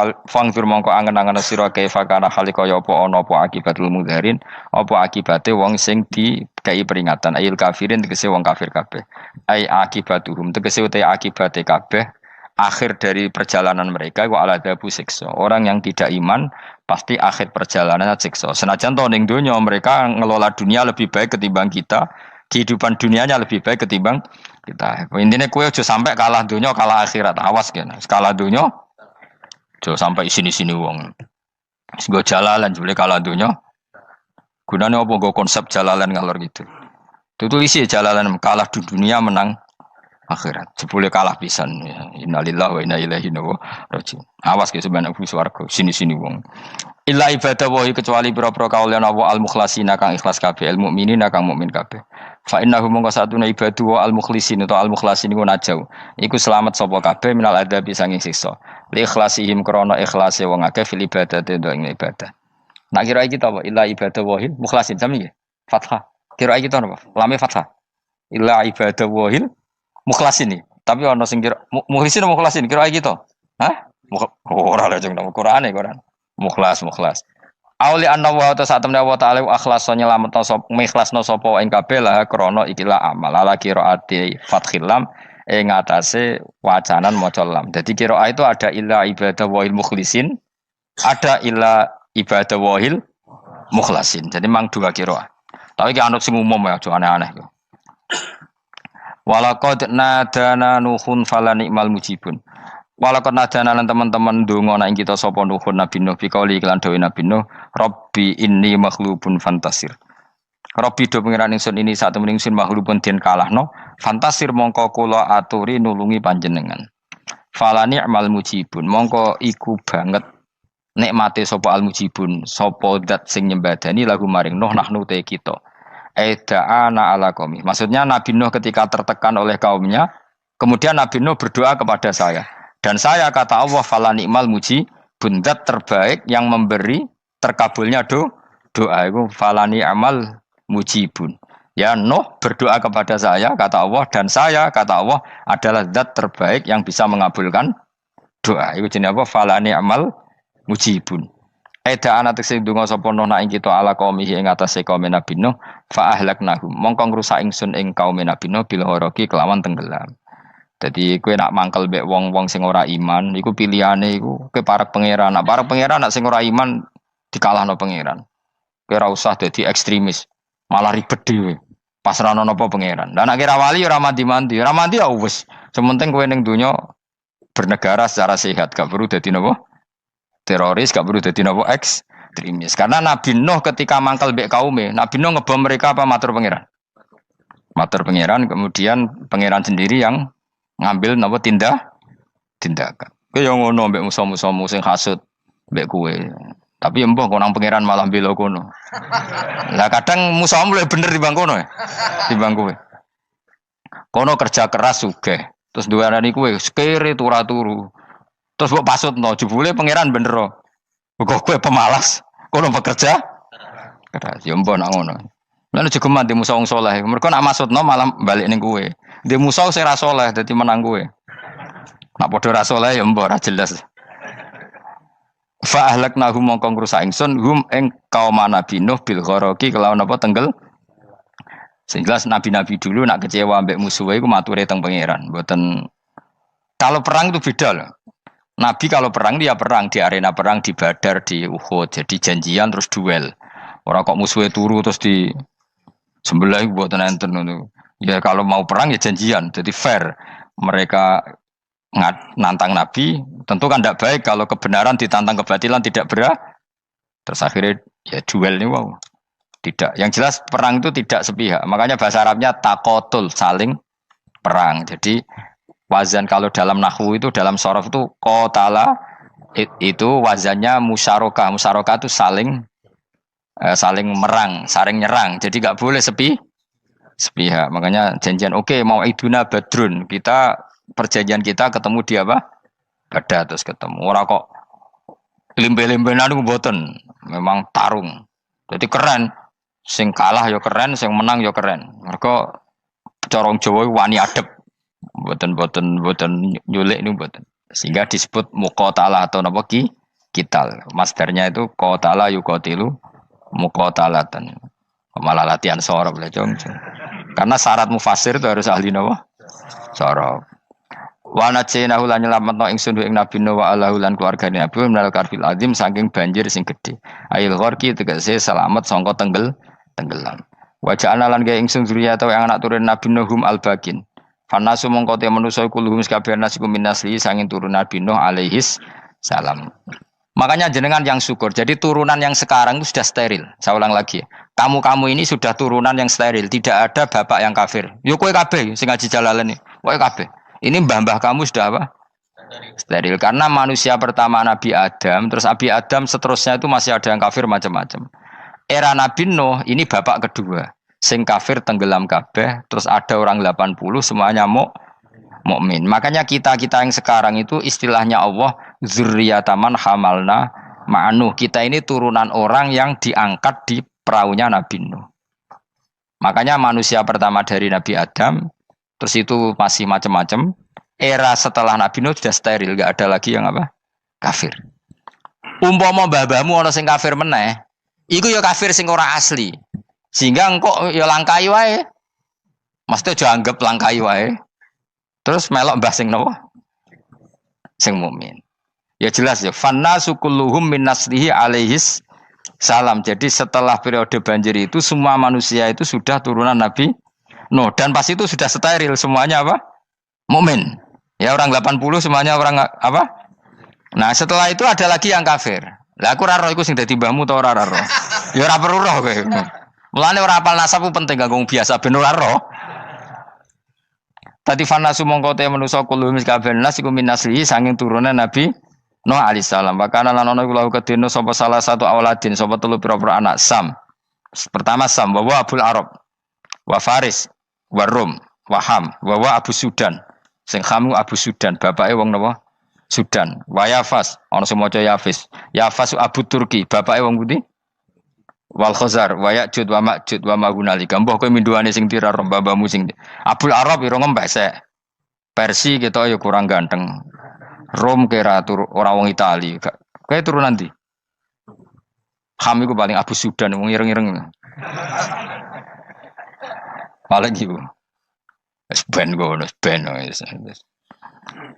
angen-angen sira kaifa kana hale kaya apa ana apa akibatul mudharin, apa akibate wong sing dikei peringatan ayil kafirin tegese wong kafir kabeh. Ai akibatuhum tegese uta akibate kabeh akhir dari perjalanan mereka wa aladabu siksa. Orang yang tidak iman pasti akhir perjalanannya siksa. Senajan to ning donya mereka ngelola dunia lebih baik ketimbang kita, kehidupan dunianya lebih baik ketimbang kita. Intine kowe aja sampai kalah donya kalah akhirat. Awas kene. Kalah donya aja sampai sini-sini wong. Sing go jalalan jebule kalah donya. Gunane apa go konsep jalalan ngalor gitu. Tutulisi jalalan kalah di dunia menang akhirat. Jebule kalah pisan ya. Innalillahi wa inna ilaihi raji'un. Awas ke sebenarnya swarga sini-sini wong. Illa ibadah wahi kecuali pira-pira kaulan Allah al-mukhlasina kang ikhlas kabeh, al mukminina kang mukmin kabeh. Fa innahu mongko satuna ibadu wa al-mukhlisin atau al-mukhlasin iku najau. Iku selamat sapa kabeh minal adabi sanging siksa. Li ikhlasihim krana ikhlase wong akeh fil ibadati ing ibadah. Nak kira iki ta apa? Illa ibadah wahil mukhlasin sami nggih. Fathah. Kira iki ta apa? Lame fathah. Illa ibadah wahil mukhlasin iki. Tapi ana sing kira mukhlisin mukhlasin kira iki to. Hah? Ora lha jeng nang Qur'ane Quran. Mukhlas. Auli anna wa ta satemne wa ta'ala akhlas nyelametno sapa mikhlasno sapa ing kabeh lah krana ikilah amal ala qiraati fathil lam ing atase wacanan maca lam. Dadi qiraah itu ada illa ibadah wahil mukhlisin, ada illa ibadah wahil mukhlasin. Jadi mang dua qiraah. Tapi ki anut sing umum ya, aja aneh-aneh. Walaqad nadana nuhun fala ni'mal mujibun. Walaqad nadana lan teman-teman ndonga nek kita sapa nuhun Nabi Nuh bikauli iklan dawe Nabi Nuh, Rabbi inni maghlubun fantasir. Rabbi do pengiran ingsun ini sak temen ingsun maghlubun den kalahno, fantasir mongko kula aturi nulungi panjenengan. Fala ni'mal mujibun, mongko iku banget nikmate sapa al mujibun, sapa zat sing nyembadani lagu maring Nuh nahnu te kita. Aida'ana ala qaumi. Maksudnya Nabi Nuh ketika tertekan oleh kaumnya, kemudian Nabi Nuh berdoa kepada saya. Dan saya kata Allah fala ni'mal mujibun, zat terbaik yang memberi terkabulnya doa itu fala ni'mal mujibun. Ya Nuh berdoa kepada saya kata Allah, dan saya kata Allah adalah zat terbaik yang bisa mengabulkan doa. Itu jenenge apa? Fala ni'mal mujibun. Eda ana tekse ndonga sapa Nuh nak ing kita ala qaumihi ing atase kaum Nabi Nuh fa ahlaknahum mongko ngrusak ingsun ing kaum Nabi Nuh bil ghoroqi kelawan tenggelam. Jadi kowe nak mangkel mbek wong-wong sing ora iman iku pilihane iku kowe parek pangeran. Nak parek pangeran nak sing ora iman dikalahno pangeran. Kowe ora usah dadi ekstremis, malah ribet dhewe. Pasrahno napa pangeran. Lah nek kira wali ora mandi-mandi, ora mandi ya wis. Sementing kowe ning donya bernegara secara sehat, gak perlu dadi napa? Teroris, gak perlu dadi napa ekstremis. Karena Nabi Nuh ketika mangkel mbek kaume, Nabi Nuh ngebom mereka apa matur pangeran? Matur pangeran, kemudian pangeran sendiri yang ngambil napa tindakan. Kowe yo ngono mbek musuh-musuhmu sing hasud mbek kowe. Tapi mbah konang pangeran malah bela kono. Lah kadang musuhmu luwih bener timbang kono ya. Timbang kowe. Kono kerja keras sugih. Terus duweni kowe sekere turu. Terus mbok pasutno jebule pangeran bener. Kok kowe pemalas. Kono bekerja keras. Yo mbah nak ngono. Lan jegeman di musuh wong saleh. Mergo nak maksudno malah balik ning kowe. Di musuh sing ra saleh dadi menang kowe. Nak padha ra saleh ya mbok ra jelas. Fa ahlaknahum mongko ngrusak ingsun hum ing kaum Nabi Nuh bil ghoroqi kelawan apa tenggel. Sehingga nabi-nabi dulu nak kecewa mbek musuhe iku mature teng pangeran. Mboten kalau perang itu beda loh. Nabi kalau perang dia perang di arena perang di Badar di Uhud. Jadi janjian terus duel. Ora kok musuhe turu terus di sebelah mboten enten ngono. Ya kalau mau perang ya janjian. Jadi fair. Mereka nantang Nabi, tentu kan tidak baik kalau kebenaran ditantang kebatilan tidak berat. Terus akhirnya ya duel ini wow. Tidak. Yang jelas perang itu tidak sepihak. Makanya bahasa Arabnya takotul, saling perang. Jadi wazan kalau dalam nahwu itu dalam sorof itu qatala itu wazannya musyarakah. Musyarakah itu saling merang, saling nyerang. Jadi enggak boleh sepihak. Makanya janjian oke, mau iduna badrun. Perjanjian kita ketemu di apa? Badar terus ketemu. Ora kok limbe-limbenan ku mboten. Memang tarung. Jadi keren. Sing kalah ya keren, sing menang ya keren. Mergo corong Jawa wani adep. Mboten nyulik niku mboten. Sehingga disebut muqatalah atau napa kital. Masdarnya itu qatala yuqatilu muqatalatan. Malah latihan sorab lah Jong. Karena syarat mufassir itu harus ahli napa? Sorab. Wa najinahu lan nyelametno ingsun ing Nabi Nuh wa alahu lan keluargane Nabi minal karfil azim saking banjir sing gedhe. Ail gharqi tegese selamat sangka tenggelam. Wa ja'alna lan gawe ingsun zuriyata yang anak turun Nabi Nuh hum albakin. Fanasu mongko te manusa kulhum kabeh nasikum minasli sanging turun Nabi Nuh alaihis salam. Makanya jenengan yang syukur. Jadi turunan yang sekarang itu sudah steril. Saya ulang lagi. Kamu ini sudah turunan yang steril. Tidak ada bapak yang kafir. Yo kowe kabeh sing ngaji Jalalain. Kowe kabeh. Ini mbah-mbah kamu sudah apa? Steril. Karena manusia pertama Nabi Adam, terus Nabi Adam seterusnya itu masih ada yang kafir macam-macam. Era Nabi Nuh ini bapak kedua. sing kafir tenggelam kabeh, terus ada orang 80 semuanya mukmin. Makanya kita-kita yang sekarang itu istilahnya Allah dzurriyyataman hamalna ma'nuh. Kita ini turunan orang yang diangkat di perahunya Nabi Nuh. Makanya manusia pertama dari Nabi Adam, terus itu masih macam-macam. Era setelah Nabi Nuh sudah steril, gak ada lagi yang apa? Kafir. Umpama mbah-mbahmu ana sing kafir meneh, iku ya kafir sing ora asli. Sehingga engkau ya langkai wae. Mesti aja anggap langkai wae. Terus melok mbah sing napa? Sing mukmin. Ya jelas ya, fannasu kulluhum min naslihi alaihis salam. Jadi setelah periode banjir itu semua manusia itu sudah turunan Nabi Nuh dan pas itu sudah steril semuanya apa? Mukmin. Ya orang 80 semuanya orang apa? Nah, setelah itu ada lagi yang kafir. Lah aku ora roh iku sing dadi mbahmu ta ora roh. Ya ora perlu roh kowe. Mulane ora apal nasab penting kanggo biasa ben ora roh. Tadi fanasu mongko te manusa kulo mis kabeh nas iku min naslihi saking turunan Nabi Nuh alaihi salam. Bakana lan ana iku lahu kedene sapa salah satu auladin sapa telu pira-pira anak Sam. Pertama Sam wa Abul Arab wa Faris wa Rum wa Ham wa Abu Sudan. Sing Ham Abu Sudan, bapake wong napa? Sudan. Wa Yafas, ana sing maca Yafis. Yafas Abu Turki, bapake wong pundi? Wal Khazar, wa Ya'jud wa Ma'jud wa Magunalika. Mbah kowe minduane sing tira babamu sing Abul Arab ira ngembek sek. Persi kita ya kurang ganteng. Rom kira ora wong Itali. Kowe turunan ndi? Ham iku paling Abu Sudan wong ireng-ireng. Paling iku. Wis ben ngono, ben wis.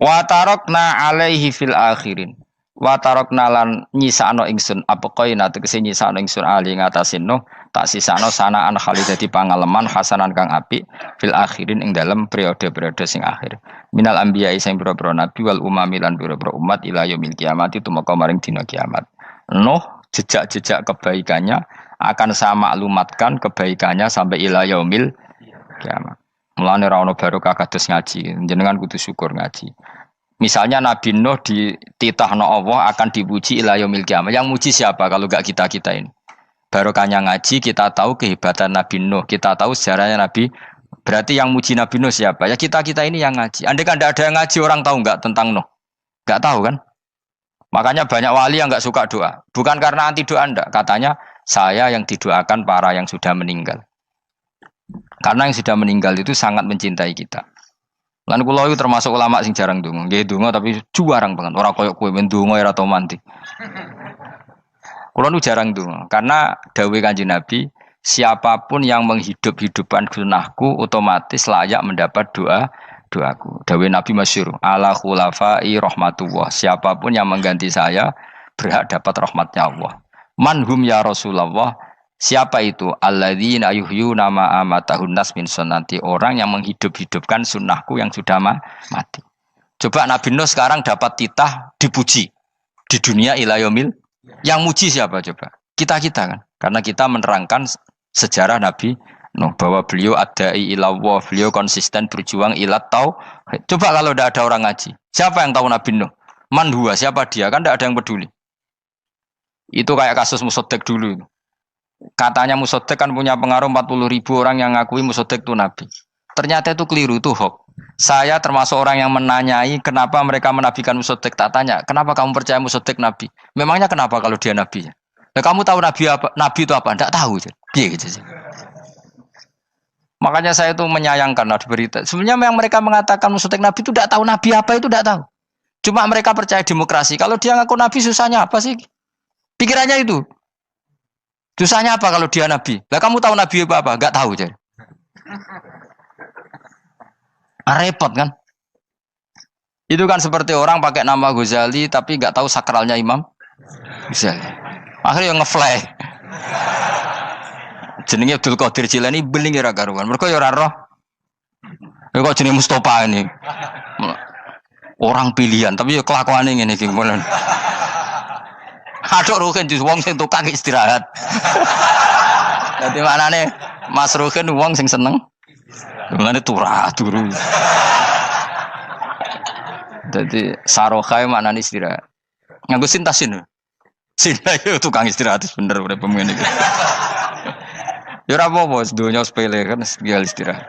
Wa tarakna alaihi fil akhirin. Wa tarakna lan nyisano ingsun apa koina tegese nyisano ingsun ali ngatasin no tak sisano sanaan khalidati pangaleman hasanan kang apik fil akhirin ing dalem periode-periode sing akhir. Minal anbiya sing pira-pira nabi wal umami lan pira-pira umat ila yaumil kiamat itu maka maring dina kiamat. Nuh jejak-jejak kebaikannya akan saya maklumatkan kebaikannya sampai ila yaumil kiamat. Mulane ra ono barokah kados ngaji, jenengan kudu syukur ngaji. Misalnya Nabi Nuh dititahno Allah akan dipuji ila yaumil kiamah. Yang muji siapa kalau enggak kita-kita ini? Barokahnya ngaji, kita tahu kehebatan Nabi Nuh, kita tahu sejarahnya Nabi. Berarti yang muji Nabi Nuh siapa? Ya kita-kita ini yang ngaji. Andai kan enggak ada yang ngaji, orang tahu enggak tentang Nuh? Enggak tahu kan? Makanya banyak wali yang enggak suka doa. Bukan karena anti doa enggak, katanya saya yang didoakan para yang sudah meninggal. Karena yang sudah meninggal itu sangat mencintai kita. Lan kula itu termasuk ulama sing jarang ndonga. Nggih ndonga tapi juarang banget. Ora koyo kowe men ndonga ora tau mandi. Kula nu jarang ndonga karena dawuh Kanjeng Nabi, siapapun yang menghidup-hidupkan sunnahku otomatis layak mendapat doaku. Dawuh Nabi masyhur, ala khulafai rahmatullah. Siapapun yang mengganti saya berhak dapat rahmatnya Allah. Manhum ya Rasulullah. Siapa itu? Alladzina yuhyuna ma amatahun nas min sunnati, orang yang menghidup-hidupkan sunnahku yang sudah mati. Coba Nabi Nuh sekarang dapat titah dipuji di dunia ila yaumil. Yang muji siapa coba? Kita-kita kan. Karena kita menerangkan sejarah Nabi Nuh bahwa beliau adai ila Allah, beliau konsisten berjuang ila tauhid. Coba kalau tidak ada orang ngaji. Siapa yang tahu Nabi Nuh? Man huwa, siapa dia? Kan tidak ada yang peduli. Itu kayak kasus Musaddaq dulu. Katanya Musaddaq kan punya pengaruh 40.000 orang yang ngakui Musaddaq itu Nabi. Ternyata itu keliru, itu hoax. Saya termasuk orang yang menanyai kenapa mereka menabikan Musaddaq. Tak tanya, kenapa kamu percaya Musaddaq Nabi? Memangnya kenapa kalau dia Nabi? Nah, kamu tahu Nabi apa? Nabi itu apa? Tidak tahu. Iya gitu sih. Makanya saya itu menyayangkan ada berita. Sebenarnya yang mereka mengatakan Musaddaq Nabi itu tidak tahu Nabi apa itu tidak tahu. Cuma mereka percaya demokrasi. Kalau dia ngaku Nabi susahnya apa sih? Pikirannya itu. Susahnya apa kalau dia Nabi? Lah kamu tahu Nabi apa? Enggak tahu jadi. Repot kan? Itu kan seperti orang pakai nama Ghazali tapi enggak tahu sakralnya Imam Ghazali. Akhirnya ngefly. Jenenge Abdul Qadir Jilani beling ora karuan. Mergo ya ora roh. Ya kok jenenge Mustofa ini. Orang pilihan tapi ya kelakuane ngene iki ngono. Aduk Ruhin jus wong sing tukang istirahat. Dadi maknane Mas Ruhin wong sing seneng. Mulane turu. Dadi sarohae maknane istirahat. Nganggo sintasin. Sinta itu tukang istirahat bener urip pemene iki. Ya ora apa-apa, donya sepele kan tinggal istirahat.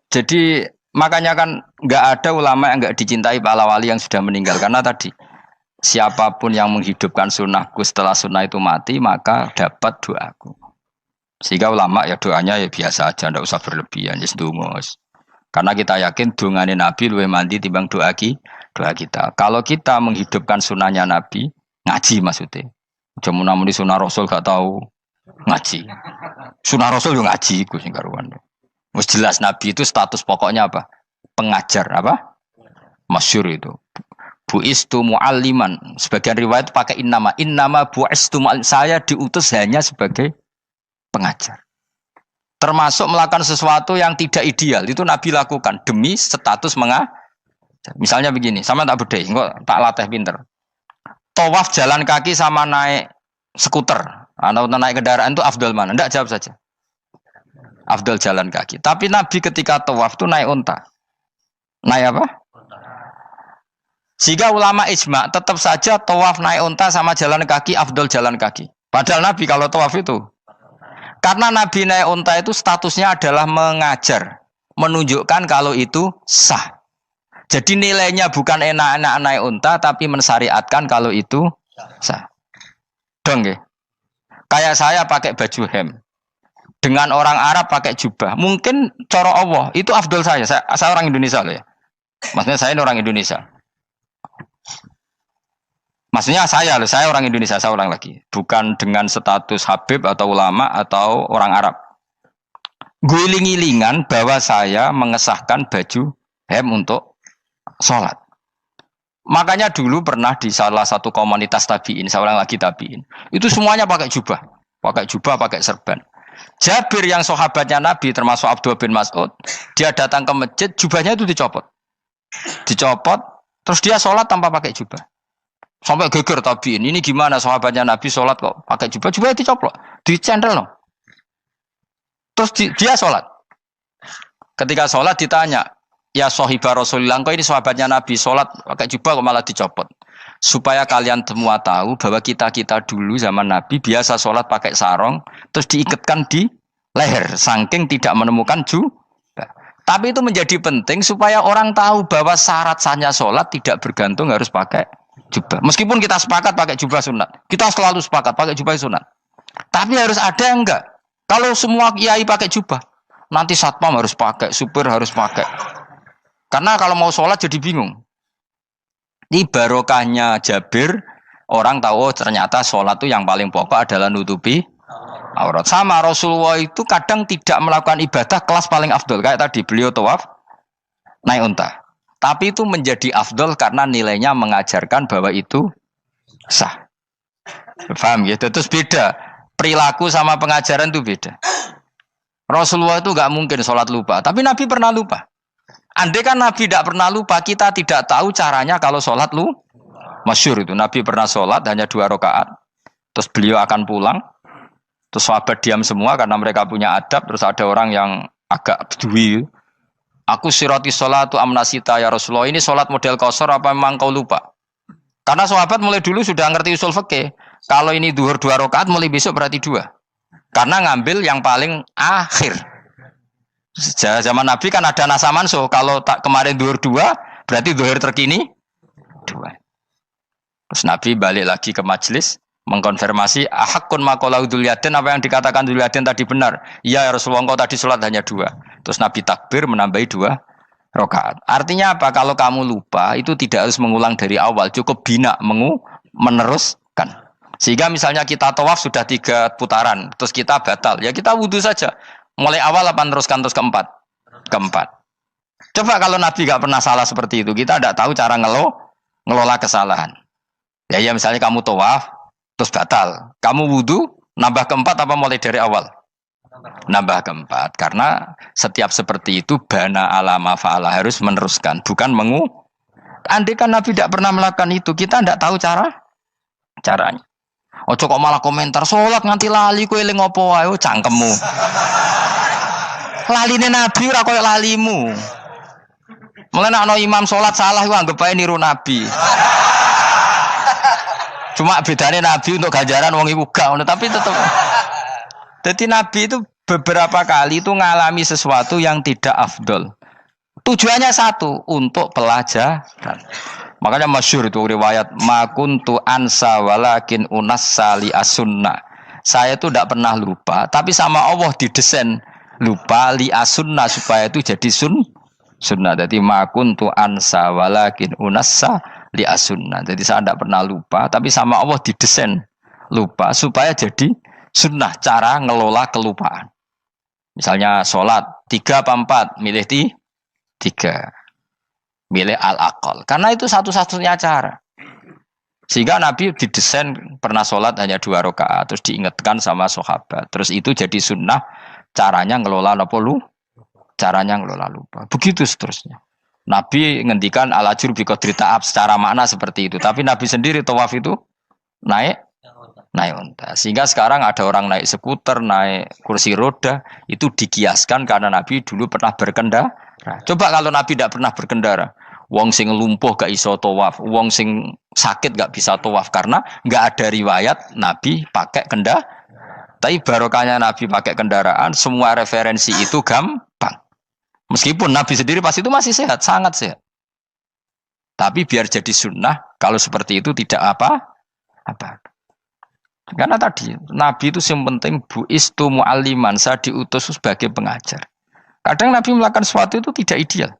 Jadi makanya kan nggak ada ulama yang nggak dicintai para wali yang sudah meninggal karena tadi siapapun yang menghidupkan sunnahku setelah sunnah itu mati maka dapat doaku. Sehingga ulama ya doanya ya biasa aja, ndak usah berlebihan, just dungos. Karena kita yakin dungane Nabi luwih mandi timbang doa kita. Kalau kita menghidupkan sunnahnya Nabi, ngaji maksudnya. Cuma namun di sunnah Rasul gak tahu ngaji. Sunnah Rasul yo ngaji iku sing karuan. Wis jelas Nabi itu status pokoknya apa? Pengajar apa? Masyhur itu. Buistu mualliman. Sebagian riwayat pakai innama buistu muallim. Saya diutus hanya sebagai pengajar. Termasuk melakukan sesuatu yang tidak ideal itu Nabi lakukan demi status mengajar. Misalnya begini, sama tak bedai, kok tak latih pinter. Tawaf jalan kaki sama naik skuter atau naik kendaraan itu afdal mana? Enggak, jawab saja. Afdal jalan kaki. Tapi Nabi ketika tawaf itu naik unta. Naik apa? Sehingga ulama ijma tetap saja tawaf naik unta sama jalan kaki afdal jalan kaki. Padahal Nabi kalau tawaf itu karena Nabi naik unta itu statusnya adalah mengajar, menunjukkan kalau itu sah. Jadi nilainya bukan enak-enak naik unta tapi mensyariatkan kalau itu sah. Dong ya. Kayak saya pakai baju hem. Dengan orang Arab pakai jubah, mungkin cara Allah itu afdol saya orang Indonesia loh ya. Maksudnya saya ini orang Indonesia. Maksudnya saya orang Indonesia, saya ulang lagi. Bukan dengan status Habib atau ulama atau orang Arab. Guling-gilingan bahwa saya mengesahkan baju hem untuk sholat. Makanya dulu pernah di salah satu komunitas tabiin, saya ulang lagi tabiin. Itu semuanya pakai jubah, pakai serban. Jabir yang sahabatnya Nabi termasuk Abdullah bin Mas'ud, dia datang ke masjid, jubahnya itu dicopot, terus dia sholat tanpa pakai jubah. Sampai geger tabiin, ini gimana sahabatnya Nabi sholat kok pakai jubah, jubahnya dicoplok, dicendel loh. Terus dia sholat. Ketika sholat ditanya, ya sahibah Rasulullah, kok ini sahabatnya Nabi sholat pakai jubah kok malah dicopot. Supaya kalian semua tahu bahwa kita dulu zaman Nabi biasa sholat pakai sarong terus diikatkan di leher saking tidak menemukan jubah. Tapi itu menjadi penting supaya orang tahu bahwa syarat sahnya sholat tidak bergantung harus pakai jubah. Meskipun kita sepakat pakai jubah sunat, kita selalu sepakat pakai jubah sunat. Tapi harus ada enggak? Kalau semua kiai pakai jubah, nanti satpam harus pakai, supir harus pakai. Karena kalau mau sholat jadi bingung. Ini barokahnya Jabir, orang tahu ternyata sholat itu yang paling pokok adalah nutupi aurat. Sama Rasulullah itu kadang tidak melakukan ibadah kelas paling afdol. Kayak tadi beliau tawaf naik unta. Tapi itu menjadi afdol karena nilainya mengajarkan bahwa itu sah. Paham gitu? Terus beda. Perilaku sama pengajaran itu beda. Rasulullah itu gak mungkin sholat lupa. Tapi Nabi pernah lupa. Andai kan Nabi tidak pernah lupa, kita tidak tahu caranya kalau sholat masyhur itu. Nabi pernah sholat hanya 2 rakaat, terus beliau akan pulang, terus sahabat diam semua karena mereka punya adab. Terus ada orang yang agak bedui, aku sirati sholatu amnasita ya Rasulullah, ini sholat model qashar apa memang kau lupa? Karena sahabat mulai dulu sudah ngerti usul fikih. Kalau ini duhur 2 rakaat, mulai besok berarti 2. Karena ngambil yang paling akhir. Zaman Nabi kan ada nasa mansuh. Kalau tak kemarin duhur 2, berarti duhur terkini 2. Terus Nabi balik lagi ke majelis, mengkonfirmasi ahakun maqalahu Dzulyaden, apa yang dikatakan Dzulyaden tadi benar. Iya ya Rasulullah, engkau tadi sholat hanya 2. Terus Nabi takbir menambahi 2 rakaat. Artinya apa? Kalau kamu lupa, itu tidak harus mengulang dari awal, cukup bina meneruskan. Sehingga misalnya kita tawaf sudah 3 putaran, terus kita batal, ya kita wudu saja. Mulai awal apa teruskan terus keempat? Coba kalau Nabi gak pernah salah seperti itu, kita tidak tahu cara ngelola kesalahan. Ya misalnya kamu tawaf, terus batal. Kamu wudu, nambah keempat apa mulai dari awal? Nambah keempat. Karena setiap seperti itu, bana alama fa'ala, harus meneruskan. Bukan andai kan Nabi tidak pernah melakukan itu, kita tidak tahu caranya. Ojo kok malah komentar, sholat nganti lali, kowe eling opo wae, cangkemmu. Laline Nabi ora koyo lalimu. Mulane ana imam salat salah iku anggap ae niru Nabi. Cuma bedane Nabi untuk ganjaran wong iku gak ngono, tapi tetep Jadi Nabi itu beberapa kali itu ngalami sesuatu yang tidak afdol. Tujuannya satu, untuk pelajaran. Makanya masyhur itu riwayat makuntu ansa walakin unassa li as-sunnah. Saya itu tidak pernah lupa, tapi sama Allah didesain lupa li as-sunnah supaya itu jadi sunnah. Jadi makuntu ansa walakin unassa li as-sunnah. Jadi saya tidak pernah lupa, tapi sama Allah didesain lupa supaya jadi sunnah cara ngelola kelupaan. Misalnya sholat 3 apa 4, milih 3. Milih al-aqal. Karena itu satu-satunya cara. Sehingga Nabi didesain pernah sholat hanya 2 rakaat, terus diingatkan sama sahabat. Terus itu jadi sunnah, caranya ngelola caranya ngelola lupa. Begitu seterusnya. Nabi ngendikan al-ajur bi qadri ta'ab secara makna seperti itu. Tapi Nabi sendiri tawaf itu naik unta. Sehingga sekarang ada orang naik skuter, naik kursi roda, itu dikiaskan karena Nabi dulu pernah berkendara. Coba kalau Nabi tidak pernah berkendara, wong sing lumpuh gak iso tawaf, wong sing sakit gak bisa tawaf karena gak ada riwayat Nabi pakai kendaraan. Tapi barokahnya Nabi pakai kendaraan, semua referensi itu gampang. Meskipun Nabi sendiri pas itu masih sehat, sangat sehat. Tapi biar jadi sunnah, kalau seperti itu tidak apa. Karena tadi Nabi itu yang penting buistu mu'alliman, saya diutus sebagai pengajar. Kadang Nabi melakukan sesuatu itu tidak ideal.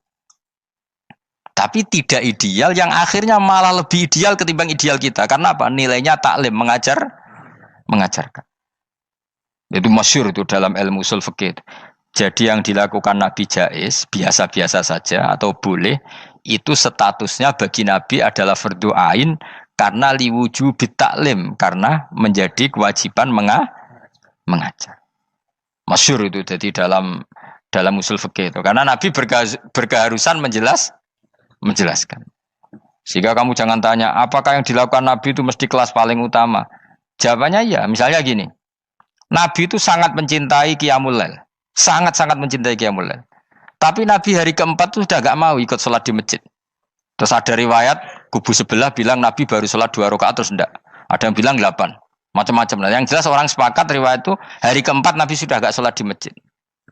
Tapi tidak ideal yang akhirnya malah lebih ideal ketimbang ideal kita. Karena apa? Nilainya taklim, mengajarkan. Itu masyhur itu dalam ilmu ushul fikih. Jadi yang dilakukan Nabi jaiz, biasa-biasa saja atau boleh, itu statusnya bagi Nabi adalah fardhu ain karena liwujubit taklim, karena menjadi kewajiban mengajar. Masyhur itu jadi dalam usul fikih itu. Karena Nabi berkeharusan menjelaskan. Sehingga kamu jangan tanya, apakah yang dilakukan Nabi itu mesti kelas paling utama? Jawabannya ya, misalnya gini. Nabi itu sangat mencintai Qiyamul Lail. Sangat-sangat mencintai Qiyamul Lail. Tapi Nabi hari keempat itu sudah gak mau ikut sholat di masjid. Terus ada riwayat, kubu sebelah bilang Nabi baru sholat 2 rakaat terus enggak. Ada yang bilang 8. Macam-macam. Nah, yang jelas orang sepakat riwayat itu, hari keempat Nabi sudah gak sholat di masjid.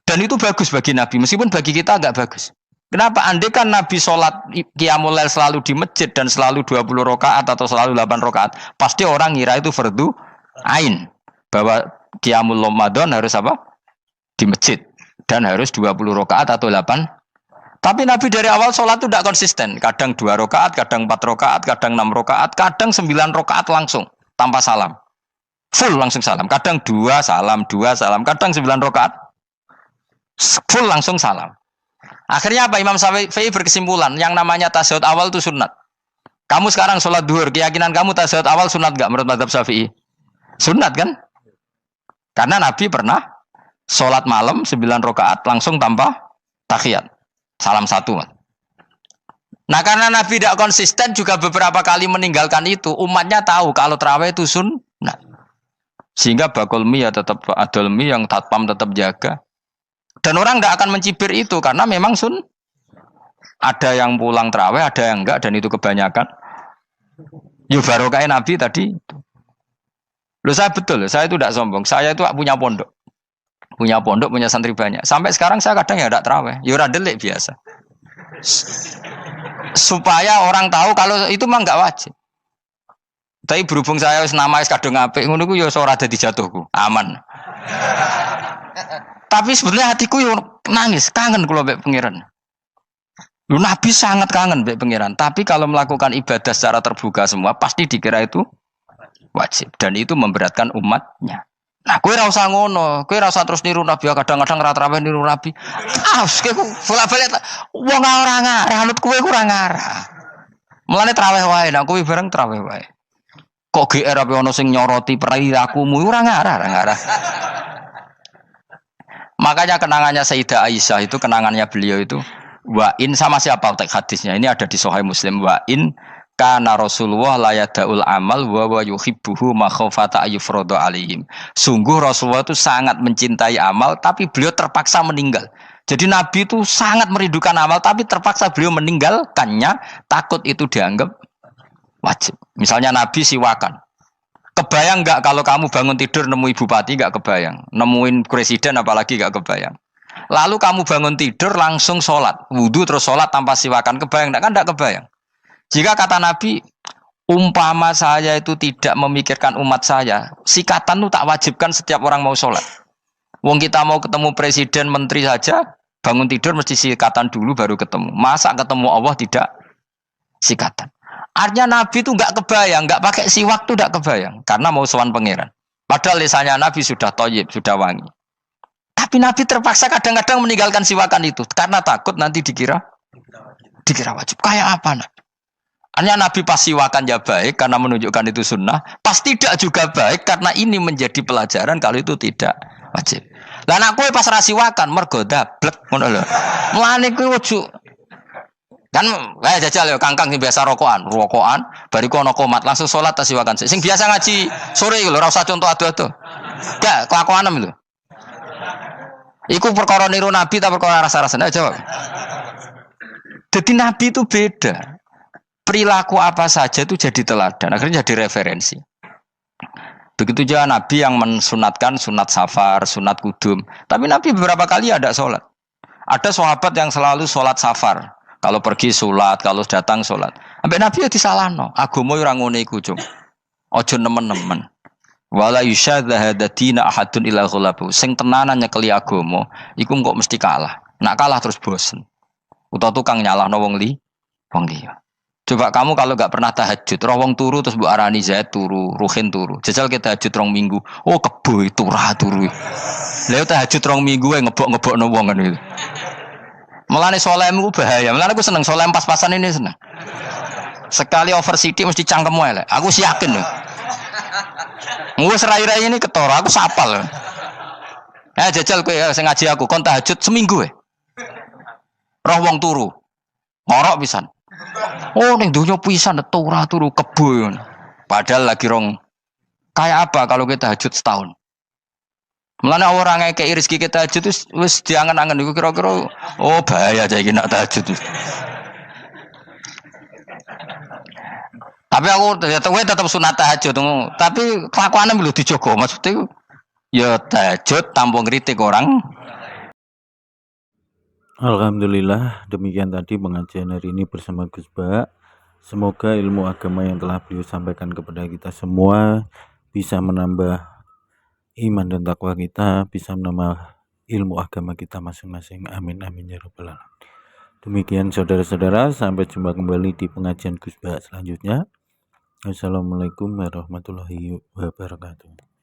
Dan itu bagus bagi Nabi, meskipun bagi kita agak bagus. Kenapa? Andai kan Nabi sholat Qiyamul Lail selalu di masjid dan selalu 20 rakaat atau selalu 8 rakaat, pasti orang ngira itu fardhu ain. Bahwa Qiyamul Ramadan harus apa? Di masjid. Dan harus 20 rakaat atau 8. Tapi Nabi dari awal sholat itu tidak konsisten. Kadang 2 rakaat, kadang 4 rakaat, kadang 6 rakaat, kadang 9 rakaat langsung, tanpa salam. Full langsung salam. Kadang 2 salam, kadang 9 rakaat. Full langsung salam. Akhirnya apa? Imam Syafi'i berkesimpulan yang namanya tasyahud awal itu sunat. Kamu sekarang sholat duhur, keyakinan kamu tasyahud awal sunat gak menurut mazhab Syafi'i? Sunat kan? Karena Nabi pernah sholat malam 9 rakaat langsung tanpa tahiyat. Salam 1. Nah karena Nabi tidak konsisten juga beberapa kali meninggalkan itu, umatnya tahu kalau tarawih itu sunat. Sehingga bakul mie ya tetap adol mie, yang tatpam tetap jaga. Dan orang tidak akan mencibir itu karena memang ada yang pulang terawih, ada yang enggak, dan itu kebanyakan. Ya barokah Nabi tadi. Loh saya betul, saya itu tidak sombong. Saya itu punya pondok, punya santri banyak. Sampai sekarang saya kadang ya tidak terawih, ya ora delik biasa. Supaya orang tahu kalau itu mah enggak wajib. Tapi berhubung saya nama kadung apik, ngono ku ya ora dadi jatuhku, aman. Tapi sebenarnya hatiku yo nangis, kangen kula mbek pangeran. Lu Nabi sangat kangen mbek pangeran, tapi kalau melakukan ibadah secara terbuka semua pasti dikira itu wajib dan itu memberatkan umatnya. Nah, kowe ora usah ngono, kowe ora usah terus niru Nabi, kadang-kadang ra traweh niru Nabi. Kowe bolak-balik wong ora ngarah, anut kowe ora ngarah. Mulane traweh wae, nek kowe bareng traweh wae. Kok GR apa ono sing nyoroti perilakumu ora ngarah. Makanya kenangannya Sayyidah Aisyah itu, kenangannya beliau itu wa'in sama siapa teks hadisnya, ini ada di Sahih Muslim, wa'in kana Rasulullah la yadaul amal wa yuhibbuhu makhafata ayyufrada alaihim. Sungguh Rasulullah itu sangat mencintai amal tapi beliau terpaksa meninggal. Jadi Nabi itu sangat merindukan amal tapi terpaksa beliau meninggalkannya, takut itu dianggap wajib. Misalnya Nabi siwakan. Kebayang nggak kalau kamu bangun tidur nemu bupati nggak kebayang, nemuin presiden apalagi nggak kebayang. Lalu kamu bangun tidur langsung sholat, wudhu terus sholat tanpa siwakan, kebayang nggak? Kan nggak kebayang. Jika kata Nabi, umpama saya itu tidak memikirkan umat saya, sikatan itu tak wajibkan setiap orang mau sholat. Wong kita mau ketemu presiden, menteri saja, bangun tidur mesti sikatan dulu baru ketemu. Masa ketemu Allah tidak sikatan? Artinya Nabi itu nggak kebayang, nggak pakai siwak tuh nggak kebayang, karena mau sowan pangeran. Padahal lisannya Nabi sudah thayyib, sudah wangi. Tapi Nabi terpaksa kadang-kadang meninggalkan siwakan itu karena takut nanti dikira wajib. Kayak apa Nabi? Artinya Nabi pas siwakan ya baik karena menunjukkan itu sunnah, pas tidak juga baik karena ini menjadi pelajaran kalau itu tidak wajib. Lah nek kowe pas ra siwakan mergo dablek ngono lho. Mulane kowe ojo kan kayak jajal ya kangkang sing biasa rokokan, bariku ana komat langsung salat tas siwakan. Sing biasa ngaji sore iku lho ora usah contoh ado-ado. Gak kelakuanem lho. Iku perkara niru Nabi ta perkara rasa-rasane jawab. Jadi Nabi itu beda. Perilaku apa saja itu jadi teladan, akhirnya jadi referensi. Begitu juga Nabi yang mensunatkan sunat safar, sunat kudum. Tapi Nabi beberapa kali ada sholat. Ada sahabat yang selalu sholat safar. Kalau pergi sholat, kalau datang sholat. Sampai Nabi ya disalahno. Agama ora ngene iku, Cung. Aja nemen-nemen. Wala yusyadza hadatina ahadun ila ghalabu. Sing tenanan nyekeli agama, iku kok mesti kalah. Nak kalah terus bosen. Utawa tukang nyalahno wong liya. Coba kamu kalau gak pernah tahajud, roh wong turu terus Bu Arani Zaid turu, Ruhin turu. Jajal kita tahajud 2 minggu. Oh kebo turu. Lha tahajud 2 minggu ngebok-ngebokno wong kan itu. Mulane solehmu bahaya. Mulane aku seneng soleh pas-pasan ini seneng. Sekali over city mesti cangkemmu elek. Aku yakin lho. Wis rai-rai ini ketara, aku sapal. Jajal kowe sing ngaji aku kon tahajud seminggu roh wong turu. Ngorok pisan. Oh ning donya pisan turu kebo. Padahal lagi rong kayak apa kalau kita tahajud setahun. Mulane orang ngekeki rezeki kita tahajud wis diangen-angen iku kira-kira oh bahaya aja iki nak tahajud. Tapi aku tetap sunat tahajud, tapi kelakuannya belum dijogo maksudnya ya tahajud tanpa ngritik orang. Alhamdulillah, demikian tadi pengajian hari ini bersama Gus Ba. Semoga ilmu agama yang telah beliau sampaikan kepada kita semua bisa menambah iman dan takwa kita, bisa menambah ilmu agama kita masing-masing. Amin amin ya rabbal alamin. Demikian saudara-saudara, sampai jumpa kembali di pengajian Gus Ba selanjutnya. Assalamualaikum warahmatullahi wabarakatuh.